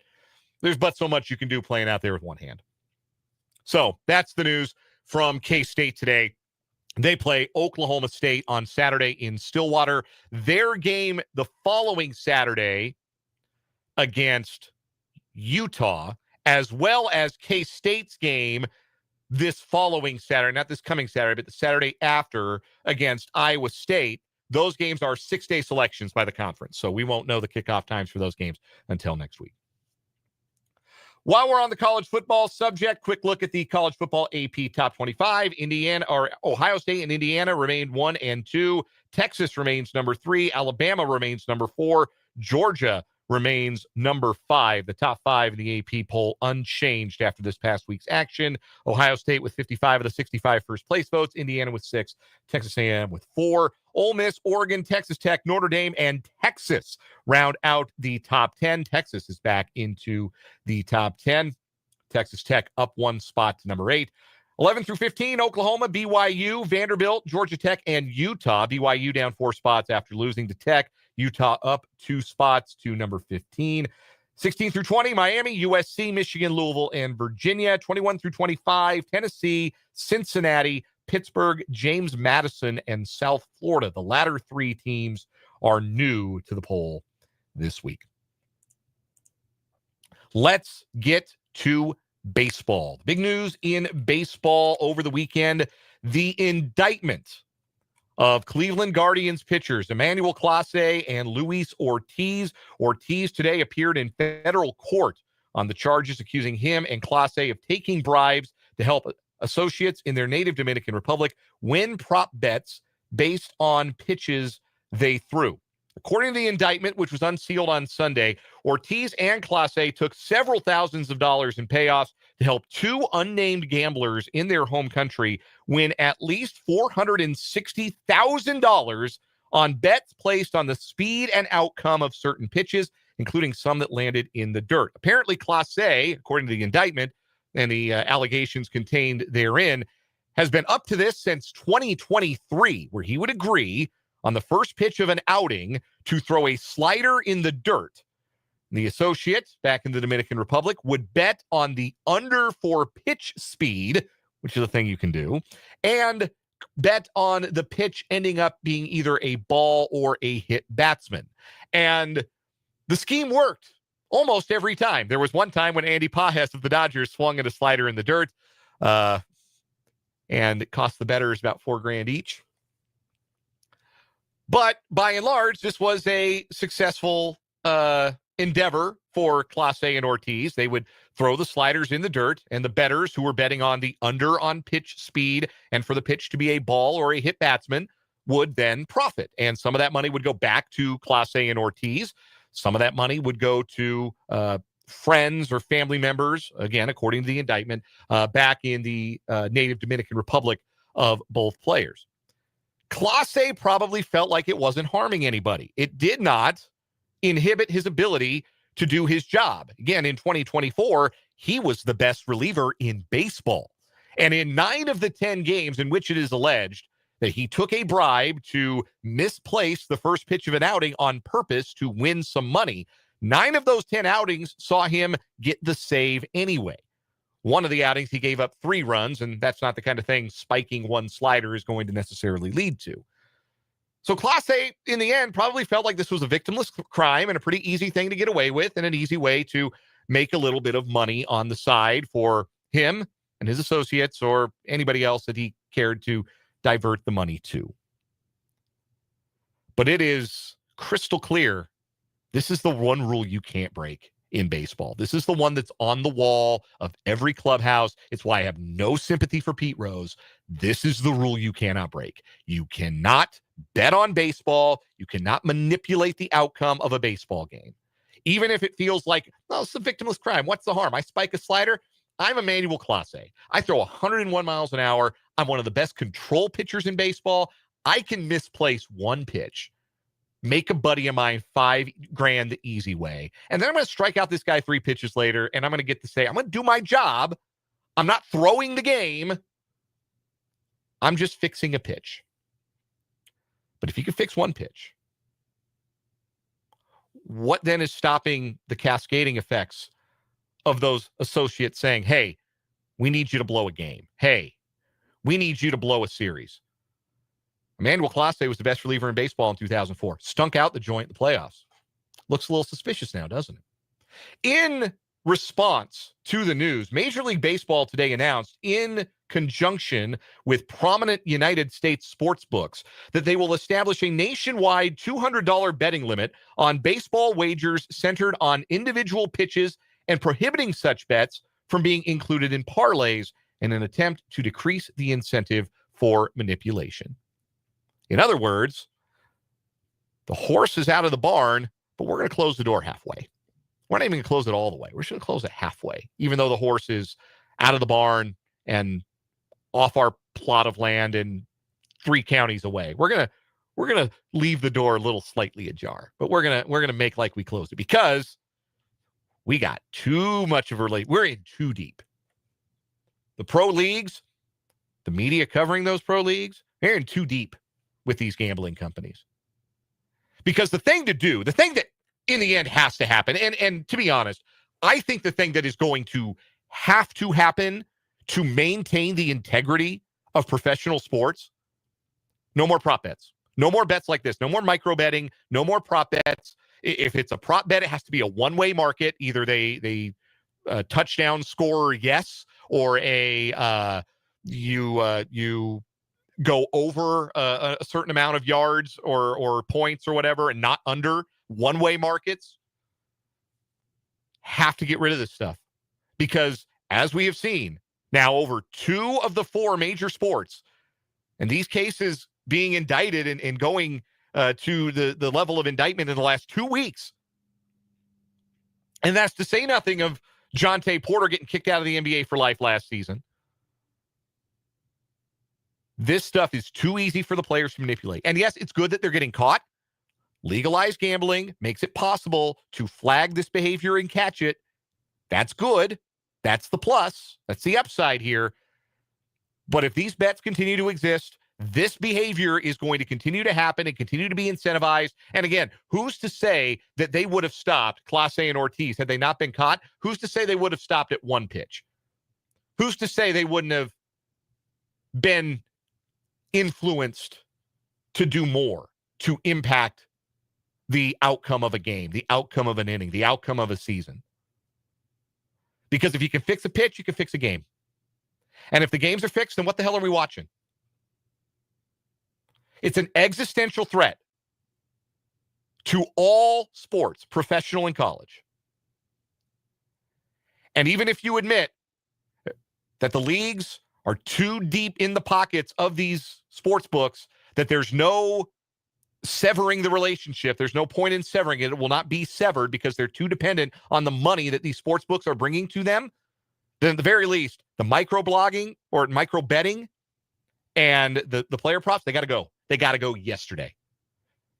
there's but so much you can do playing out there with one hand. So that's the news from K-State today. They play Oklahoma State on Saturday in Stillwater. Their game the following Saturday against Utah, as well as K-State's game this following Saturday, not this coming Saturday, but the Saturday after against Iowa State. Those games are 6-day selections by the conference, so we won't know the kickoff times for those games until next week. While we're on the college football subject, quick look at the college football AP top 25. Ohio State and Indiana remained 1 and 2. Texas remains number 3. Alabama remains number 4. Georgia remains number 5. The top 5 in the AP poll unchanged after this past week's action. Ohio State with 55 of the 65 first place votes. Indiana with 6. Texas A&M with 4. Ole Miss, Oregon, Texas Tech, Notre Dame, and Texas round out the top 10. Texas is back into the top 10. Texas Tech up 1 spot to number 8. 11 through 15, Oklahoma, BYU, Vanderbilt, Georgia Tech, and Utah. BYU down 4 spots after losing to Tech. Utah up 2 spots to number 15. 16 through 20, Miami, USC, Michigan, Louisville, and Virginia. 21 through 25, Tennessee, Cincinnati, Pittsburgh, James Madison, and South Florida. The latter 3 teams are new to the poll this week. Let's get to baseball. The big news in baseball over the weekend, the indictment of Cleveland Guardians pitchers Emmanuel Clase and Luis Ortiz. Ortiz today appeared in federal court on the charges accusing him and Clase of taking bribes to help associates in their native Dominican Republic win prop bets based on pitches they threw. According to the indictment, which was unsealed on Sunday, Ortiz and Clase took several thousands of dollars in payoffs to help 2 unnamed gamblers in their home country win at least $460,000 on bets placed on the speed and outcome of certain pitches, including some that landed in the dirt. Apparently, Clase, according to the indictment and the allegations contained therein, has been up to this since 2023, where he would agree on the first pitch of an outing to throw a slider in the dirt. The associate back in the Dominican Republic would bet on the under for pitch speed, which is a thing you can do, and bet on the pitch ending up being either a ball or a hit batsman. And the scheme worked almost every time. There was one time when Andy Pajes of the Dodgers swung at a slider in the dirt, and it cost the bettors about $4,000 each. But by and large, this was a successful endeavor for Clase and Ortiz. They would throw the sliders in the dirt, and the bettors who were betting on the under on pitch speed and for the pitch to be a ball or a hit batsman would then profit. And some of that money would go back to Clase and Ortiz. Some of that money would go to friends or family members, again, according to the indictment, back in the native Dominican Republic of both players. Clase probably felt like it wasn't harming anybody. It did not inhibit his ability to do his job. Again, in 2024, he was the best reliever in baseball. And in 9 of the 10 games in which it is alleged that he took a bribe to misplace the first pitch of an outing on purpose to win some money, 9 of those 10 outings saw him get the save anyway. One of the outings, he gave up 3 runs, and that's not the kind of thing spiking one slider is going to necessarily lead to. So Clase, in the end, probably felt like this was a victimless crime and a pretty easy thing to get away with and an easy way to make a little bit of money on the side for him and his associates or anybody else that he cared to divert the money to. But it is crystal clear. This is the one rule you can't break in baseball. This is the one that's on the wall of every clubhouse. It's why I have no sympathy for Pete Rose. This is the rule you cannot break. You cannot bet on baseball. You cannot manipulate the outcome of a baseball game. Even if it feels like, oh, it's a victimless crime. What's the harm? I spike a slider. I'm Emmanuel Clase. I throw 101 miles an hour. I'm one of the best control pitchers in baseball. I can misplace one pitch, make a buddy of mine $5,000 the easy way. And then I'm going to strike out this guy 3 pitches later, and I'm going to get to say, I'm going to do my job. I'm not throwing the game. I'm just fixing a pitch. But if you can fix one pitch, what then is stopping the cascading effects of those associates saying, hey, we need you to blow a game. Hey, we need you to blow a series. Emmanuel Clase was the best reliever in baseball in 2004. Stunk out the joint in the playoffs. Looks a little suspicious now, doesn't it? In response to the news, Major League Baseball today announced, in conjunction with prominent United States sports books, that they will establish a nationwide $200 betting limit on baseball wagers centered on individual pitches and prohibiting such bets from being included in parlays in an attempt to decrease the incentive for manipulation. In other words, the horse is out of the barn, but we're going to close the door halfway. We're not even going to close it all the way. We're just going to close it halfway, even though the horse is out of the barn and off our plot of land and 3 counties away. We're going to leave the door a little slightly ajar, but we're going to make like we closed it because we got too much of a relate. We're in too deep. The pro leagues, the media covering those pro leagues, they're in too deep with these gambling companies. Because the thing to do, the thing that in the end has to happen, and to be honest, I think the thing that is going to have to happen to maintain the integrity of professional sports, no more prop bets. No more bets like this. No more micro betting. No more prop bets. If it's a prop bet, it has to be a one-way market. Either they touchdown score yes, or you go over a certain amount of yards or points or whatever, and not under. One-way markets have to get rid of this stuff because, as we have seen now, over 2 of the 4 major sports, and these cases being indicted and going to the level of indictment in the last 2 weeks. And that's to say nothing of Jonte Porter getting kicked out of the NBA for life last season. This stuff is too easy for the players to manipulate. And yes, it's good that they're getting caught. Legalized gambling makes it possible to flag this behavior and catch it. That's good. That's the plus. That's the upside here. But if these bets continue to exist, this behavior is going to continue to happen and continue to be incentivized. And again, who's to say that they would have stopped Clase and Ortiz had they not been caught? Who's to say they would have stopped at 1 pitch? Who's to say they wouldn't have been influenced to do more, to impact the outcome of a game, the outcome of an inning, the outcome of a season? Because if you can fix a pitch, you can fix a game. And if the games are fixed, then what the hell are we watching? It's an existential threat to all sports, professional and college. And even if you admit that the leagues are too deep in the pockets of these sports books, that there's no severing the relationship, there's no point in severing it, it will not be severed because they're too dependent on the money that these sports books are bringing to them, then at the very least, the micro-blogging or micro-betting and the player props, they got to go. They got to go yesterday.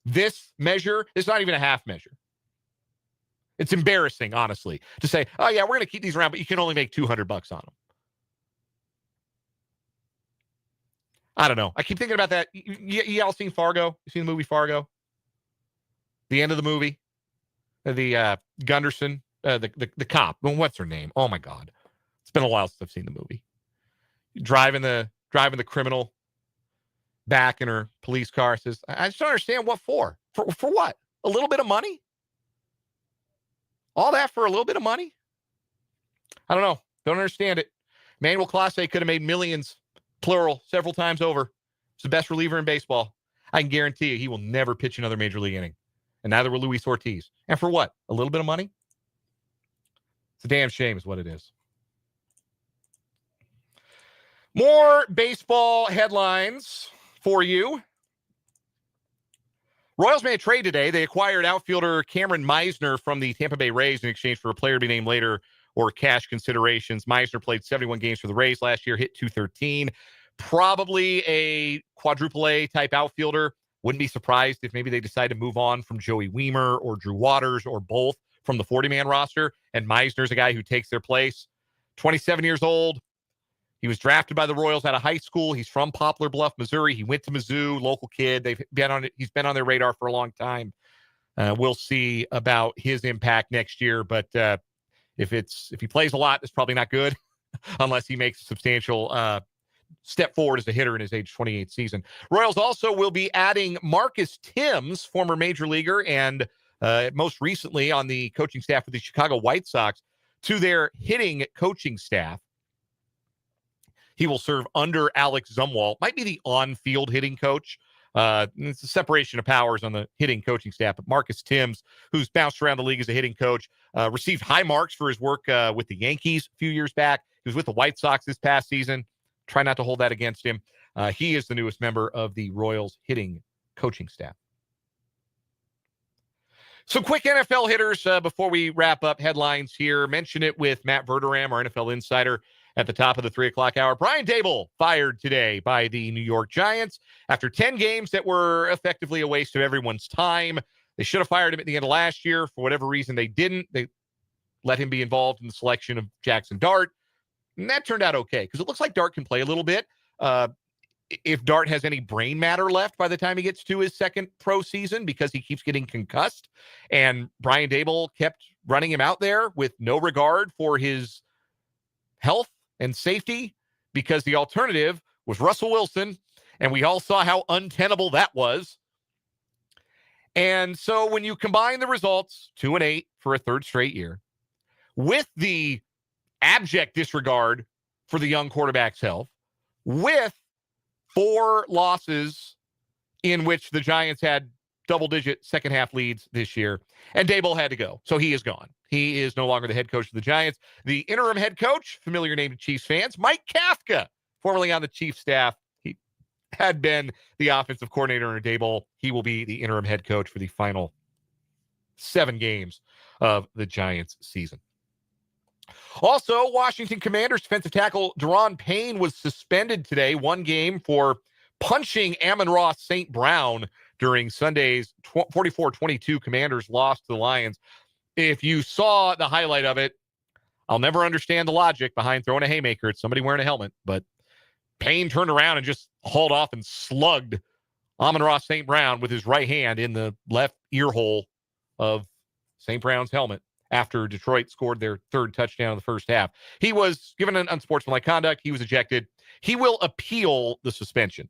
This measure is not even a half measure. It's embarrassing, honestly, to say, oh, yeah, we're going to keep these around, but you can only make $200 on them. I don't know. I keep thinking about that. Y'all seen Fargo? You seen the movie Fargo? The end of the movie? The Gunderson, the cop. What's her name? Oh, my God. It's been a while since I've seen the movie. Driving the criminal back in her police car. Says, I just don't understand what for. For what? A little bit of money? All that for a little bit of money? I don't know. Don't understand it. Manuel Clase could have made millions, plural, several times over. He's the best reliever in baseball. I can guarantee you he will never pitch another major league inning. And neither will Luis Ortiz. And for what? A little bit of money? It's a damn shame is what it is. More baseball headlines for you. Royals made a trade today. They acquired outfielder Cameron Meisner from the Tampa Bay Rays in exchange for a player to be named later or cash considerations. Meisner played 71 games for the Rays last year, hit .213. Probably a quadruple A type outfielder. Wouldn't be surprised if maybe they decide to move on from Joey Weimer or Drew Waters or both from the 40-man roster. And Meisner's a guy who takes their place. 27 years old. He was drafted by the Royals out of high school. He's from Poplar Bluff, Missouri. He went to Mizzou, local kid. He's been on their radar for a long time. We'll see about his impact next year. But if he plays a lot, it's probably not good unless he makes a substantial step forward as a hitter in his age 28 season. Royals also will be adding Marcus Timms, former major leaguer, and most recently on the coaching staff of the Chicago White Sox, to their hitting coaching staff. He will serve under Alex Zumwalt, might be the on-field hitting coach. It's a separation of powers on the hitting coaching staff. But Marcus Timms, who's bounced around the league as a hitting coach, received high marks for his work with the Yankees a few years back. He was with the White Sox this past season. Try not to hold that against him. He is the newest member of the Royals hitting coaching staff. Some quick NFL hitters before we wrap up headlines here. Mention it with Matt Verderame, our NFL insider, at the top of the 3 o'clock hour. Brian Daboll fired today by the New York Giants after 10 games that were effectively a waste of everyone's time. They should have fired him at the end of last year. For whatever reason, they didn't. They let him be involved in the selection of Jackson Dart. And that turned out okay because it looks like Dart can play a little bit. If Dart has any brain matter left by the time he gets to his second pro season because he keeps getting concussed. And Brian Daboll kept running him out there with no regard for his health and safety because the alternative was Russell Wilson. And we all saw how untenable that was. And so when you combine the results, 2-8 for a third straight year, with the abject disregard for the young quarterback's health, with 4 losses in which the Giants had double-digit second-half leads this year, and Daboll had to go. So he is gone. He is no longer the head coach of the Giants. The interim head coach, familiar name to Chiefs fans, Mike Kafka, formerly on the Chiefs staff. He had been the offensive coordinator under Daboll. He will be the interim head coach for the final 7 games of the Giants season. Also, Washington Commanders defensive tackle Deron Payne was suspended today, 1 game for punching Amon-Ra St. Brown during Sunday's 44-22 Commanders loss to the Lions. If you saw the highlight of it, I'll never understand the logic behind throwing a haymaker at somebody wearing a helmet, but Payne turned around and just hauled off and slugged Amon-Ra St. Brown with his right hand in the left ear hole of St. Brown's helmet after Detroit scored their 3rd touchdown in the first half. He was given an unsportsmanlike conduct. He was ejected. He will appeal the suspension.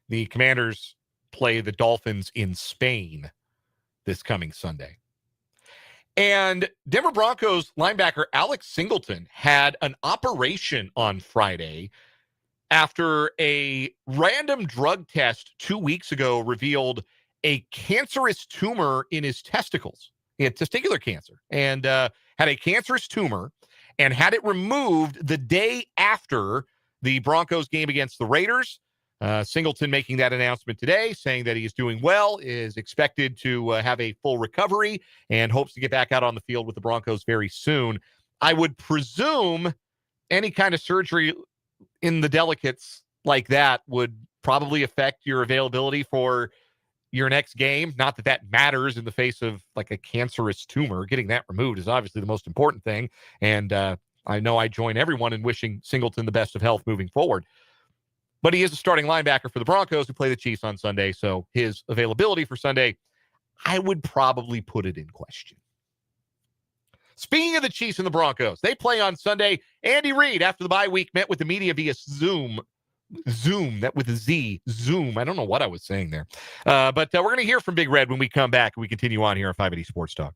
The Commanders play the Dolphins in Spain this coming Sunday. And Denver Broncos linebacker Alex Singleton had an operation on Friday after a random drug test 2 weeks ago revealed a cancerous tumor in his testicles. He had testicular cancer and had a cancerous tumor and had it removed the day after the Broncos game against the Raiders. Singleton making that announcement today, saying that he is doing well, is expected to have a full recovery, and hopes to get back out on the field with the Broncos very soon. I would presume any kind of surgery in the delicates like that would probably affect your availability for your next game. Not that that matters in the face of like a cancerous tumor. Getting that removed is obviously the most important thing. And I know I join everyone in wishing Singleton the best of health moving forward. But he is a starting linebacker for the Broncos who play the Chiefs on Sunday. So his availability for Sunday, I would probably put it in question. Speaking of the Chiefs and the Broncos, they play on Sunday. Andy Reid, after the bye week, met with the media via Zoom, that with a Z, Zoom. I don't know what I was saying there. But we're going to hear from Big Red when we come back and we continue on here on 580 Sports Talk.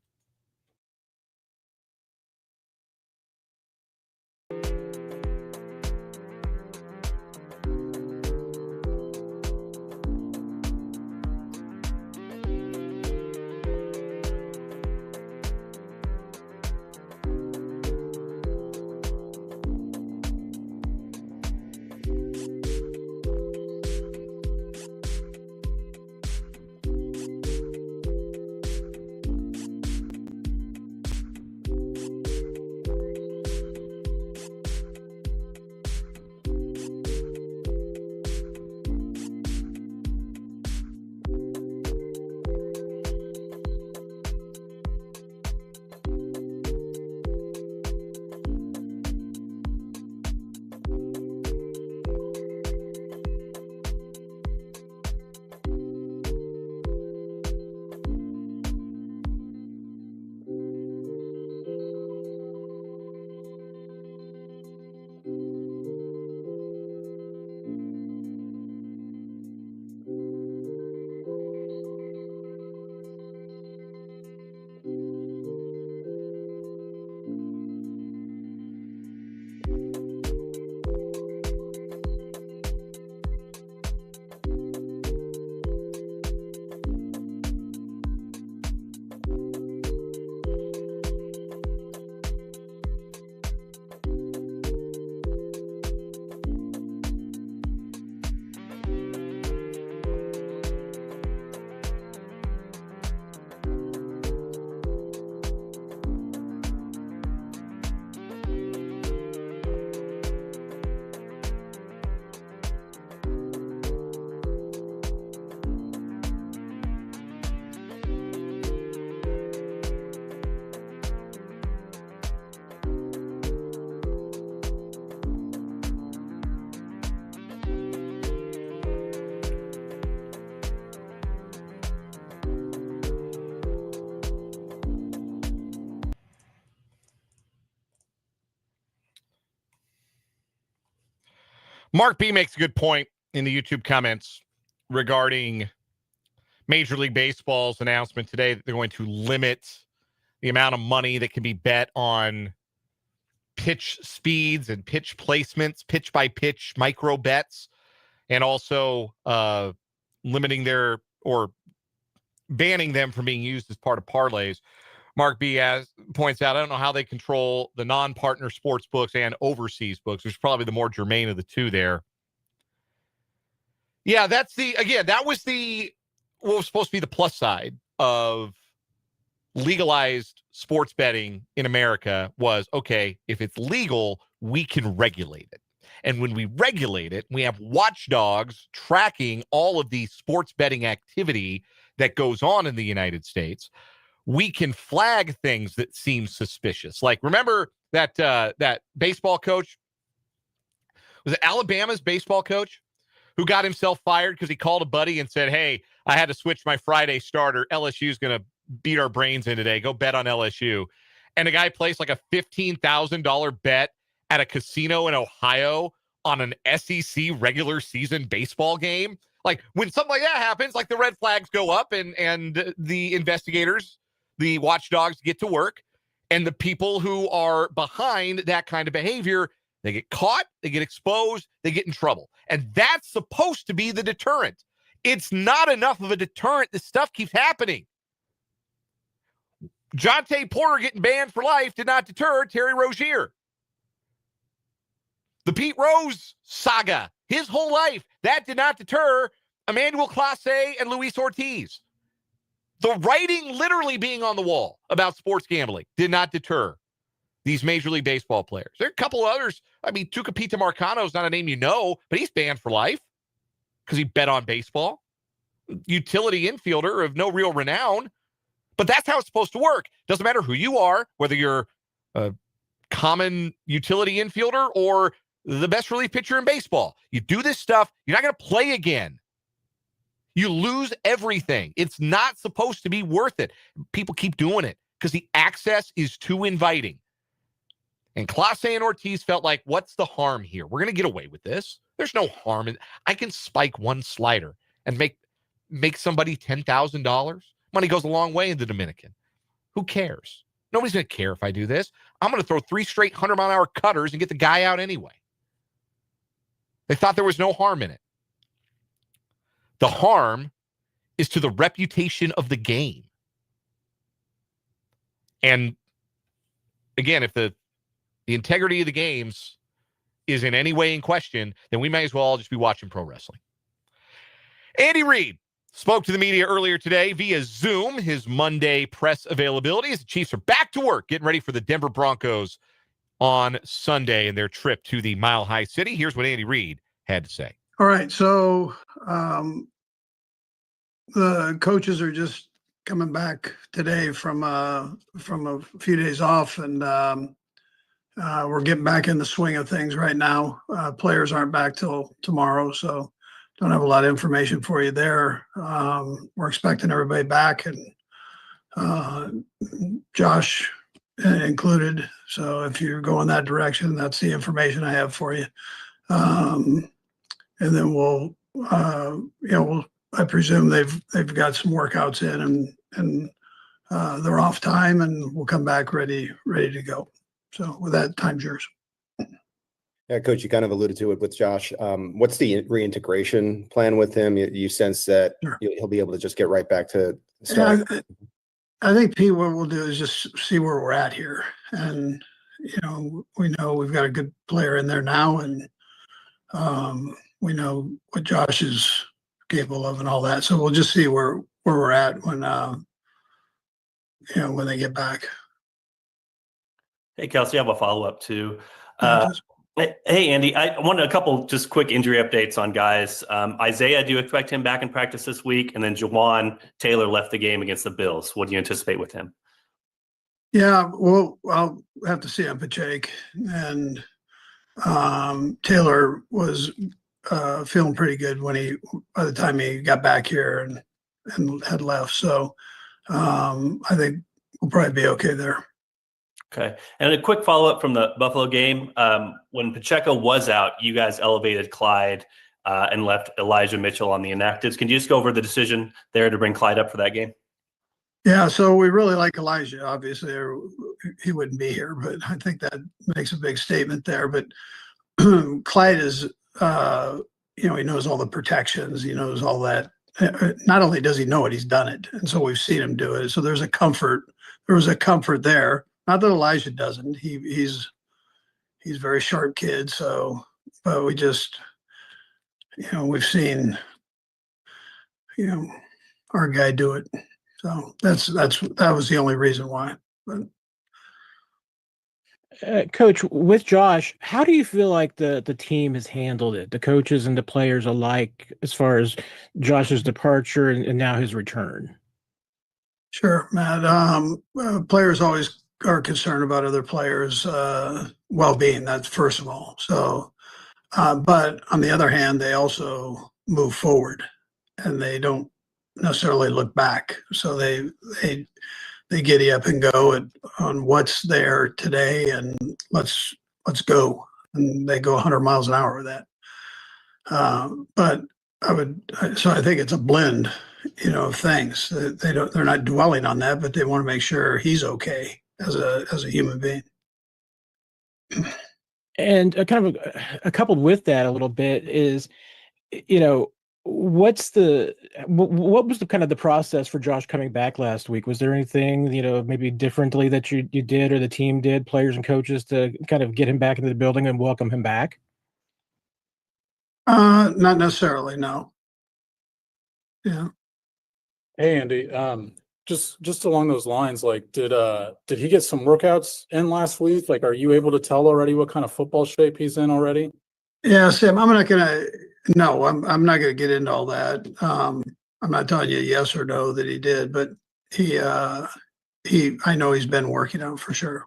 Mark B makes a good point in the YouTube comments regarding Major League Baseball's announcement today that they're going to limit the amount of money that can be bet on pitch speeds and pitch placements, pitch by pitch micro bets, and also limiting their or banning them from being used as part of parlays. Mark B points out, I don't know how they control the non-partner sports books and overseas books, which is probably the more germane of the two there. Yeah, that was what was supposed to be the plus side of legalized sports betting in America was, okay, if it's legal, we can regulate it. And when we regulate it, we have watchdogs tracking all of the sports betting activity that goes on in the United States. We can flag things that seem suspicious. Like, remember that baseball coach? Was it Alabama's baseball coach who got himself fired because he called a buddy and said, hey, I had to switch my Friday starter. LSU's going to beat our brains in today. Go bet on LSU. And the guy placed like a $15,000 bet at a casino in Ohio on an SEC regular season baseball game. Like, when something like that happens, like, the red flags go up and the investigators, the watchdogs, get to work, and the people who are behind that kind of behavior, they get caught, they get exposed, they get in trouble. And that's supposed to be the deterrent. It's not enough of a deterrent. This stuff keeps happening. Jonte Porter getting banned for life did not deter Terry Rozier. The Pete Rose saga, his whole life, that did not deter Emmanuel Clase and Luis Ortiz. The writing literally being on the wall about sports gambling did not deter these Major League Baseball players. There are a couple others. I mean, Tucupita Marcano is not a name you know, but he's banned for life because he bet on baseball. Utility infielder of no real renown. But that's how it's supposed to work. Doesn't matter who you are, whether you're a common utility infielder or the best relief pitcher in baseball. You do this stuff, you're not going to play again. You lose everything. It's not supposed to be worth it. People keep doing it because the access is too inviting. And Clase and Ortiz felt like, what's the harm here? We're going to get away with this. There's no harm. I can spike one slider and make somebody $10,000. Money goes a long way in the Dominican. Who cares? Nobody's going to care if I do this. I'm going to throw 3 straight 100-mile-an-hour cutters and get the guy out anyway. They thought there was no harm in it. The harm is to the reputation of the game. And again, if the integrity of the games is in any way in question, then we may as well all just be watching pro wrestling. Andy Reid spoke to the media earlier today via Zoom, his Monday press availability as the Chiefs are back to work, getting ready for the Denver Broncos on Sunday and their trip to the Mile High City. Here's what Andy Reid had to say. All right, so the coaches are just coming back today from a few days off, and we're getting back in the swing of things right now. Players aren't back till tomorrow, so don't have a lot of information for you there. We're expecting everybody back, and Josh included. So if you go in that direction, that's the information I have for you. And then we'll, I presume they've got some workouts in, and they're off time, and we'll come back ready to go. So with that, time's yours. Yeah, Coach, you kind of alluded to it with Josh. What's the reintegration plan with him? You sense that Sure. He'll be able to just get right back to start? Yeah, I think, Pete, what we'll do is just see where we're at here. And, we know we've got a good player in there now, and we know what Josh is capable of and all that. So we'll just see where we're at when they get back. Hey, Kelsey, I have a follow-up too. Just- Hey, Andy, I wanted a couple just quick injury updates on guys. Isaiah, do you expect him back in practice this week? And then Jawan Taylor left the game against the Bills. What do you anticipate with him? Yeah, well, I'll have to see on Pacheco. And Taylor was feeling pretty good by the time he got back here and had left. So I think we'll probably be okay there. Okay. And a quick follow-up from the Buffalo game. When Pacheco was out, you guys elevated Clyde and left Elijah Mitchell on the inactives. Can you just go over the decision there to bring Clyde up for that game? Yeah, so we really like Elijah, obviously, or he wouldn't be here, but I think that makes a big statement there. But Clyde is, he knows all the protections, he knows all that. Not only does he know it, he's done it. And so we've seen him do it. So there was a comfort there. Not that Elijah doesn't. He's a very sharp kid. So, but we just, we've seen, our guy do it. So that was the only reason why. But Coach, with Josh, how do you feel like the team has handled it, the coaches and the players alike, as far as Josh's departure and now his return? Sure, Matt. Players always are concerned about other players' well-being. That's first of all. So, but on the other hand, they also move forward, and they don't necessarily look back. So they giddy up and go on what's there today, and let's go. And they go 100 miles an hour with that. But I think it's a blend, of things. They're not dwelling on that, but they want to make sure he's okay as a human being. And kind of coupled with that a little bit is, what was the kind of the process for Josh coming back last week? Was there anything, maybe differently that you did or the team did, players and coaches, to kind of get him back into the building and welcome him back? Not necessarily, no. Yeah. Hey Andy, just along those lines, like did he get some workouts in last week? Like, are you able to tell already what kind of football shape he's in already? Yeah, Sam, I'm not gonna get into all that. I'm not telling you yes or no that he did, but I know he's been working out for sure.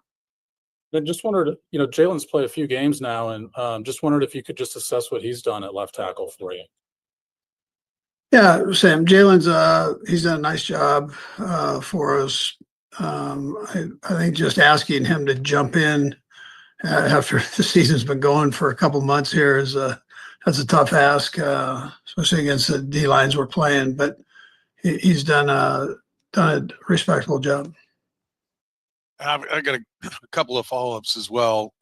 I just wondered, Jalen's played a few games now, and just wondered if you could just assess what he's done at left tackle for you. Yeah, Sam, Jalen's he's done a nice job for us. I think just asking him to jump in after the season's been going for a couple months here that's a tough ask, especially against the D lines we're playing. But he's done a respectable job. I got a couple of follow-ups as well.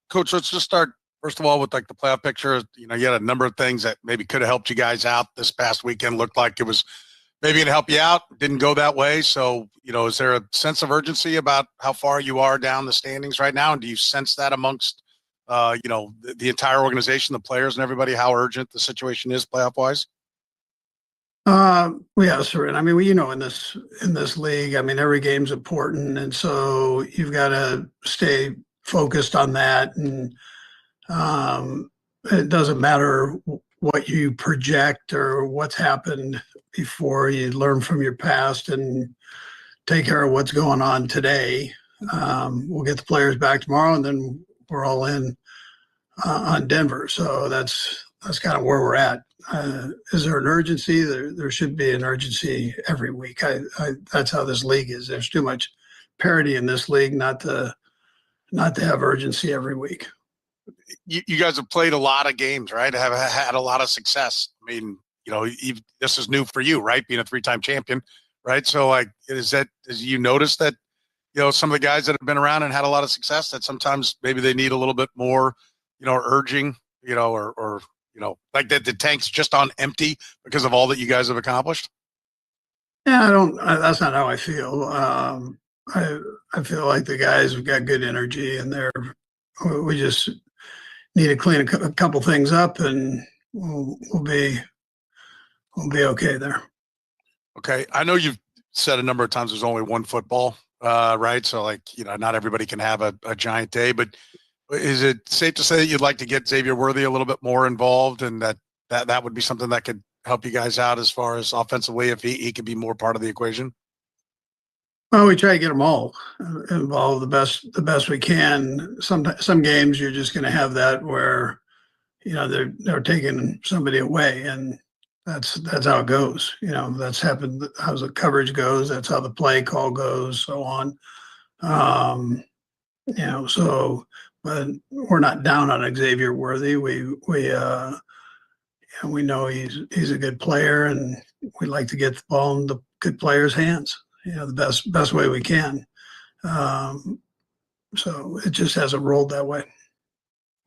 Coach, let's just start first of all with like the playoff picture. You had a number of things that maybe could have helped you guys out this past weekend. Looked like it was maybe going to help you out. Didn't go that way. So, is there a sense of urgency about how far you are down the standings right now? And do you sense that amongst, the entire organization, the players and everybody, how urgent the situation is playoff-wise? Yeah, sir. And I mean, in this league, I mean, every game's important. And so you've got to stay focused on that. And it doesn't matter what you project or what's happened before. You learn from your past and take care of what's going on today. We'll get the players back tomorrow, and then we're all in on Denver. So that's kind of where we're at. Is there an urgency? There should be an urgency every week. That's how this league is. There's too much parity in this league not to have urgency every week. You guys have played a lot of games, right? Have had a lot of success. I mean, this is new for you, right? Being a 3-time champion, right? So, like, has you noticed that, some of the guys that have been around and had a lot of success, that sometimes maybe they need a little bit more, urging, or like that the tank's just on empty because of all that you guys have accomplished? Yeah, that's not how I feel. I feel like the guys have got good energy, and we just need to clean a couple things up, and we'll be okay there. Okay, I know you've said a number of times there's only one football, right? So, like, not everybody can have a giant day, but is it safe to say that you'd like to get Xavier Worthy a little bit more involved, and that would be something that could help you guys out as far as offensively, if he could be more part of the equation? Well, we try to get them all involved the best we can. Some games you're just going to have that where, they're taking somebody away, and that's how it goes. That's happened. How the coverage goes. That's how the play call goes. So on. So, but we're not down on Xavier Worthy. We know he's a good player, and we like to get the ball in the good players' hands. The best way we can. So it just hasn't rolled that way.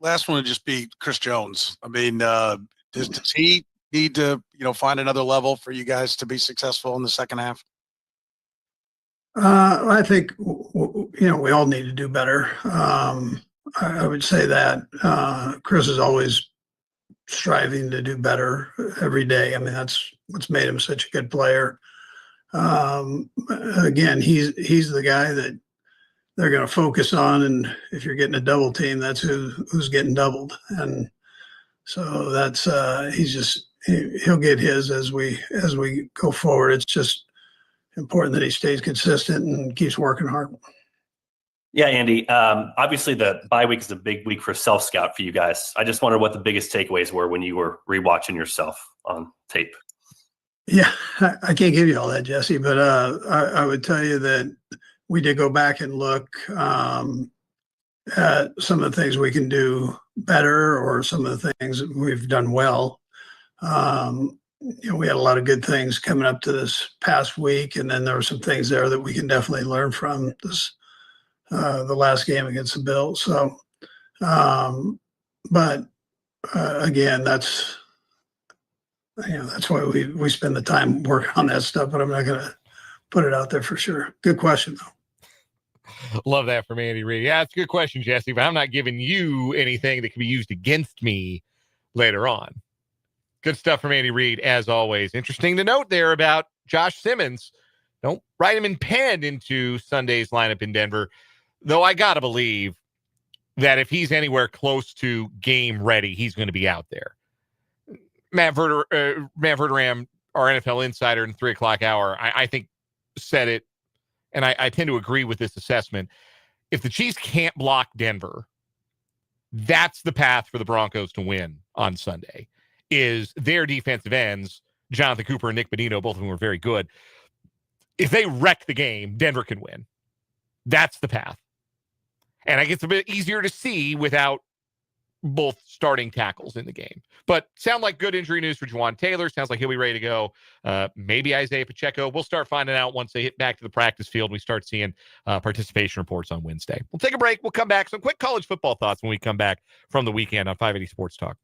Last one would just be Chris Jones. I mean, does he need to, find another level for you guys to be successful in the second half? I think, we all need to do better. I would say that Chris is always striving to do better every day. I mean, that's what's made him such a good player. Again, he's the guy that they're going to focus on, and if you're getting a double team, that's who's getting doubled. And so that's he'll get his as we go forward. It's just important that he stays consistent and keeps working hard. Yeah, Andy. Obviously, the bye week is a big week for self-scout for you guys. I just wonder what the biggest takeaways were when you were rewatching yourself on tape. Yeah, I can't give you all that, Jesse, but I would tell you that we did go back and look at some of the things we can do better, or some of the things that we've done well. We had a lot of good things coming up to this past week, and then there were some things there that we can definitely learn from the last game against the Bills. So, but again, that's That's why we spend the time working on that stuff, but I'm not going to put it out there for sure. Good question, though. Love that from Andy Reid. Yeah, it's a good question, Jesse, but I'm not giving you anything that can be used against me later on. Good stuff from Andy Reid, as always. Interesting to note there about Josh Simmons. Don't write him in pen into Sunday's lineup in Denver, though I got to believe that if he's anywhere close to game ready, he's going to be out there. Matt Verderame, our NFL insider in 3 o'clock hour, I think said it, and I tend to agree with this assessment. If the Chiefs can't block Denver, that's the path for the Broncos to win on Sunday, is their defensive ends, Jonathan Cooper and Nick Bonino, both of whom are very good. If they wreck the game, Denver can win. That's the path. And I guess it's a bit easier to see without both starting tackles in the game. But sound like good injury news for Juwan Taylor. Sounds like he'll be ready to go. Maybe Isaiah Pacheco. We'll start finding out once they hit back to the practice field. We start seeing participation reports on Wednesday. We'll take a break. We'll come back. Some quick college football thoughts when we come back from the weekend on 580 Sports Talk.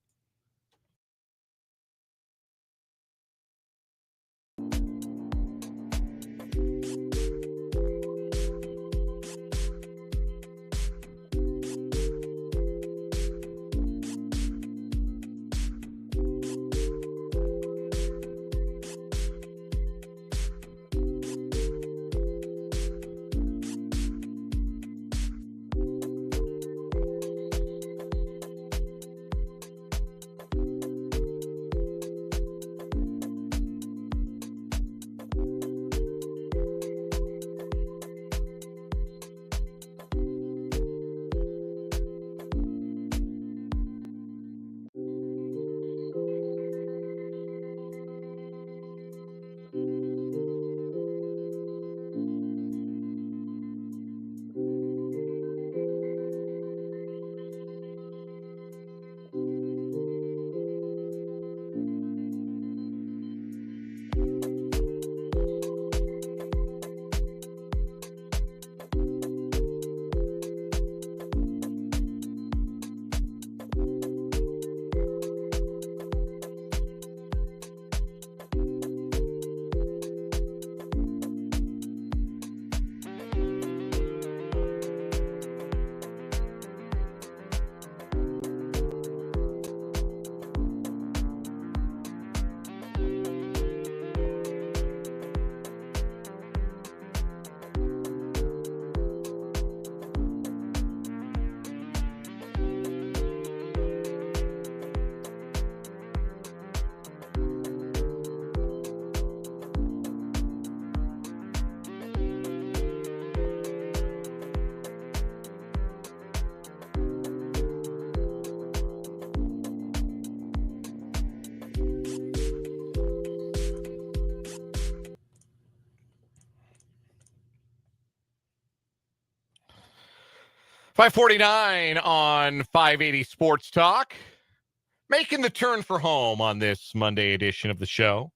$5:49 on 580 Sports Talk. Making the turn for home on this Monday edition of the show.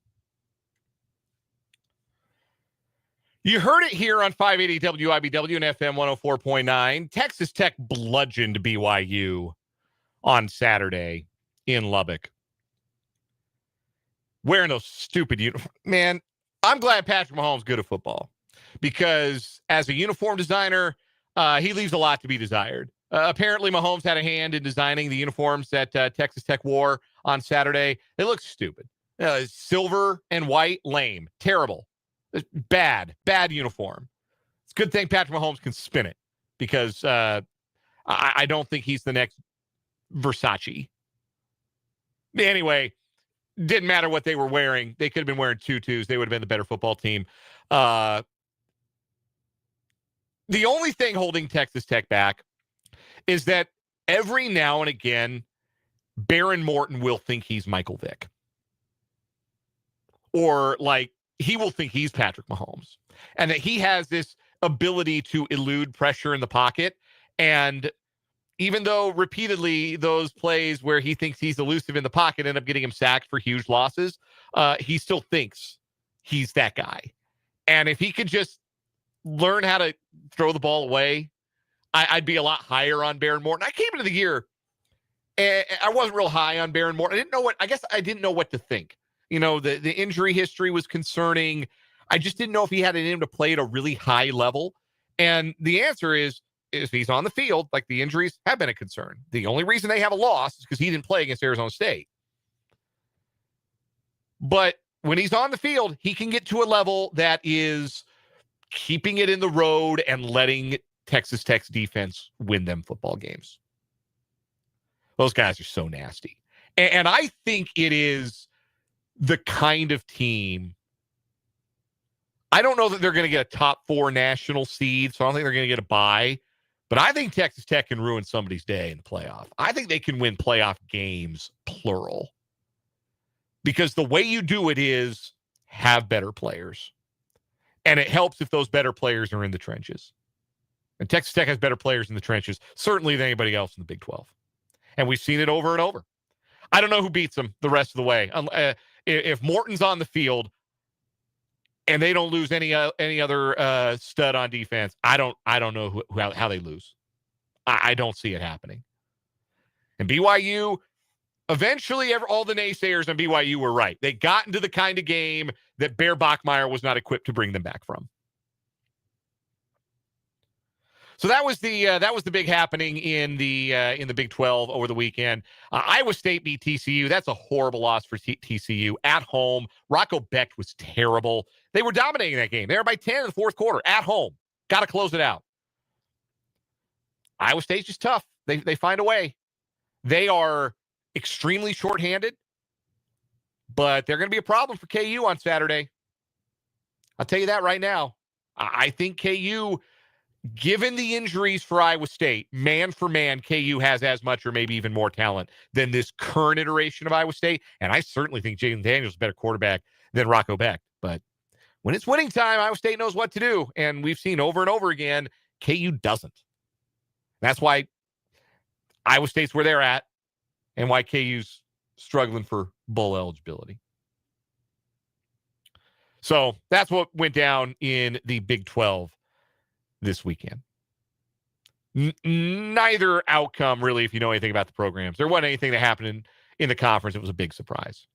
You heard it here on 580 WIBW and FM 104.9. Texas Tech bludgeoned BYU on Saturday in Lubbock. Wearing those stupid uniforms. Man, I'm glad Patrick Mahomes is good at football because as a uniform designer, he leaves a lot to be desired. Apparently, Mahomes had a hand in designing the uniforms that Texas Tech wore on Saturday. They look stupid. Silver and white, lame, terrible, bad uniform. It's a good thing Patrick Mahomes can spin it because I don't think he's the next Versace. Anyway, didn't matter what they were wearing. They could have been wearing tutus. They would have been the better football team. The only thing holding Texas Tech back is that every now and again, Baron Morton will think he's Michael Vick. Or like he will think he's Patrick Mahomes. And that he has this ability to elude pressure in the pocket. And even though repeatedly those plays where he thinks he's elusive in the pocket end up getting him sacked for huge losses, he still thinks he's that guy. And if he could just learn how to throw the ball away, I'd be a lot higher on Baron Morton. I came into the year and I wasn't real high on Baron Morton. I didn't know what to think. The injury history was concerning. I just didn't know if he had it in him to play at a really high level. And the answer is, if he's on the field, like, the injuries have been a concern. The only reason they have a loss is because he didn't play against Arizona State. But when he's on the field, he can get to a level that is keeping it in the road and letting Texas Tech's defense win them football games. Those guys are so nasty. And I think it is the kind of team. I don't know that they're going to get a top 4 national seed, so I don't think they're going to get a bye. But I think Texas Tech can ruin somebody's day in the playoff. I think they can win playoff games, plural. Because the way you do it is have better players. And it helps if those better players are in the trenches. And Texas Tech has better players in the trenches, certainly than anybody else in the Big 12. And we've seen it over and over. I don't know who beats them the rest of the way. If Morton's on the field and they don't lose any other stud on defense, I don't know how they lose. I don't see it happening. And BYU, eventually, all the naysayers on BYU were right. They got into the kind of game that Bear Bachmeier was not equipped to bring them back from. So that was the big happening in the Big 12 over the weekend. Iowa State beat TCU. That's a horrible loss for TCU at home. Rocco Becht was terrible. They were dominating that game. They were by 10 in the fourth quarter at home. Got to close it out. Iowa State's just tough. They find a way. They are extremely shorthanded, but they're going to be a problem for KU on Saturday. I'll tell you that right now. I think KU, given the injuries for Iowa State, man for man, KU has as much or maybe even more talent than this current iteration of Iowa State. And I certainly think Jaden Daniels is a better quarterback than Rocco Becht. But when it's winning time, Iowa State knows what to do. And we've seen over and over again, KU doesn't. That's why Iowa State's where they're at and why KU's struggling for bowl eligibility. So that's what went down in the Big 12 this weekend. Neither outcome, really, if you know anything about the programs. There wasn't anything that happened in the conference. It was a big surprise.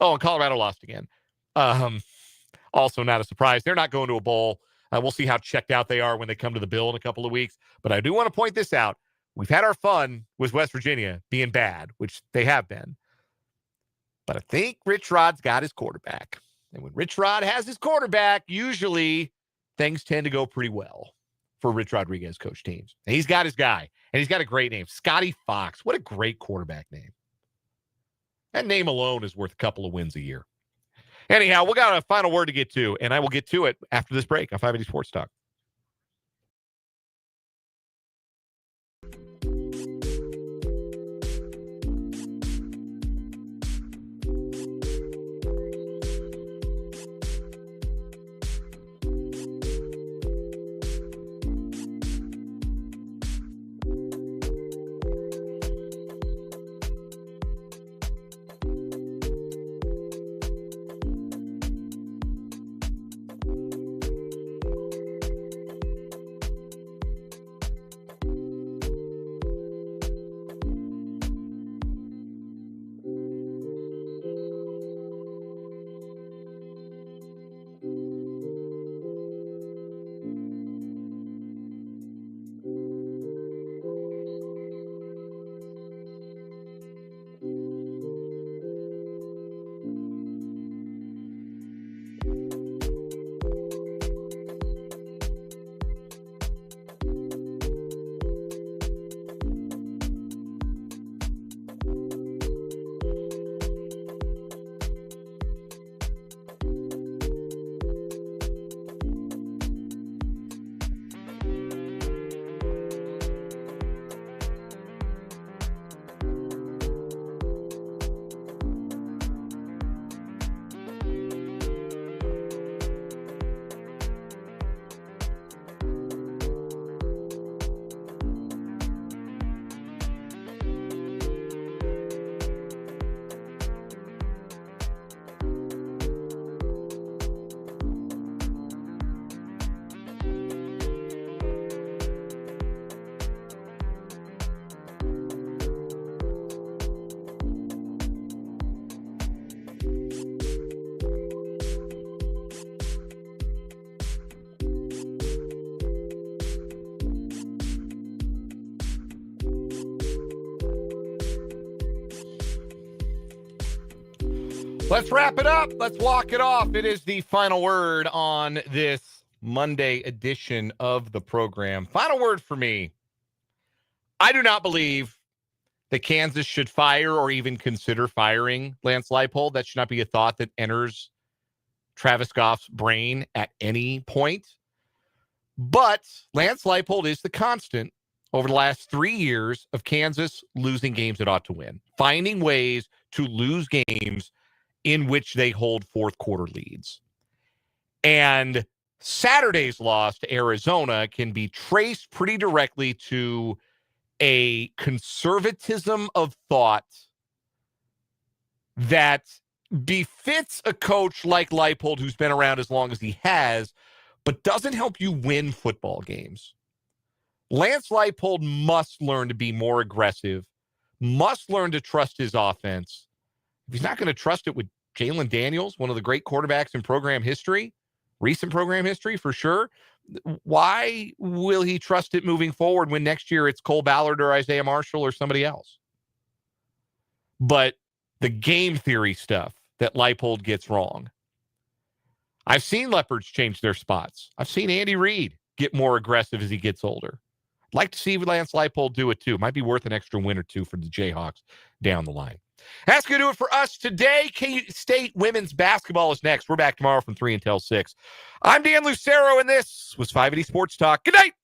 Oh, and Colorado lost again. Also not a surprise. They're not going to a bowl. We'll see how checked out they are when they come to the Bill in a couple of weeks. But I do want to point this out. We've had our fun with West Virginia being bad, which they have been. But I think Rich Rod's got his quarterback. And when Rich Rod has his quarterback, usually things tend to go pretty well for Rich Rodriguez coach teams. And he's got his guy. And he's got a great name. Scotty Fox. What a great quarterback name. That name alone is worth a couple of wins a year. Anyhow, we got a final word to get to, and I will get to it after this break on 580 Sports Talk. Let's wrap it up. Let's walk it off. It is the final word on this Monday edition of the program. Final word for me. I do not believe that Kansas should fire or even consider firing Lance Leipold. That should not be a thought that enters Travis Goff's brain at any point. But Lance Leipold is the constant over the last 3 years of Kansas losing games it ought to win, finding ways to lose games in which they hold fourth quarter leads. And Saturday's loss to Arizona can be traced pretty directly to a conservatism of thought that befits a coach like Leipold, who's been around as long as he has, but doesn't help you win football games. Lance Leipold must learn to be more aggressive, must learn to trust his offense. If he's not going to trust it with Jalen Daniels, one of the great quarterbacks in program history, recent program history for sure, why will he trust it moving forward when next year it's Cole Ballard or Isaiah Marshall or somebody else? But the game theory stuff that Leipold gets wrong. I've seen Leopards change their spots. I've seen Andy Reid get more aggressive as he gets older. I'd like to see Lance Leipold do it too. Might be worth an extra win or two for the Jayhawks down the line. That's going to do it for us today. K-State women's basketball is next. We're back tomorrow from 3 until 6. I'm Dan Lucero, and this was 580 Sports Talk. Good night.